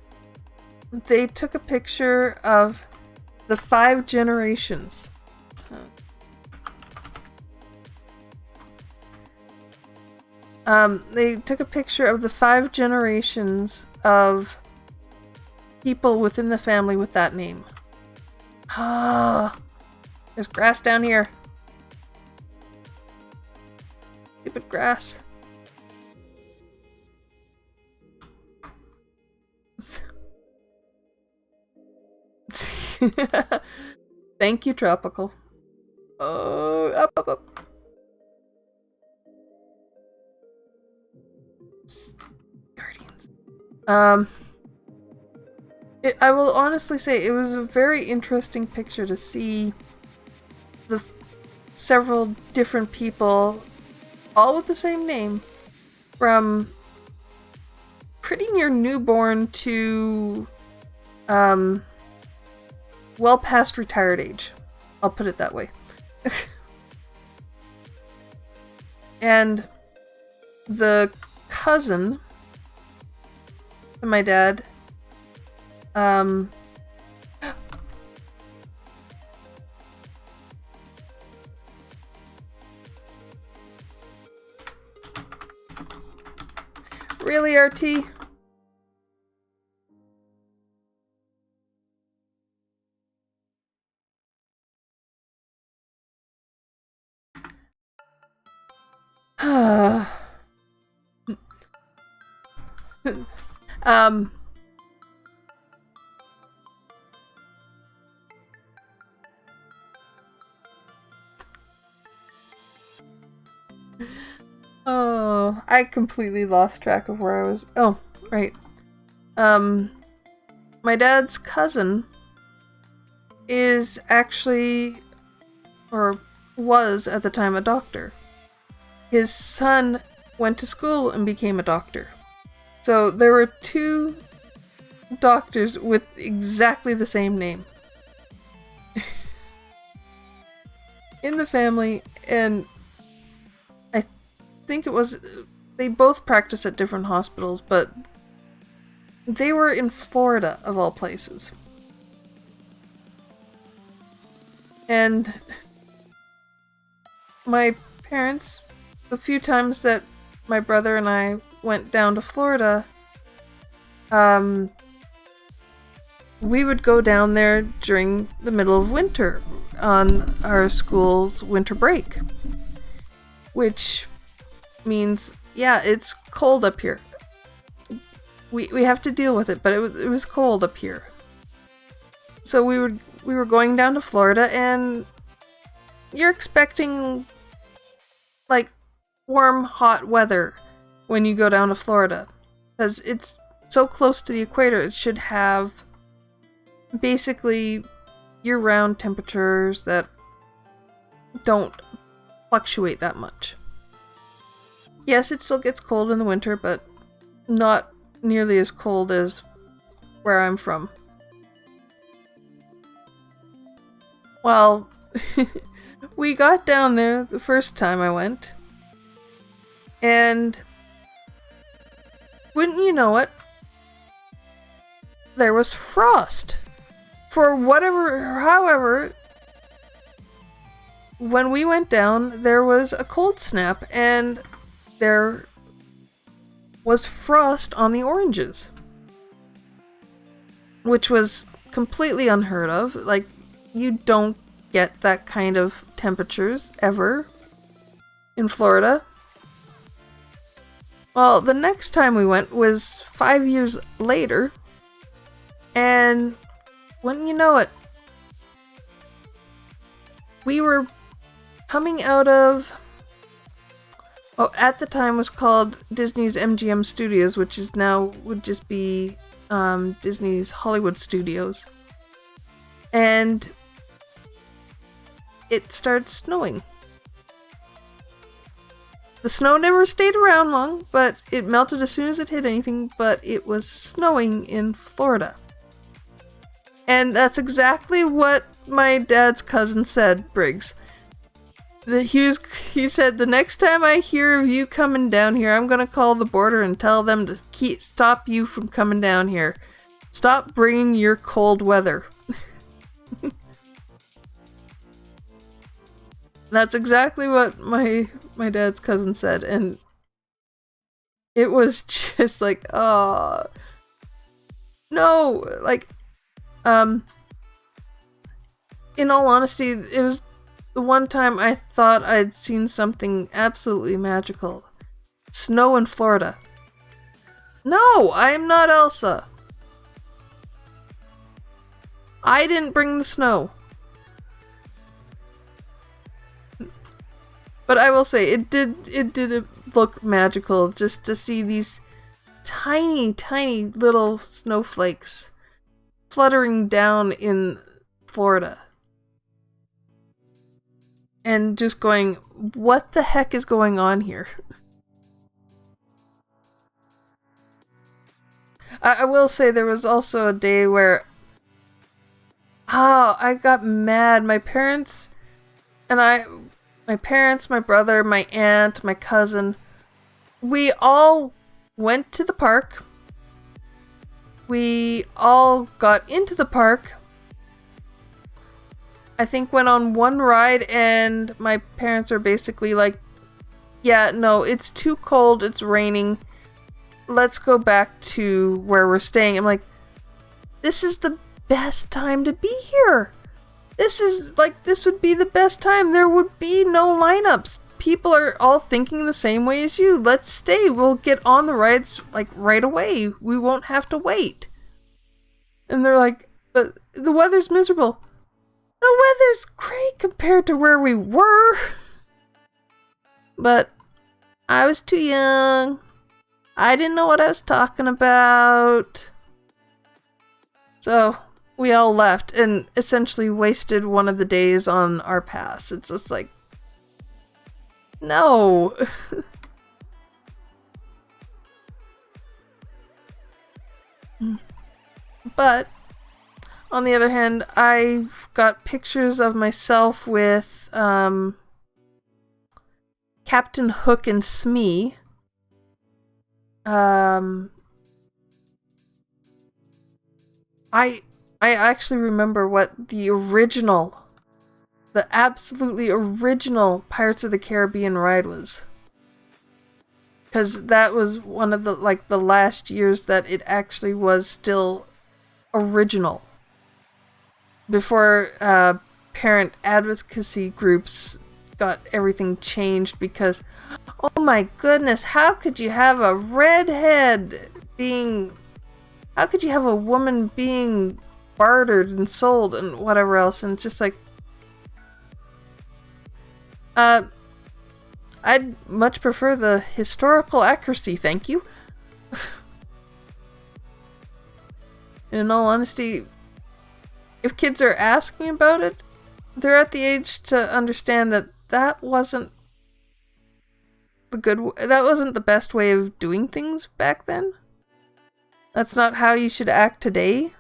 they took a picture of the 5 generations. They took a picture of the 5 generations of people within the family with that name. There's grass down here. Stupid grass. Thank you, Tropical. Oh, up. Guardians. I will honestly say it was a very interesting picture to see the several different people, all with the same name, from pretty near newborn to well past retired age. I'll put it that way. And the cousin to my dad, really, RT? Oh, I completely lost track of where I was. Oh, right. My dad's cousin is actually, or was at the time, a doctor. His son went to school and became a doctor. So there were 2 doctors with exactly the same name in the family, and I think it was, they both practiced at different hospitals, but they were in Florida, of all places. And my parents, the few times that my brother and I went down to Florida, we would go down there during the middle of winter on our school's winter break. Which means, yeah, it's cold up here. We have to deal with it, but it was cold up here. So we were going down to Florida, and you're expecting like warm, hot weather when you go down to Florida, because it's so close to the equator. It should have basically year-round temperatures that don't fluctuate that much. Yes, it still gets cold in the winter, but not nearly as cold as where I'm from. Well, we got down there the first time I went, and wouldn't you know it, there was frost. For however, when we went down, there was a cold snap, and there was frost on the oranges, which was completely unheard of. Like, you don't get that kind of temperatures ever in Florida. Well, the next time we went was 5 years later, and wouldn't you know it, we were coming out of, at the time was called Disney's MGM Studios, which is now would just be Disney's Hollywood Studios. And it started snowing. The snow never stayed around long, but it melted as soon as it hit anything, but it was snowing in Florida. And that's exactly what my dad's cousin said, Briggs. He said, the next time I hear of you coming down here, I'm going to call the border and tell them to stop you from coming down here. Stop bringing your cold weather. That's exactly what my dad's cousin said, and it was just like, oh, no, like, in all honesty, it was the one time I thought I'd seen something absolutely magical. Snow in Florida. No, I am not Elsa. I didn't bring the snow. But I will say, it did look magical just to see these tiny, tiny little snowflakes fluttering down in Florida. And just going, what the heck is going on here? I will say there was also a day where I got mad. My parents, my brother, my aunt, my cousin, we all went to the park. We all got into the park. I think went on one ride, and my parents are basically like, yeah, no, it's too cold, it's raining. Let's go back to where we're staying. I'm like, this is the best time to be here. This would be the best time. There would be no lineups. People are all thinking the same way as you. Let's stay. We'll get on the rides like right away. We won't have to wait. And they're like, but the weather's miserable. The weather's great compared to where we were. But I was too young. I didn't know what I was talking about. So we all left and essentially wasted one of the days on our pass. It's just like, no. But on the other hand, I've got pictures of myself with Captain Hook and Smee. I actually remember what the original the absolutely original Pirates of the Caribbean ride was. Because that was one of the, like, the last years that it actually was still original. Before parent advocacy groups got everything changed because, oh my goodness, how could you have a redhead being... How could you have a woman being bartered and sold and whatever else? And it's just like... I'd much prefer the historical accuracy, thank you. In all honesty, if kids are asking about it, they're at the age to understand that that wasn't the best way of doing things back then. That's not how you should act today.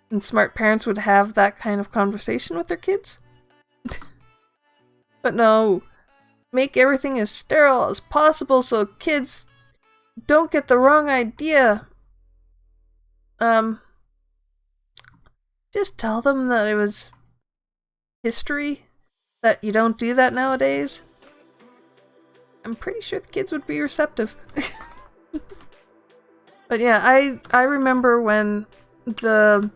And smart parents would have that kind of conversation with their kids. But no, make everything as sterile as possible so kids don't get the wrong idea. Just tell them that it was history, that you don't do that nowadays. I'm pretty sure the kids would be receptive. But yeah, I remember when the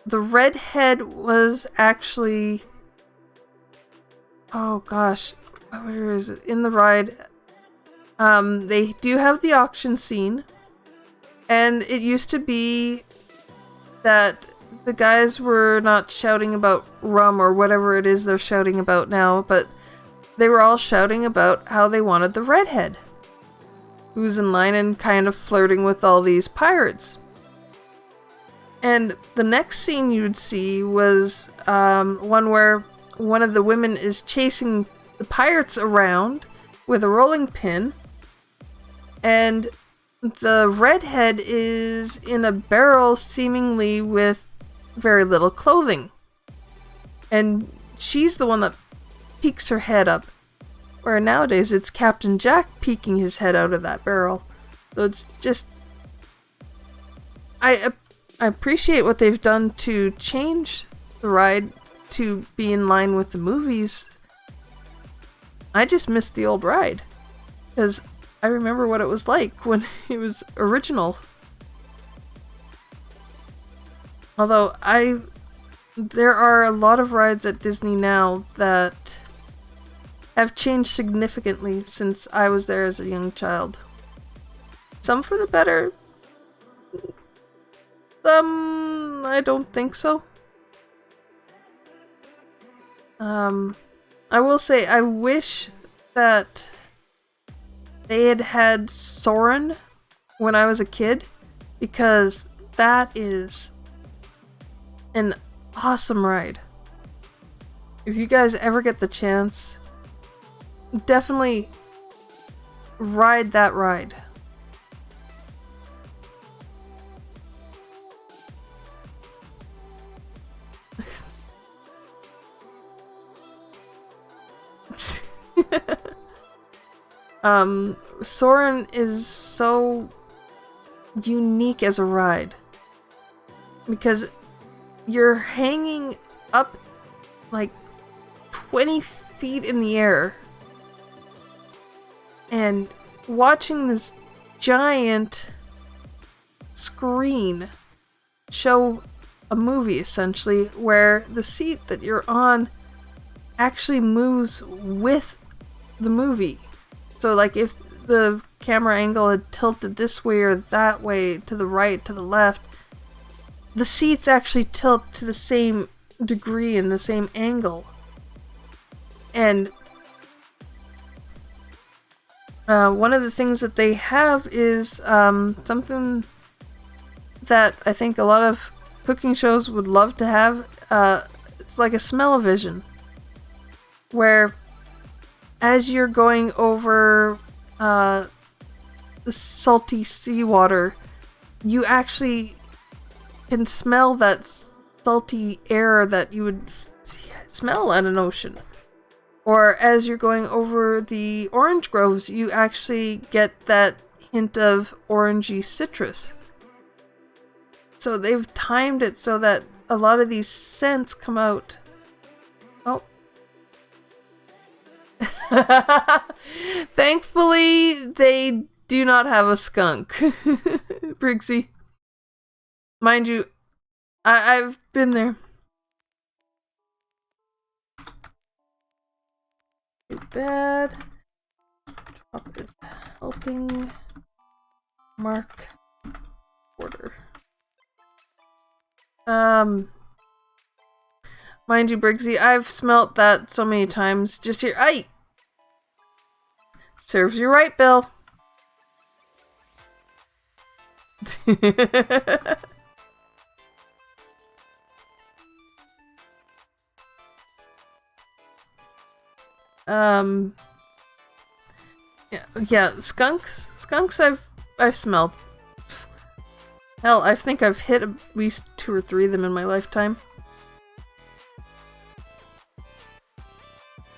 redhead was actually... Oh gosh, where is it? In the ride. They do have the auction scene. And it used to be that the guys were not shouting about rum or whatever it is they're shouting about now, but they were all shouting about how they wanted the redhead, who's in line and kind of flirting with all these pirates. And the next scene you would see was one where one of the women is chasing the pirates around with a rolling pin, and the redhead is in a barrel seemingly with very little clothing. And she's the one that peeks her head up. Where nowadays it's Captain Jack peeking his head out of that barrel. So it's just... I appreciate what they've done to change the ride to be in line with the movies. I just missed the old ride. Because I remember what it was like when it was original. Although there are a lot of rides at Disney now that have changed significantly since I was there as a young child. Some for the better. Some, I don't think so. I will say, I wish that they had Soarin' when I was a kid, because that is an awesome ride. If you guys ever get the chance, definitely ride that ride. Soarin' is so unique as a ride because you're hanging up like 20 feet in the air and watching this giant screen show a movie, essentially, where the seat that you're on actually moves with the movie. So like if the camera angle had tilted this way or that way, to the right, to the left, the seats actually tilt to the same degree and the same angle. And one of the things that they have is something that I think a lot of cooking shows would love to have. It's like a smell-o-vision, where as you're going over the salty seawater, you actually can smell that salty air that you would smell at an ocean. Or as you're going over the orange groves, you actually get that hint of orangey citrus. So they've timed it so that a lot of these scents come out Thankfully, they do not have a skunk. Briggsy. Mind you, I've been there. Too bad. Drop is helping. Mark. Order. Mind you, Briggsy, I've smelt that so many times. Just here. Aye! Serves you right, Bill. Yeah, skunks I've smelled. Hell, I think I've hit at least 2 or 3 of them in my lifetime.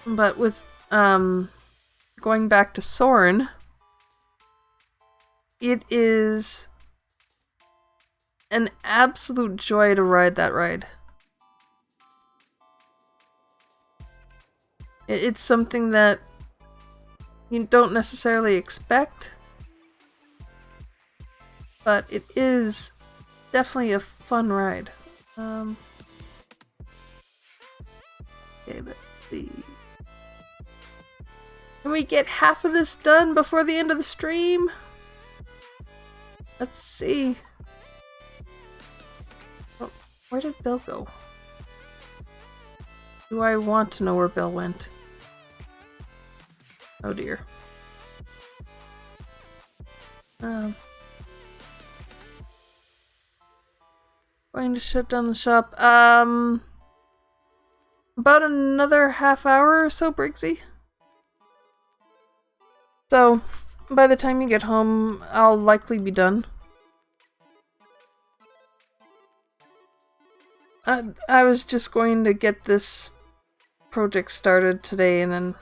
But with going back to Soren, it is an absolute joy to ride that ride. It's something that you don't necessarily expect, but it is definitely a fun ride. Okay, let's see. Can we get half of this done before the end of the stream? Let's see. Oh, where did Bill go? Do I want to know where Bill went? Oh dear. Going to shut down the shop. About another half hour or so, Briggsy. So, by the time you get home, I'll likely be done. I was just going to get this project started today and then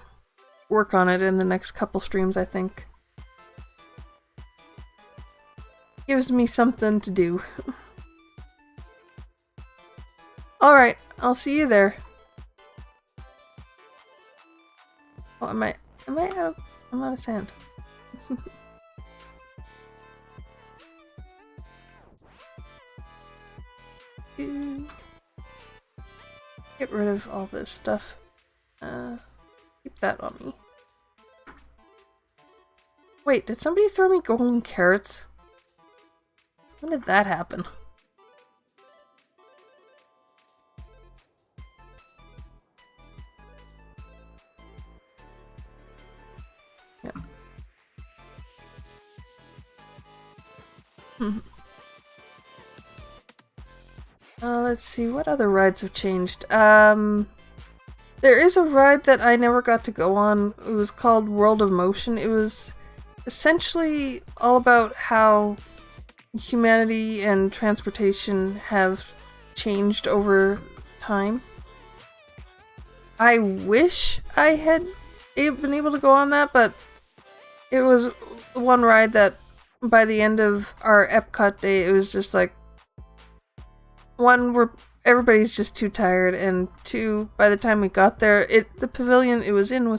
work on it in the next couple streams, I think. Gives me something to do. Alright, I'll see you there. Oh, I'm out of sand. Get rid of all this stuff. Keep that on me. Wait, did somebody throw me golden carrots? When did that happen? Yeah. Let's see, what other rides have changed? There is a ride that I never got to go on. It was called World of Motion. It was essentially all about how humanity and transportation have changed over time. I wish I had been able to go on that, but it was one ride that by the end of our Epcot day, it was just like, one, everybody's just too tired, and 2, by the time we got there, the pavilion it was in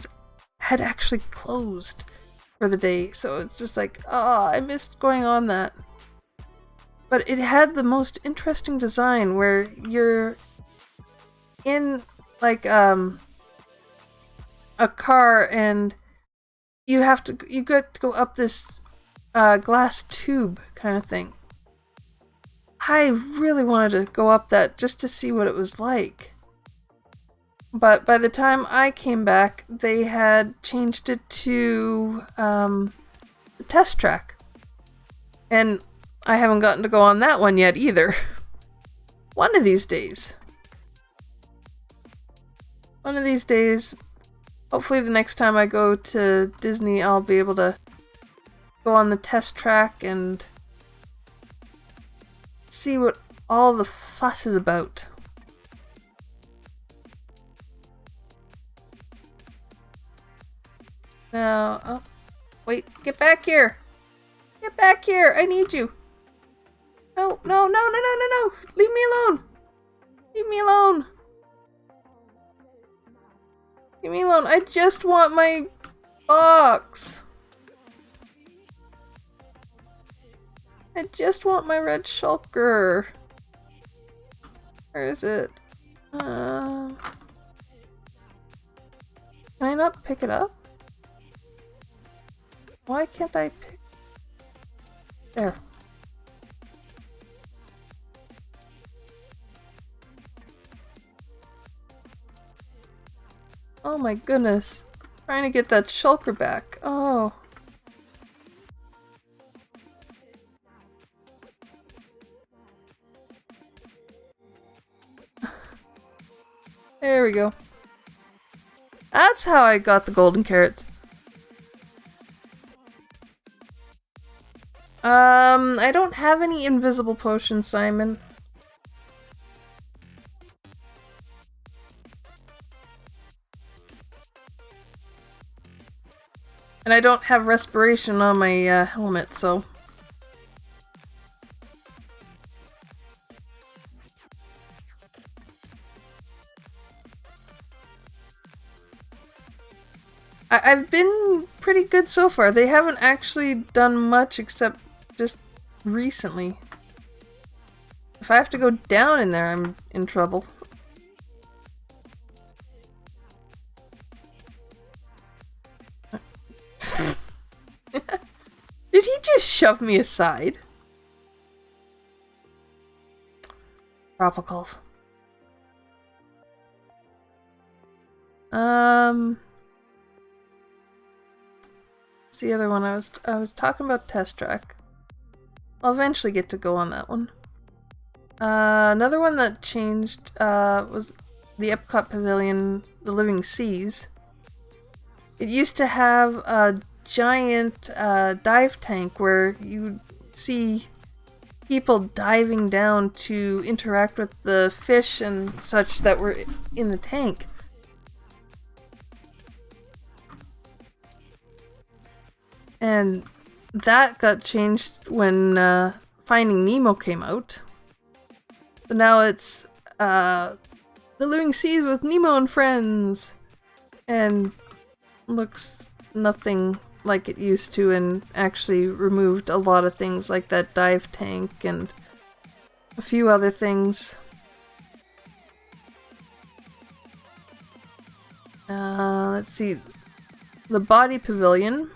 had actually closed for the day, so it's just like, I missed going on that. But it had the most interesting design where you're in like a car and you get to go up this glass tube kind of thing. I really wanted to go up that just to see what it was like. But by the time I came back, they had changed it to the test track. And I haven't gotten to go on that one yet either. One of these days. One of these days. Hopefully the next time I go to Disney, I'll be able to go on the test track and see what all the fuss is about. Now, oh, wait, get back here! Get back here! I need you! No, no, no, no, no, no, no! Leave me alone! Leave me alone! Leave me alone. I just want my box. I just want my red shulker. Where is it? Can I not pick it up? Why can't I pick... There. Oh my goodness. Trying to get that shulker back. Oh. There we go. That's how I got the golden carrots. I don't have any invisible potions, Simon. And I don't have respiration on my helmet, so... I've been pretty good so far. They haven't actually done much except just recently. If I have to go down in there, I'm in trouble. Did he just shove me aside? Tropical. What's the other one? I was talking about Test Track. I'll eventually get to go on that one. Another one that changed was the Epcot Pavilion, the Living Seas. It used to have a giant dive tank where you see people diving down to interact with the fish and such that were in the tank. And that got changed when Finding Nemo came out. So now it's The Living Seas with Nemo and Friends. And looks nothing like it used to, and actually removed a lot of things like that dive tank and a few other things. Let's see. The Body Pavilion,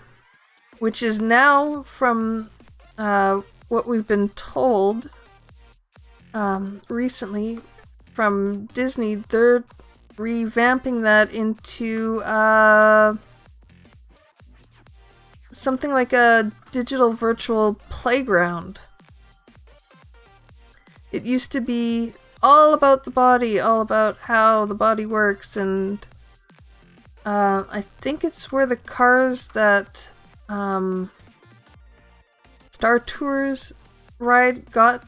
which is now, from what we've been told recently from Disney, they're revamping that into something like a digital virtual playground. It used to be all about the body, all about how the body works, and I think it's where the cars that Star Tours ride got.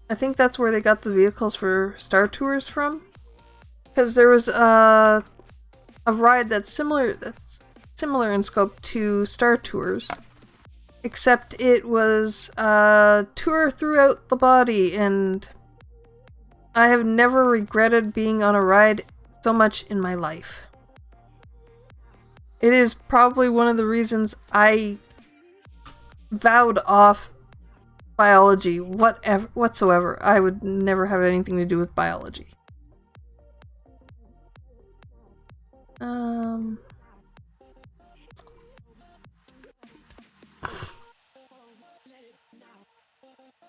I think that's where they got the vehicles for Star Tours from. Because there was a ride that's similar in scope to Star Tours, except it was a tour throughout the body, and I have never regretted being on a ride so much in my life. It is probably one of the reasons I vowed off biology whatsoever. I would never have anything to do with biology.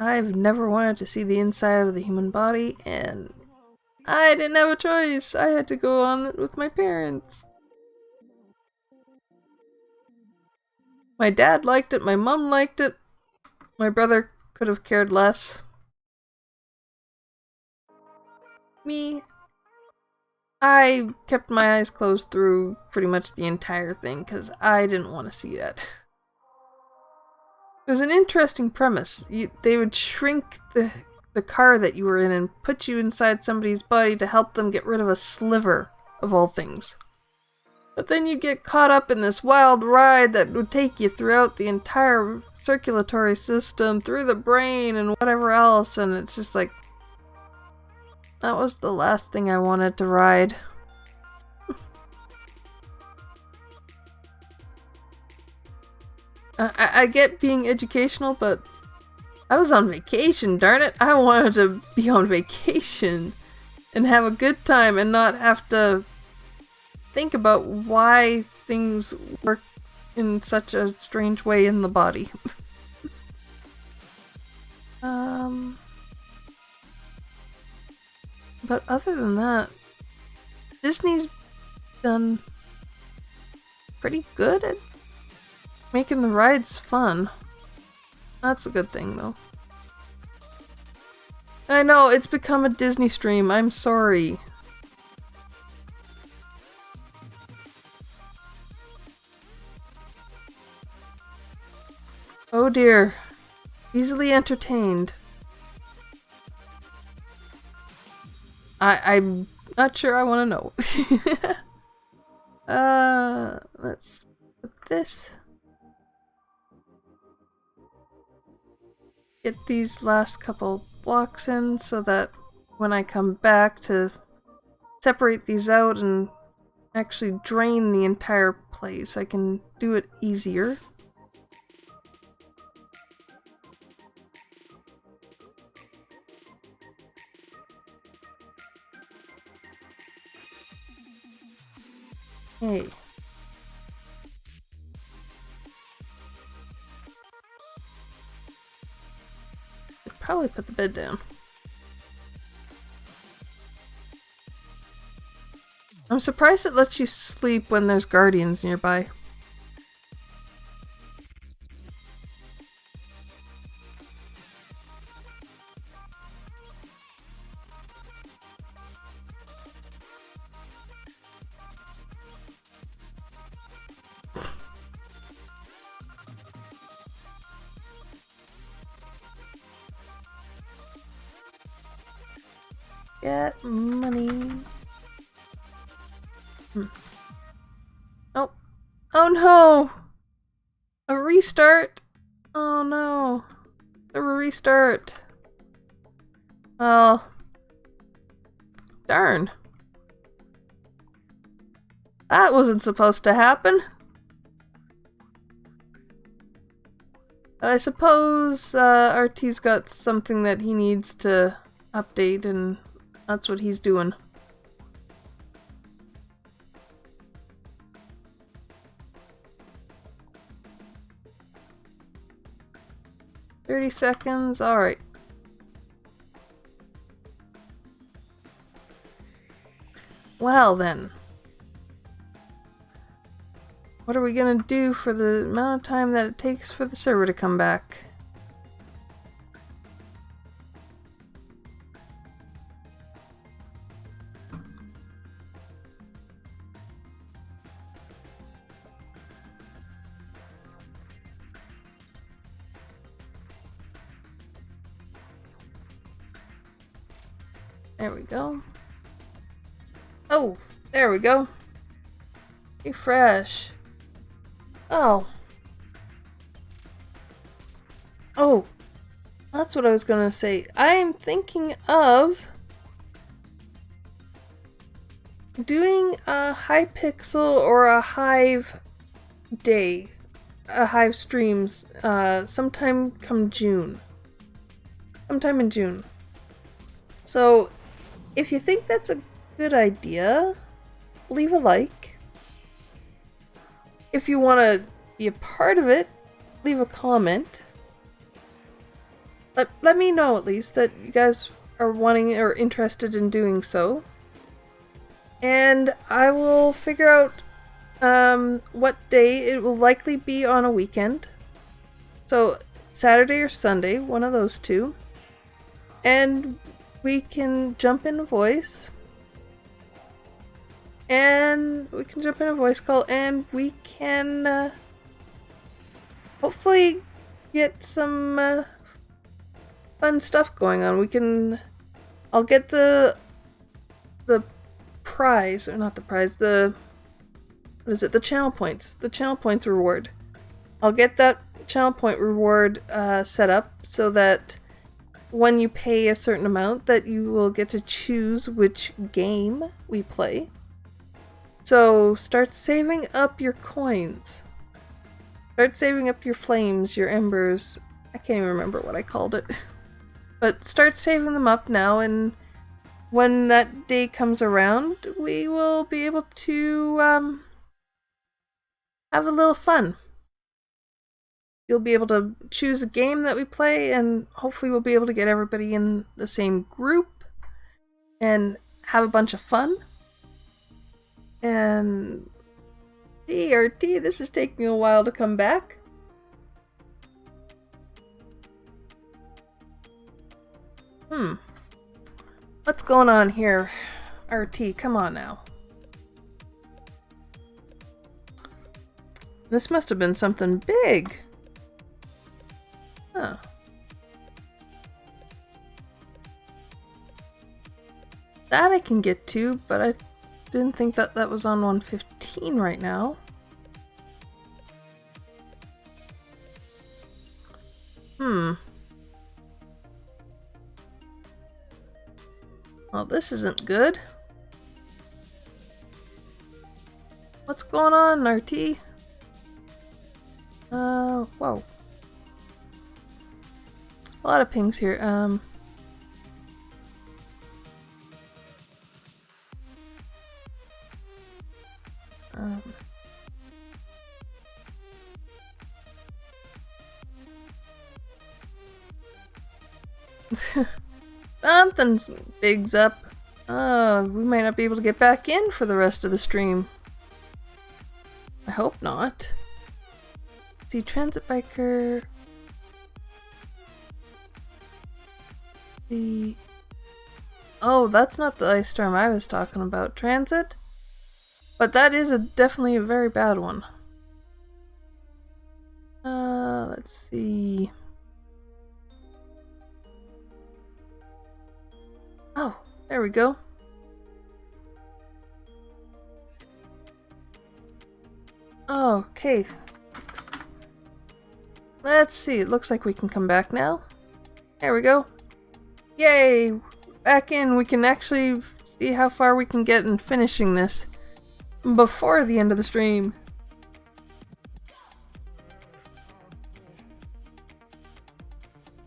I've never wanted to see the inside of the human body, and I didn't have a choice. I had to go on it with my parents. My dad liked it, my mom liked it, my brother could have cared less. Me, I kept my eyes closed through pretty much the entire thing because I didn't want to see that. It was an interesting premise. They would shrink the car that you were in and put you inside somebody's body to help them get rid of a sliver, of all things. But then you'd get caught up in this wild ride that would take you throughout the entire circulatory system, through the brain and whatever else, and it's just like, that was the last thing I wanted to ride. I get being educational, but I was on vacation, darn it. I wanted to be on vacation and have a good time and not have to think about why things work in such a strange way in the body. But other than that, Disney's done pretty good at making the rides fun. That's a good thing, though. I know, it's become a Disney stream. I'm sorry. Oh dear. Easily entertained. I'm not sure I want to know. Let's put this. Get these last couple blocks in so that when I come back to separate these out and actually drain the entire place, I can do it easier. Hey. I'd probably put the bed down. I'm surprised it lets you sleep when there's guardians nearby. Get money. Oh. Oh no! A restart! Oh no. A restart. Well. Darn. That wasn't supposed to happen. I suppose RT's got something that he needs to update, and that's what he's doing. $30 seconds, alright. Well then. What are we gonna do for the amount of time that it takes for the server to come back? There we go. Oh, there we go. Refresh. Oh. Oh. That's what I was gonna say. I'm thinking of doing a Hypixel or a Hive day. A Hive streams sometime come June. Sometime in June. So, if you think that's a good idea, leave a like. If you want to be a part of it, leave a comment. Let me know at least that you guys are wanting or interested in doing so. And I will figure out what day. It will likely be on a weekend. So, Saturday or Sunday, one of those two. And we can jump in a voice. And we can jump in a voice call, and we can hopefully get some fun stuff going on. We can. I'll get the prize, or not the prize. What is it? The channel points. The channel points reward. I'll get that channel point reward set up so that when you pay a certain amount, that you will get to choose which game we play. So start saving up your coins. Start saving up your flames, your embers. I can't even remember what I called it. But start saving them up now, and when that day comes around, we will be able to have a little fun. You'll be able to choose a game that we play, and hopefully we'll be able to get everybody in the same group and have a bunch of fun. And DRT, this is taking a while to come back. What's going on here? RT, come on now. This must have been something big. Huh. That I can get to, but I didn't think that that was on 115 right now. Well, this isn't good. What's going on, RT? Whoa. A lot of pings here. Something's big's up. We might not be able to get back in for the rest of the stream. I hope not. See, transit biker. Oh, that's not the ice storm I was talking about. Transit? But that is definitely a very bad one. Let's see. Oh, there we go. Okay. Let's see. It looks like we can come back now. There we go. Yay! Back in. We can actually see how far we can get in finishing this before the end of the stream.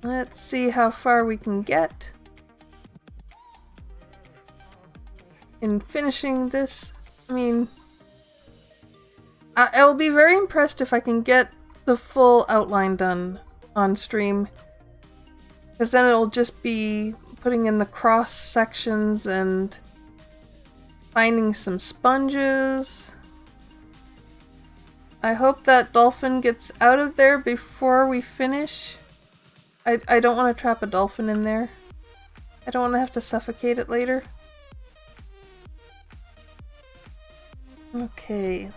Let's see how far we can get in finishing this. I mean, I will be very impressed if I can get the full outline done on stream, because then it'll just be putting in the cross sections and finding some sponges. I hope that dolphin gets out of there before we finish. I don't want to trap a dolphin in there. I don't want to have to suffocate it later. Okay.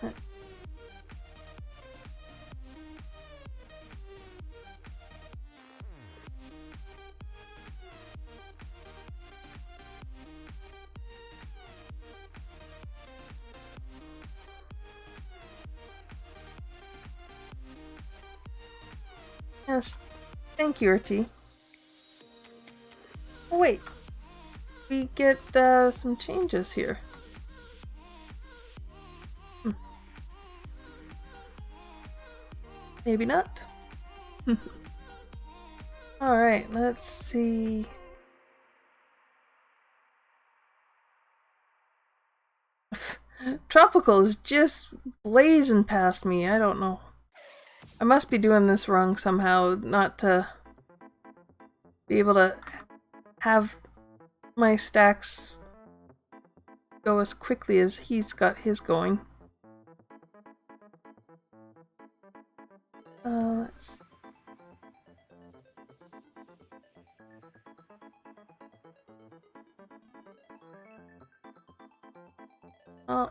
Yes. Thank you, RT. Oh, wait. We get some changes here. Maybe not. Alright, let's see. Tropical is just blazing past me. I don't know. I must be doing this wrong somehow, not to be able to have my stacks go as quickly as he's got his going. Let's... Oh.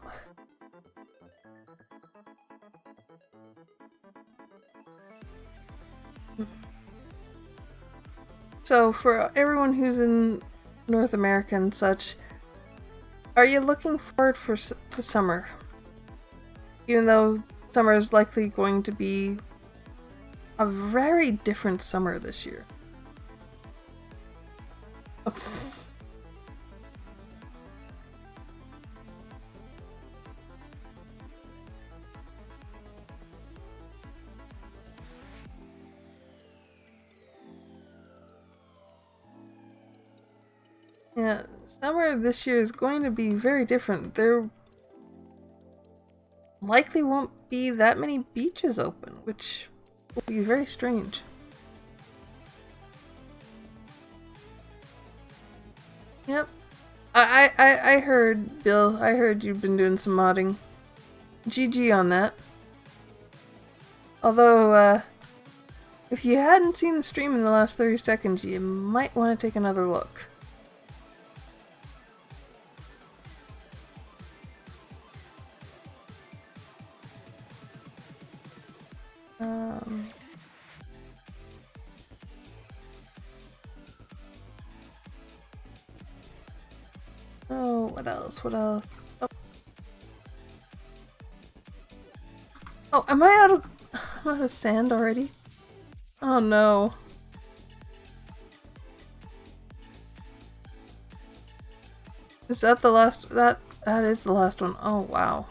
So, for everyone who's in North America and such, are you looking forward to summer? Even though summer is likely going to be a very different summer this year. Yeah, summer this year is going to be very different. There likely won't be that many beaches open, which will be very strange. Yep. I heard, Bill, I heard you've been doing some modding. GG on that. Although, if you hadn't seen the stream in the last 30 seconds, you might want to take another look. Oh, what else? What else? Oh, am I out of sand already? Oh no. Is that the last? That is the last one. Oh wow.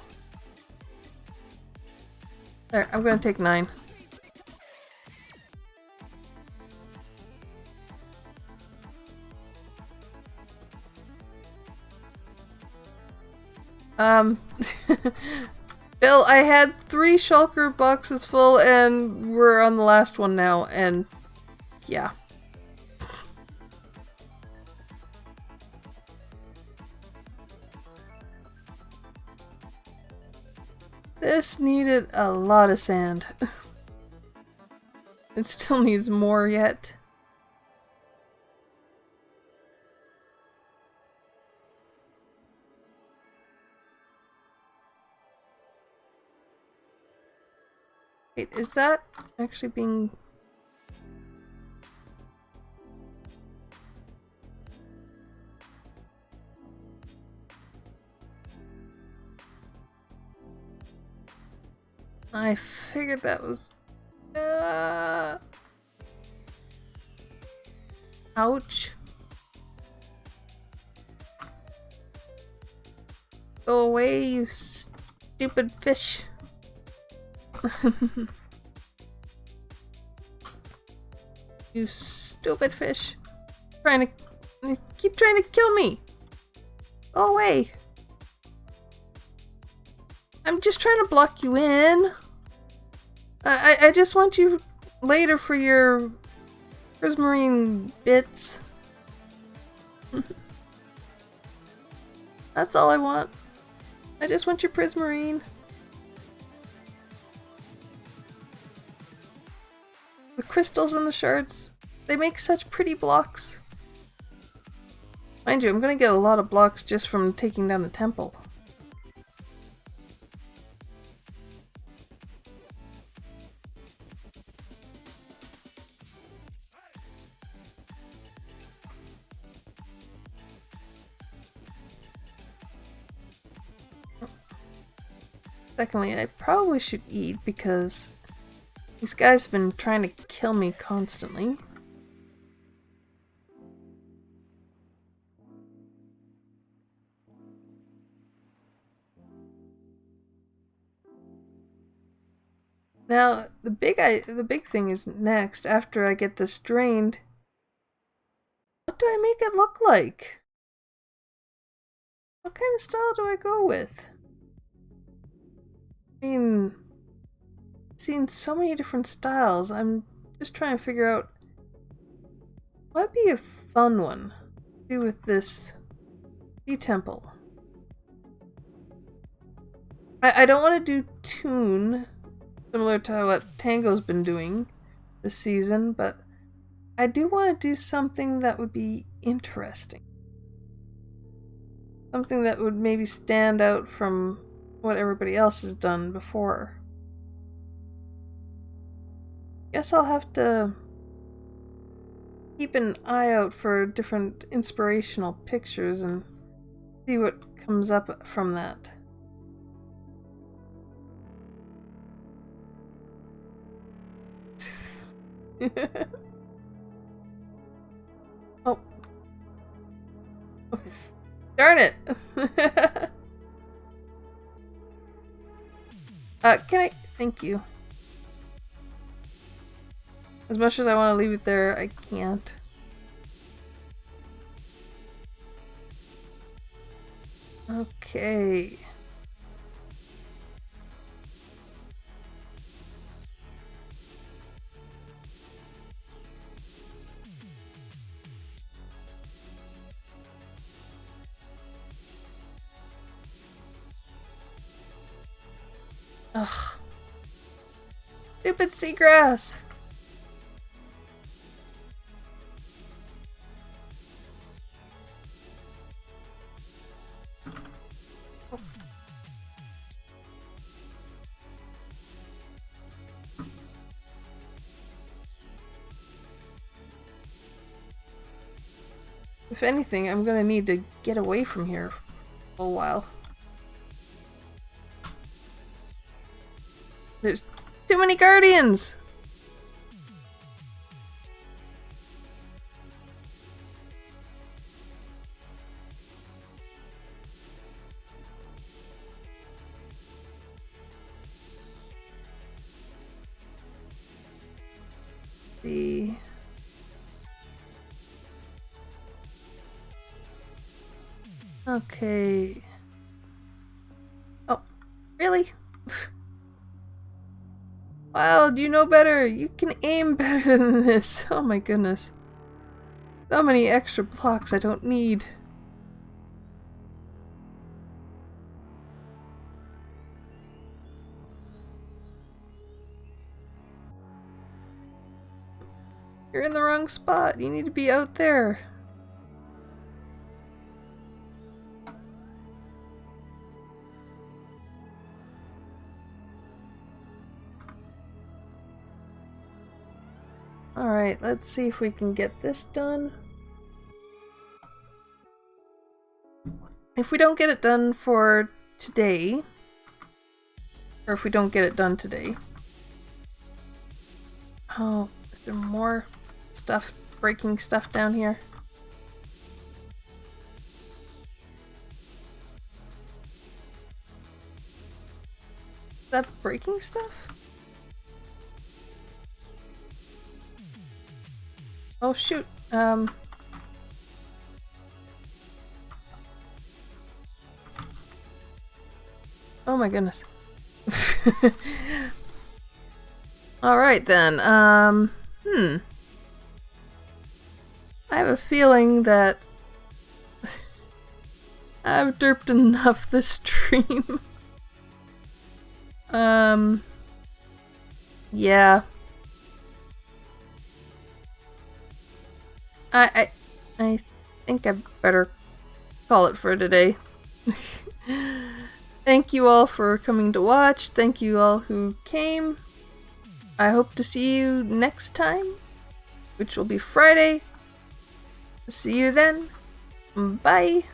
There, I'm gonna take 9. Bill, I had 3 shulker boxes full and we're on the last one now, and yeah. This needed a lot of sand. It still needs more yet. Wait, is that actually being... I figured that was... Ouch. Go away, you stupid fish. You stupid fish. Keep trying to kill me. Go away. I'm just trying to block you in. I just want you later for your prismarine bits. That's all I want. I just want your prismarine. The crystals and the shards, they make such pretty blocks. Mind you, I'm gonna get a lot of blocks just from taking down the temple. Secondly, I probably should eat because these guys have been trying to kill me constantly. Now, the big thing is next, after I get this drained, what do I make it look like? What kind of style do I go with? I mean, I've seen so many different styles. I'm just trying to figure out what would be a fun one to do with this sea temple. I don't want to do Toon, similar to what Tango's been doing this season, but I do want to do something that would be interesting. Something that would maybe stand out from what everybody else has done before. Guess I'll have to keep an eye out for different inspirational pictures and see what comes up from that. Oh. Darn it! Can I... Thank you. As much as I want to leave it there, I can't. Okay. Ugh. Stupid seagrass! If anything, I'm gonna need to get away from here for a while. There's too many guardians! The... Okay. Oh, really? Wild, you know better. You can aim better than this. Oh my goodness. So many extra blocks I don't need. You're in the wrong spot. You need to be out there. Alright, let's see if we can get this done. If we don't get it done for today, or if we don't get it done today... Oh, is there more stuff, breaking stuff down here? Is that breaking stuff? Oh shoot, oh my goodness. Alright then, I have a feeling that I've derped enough this stream. Yeah. I think I better call it for today. Thank you all for coming to watch. Thank you all who came. I hope to see you next time, which will be Friday. See you then. Bye.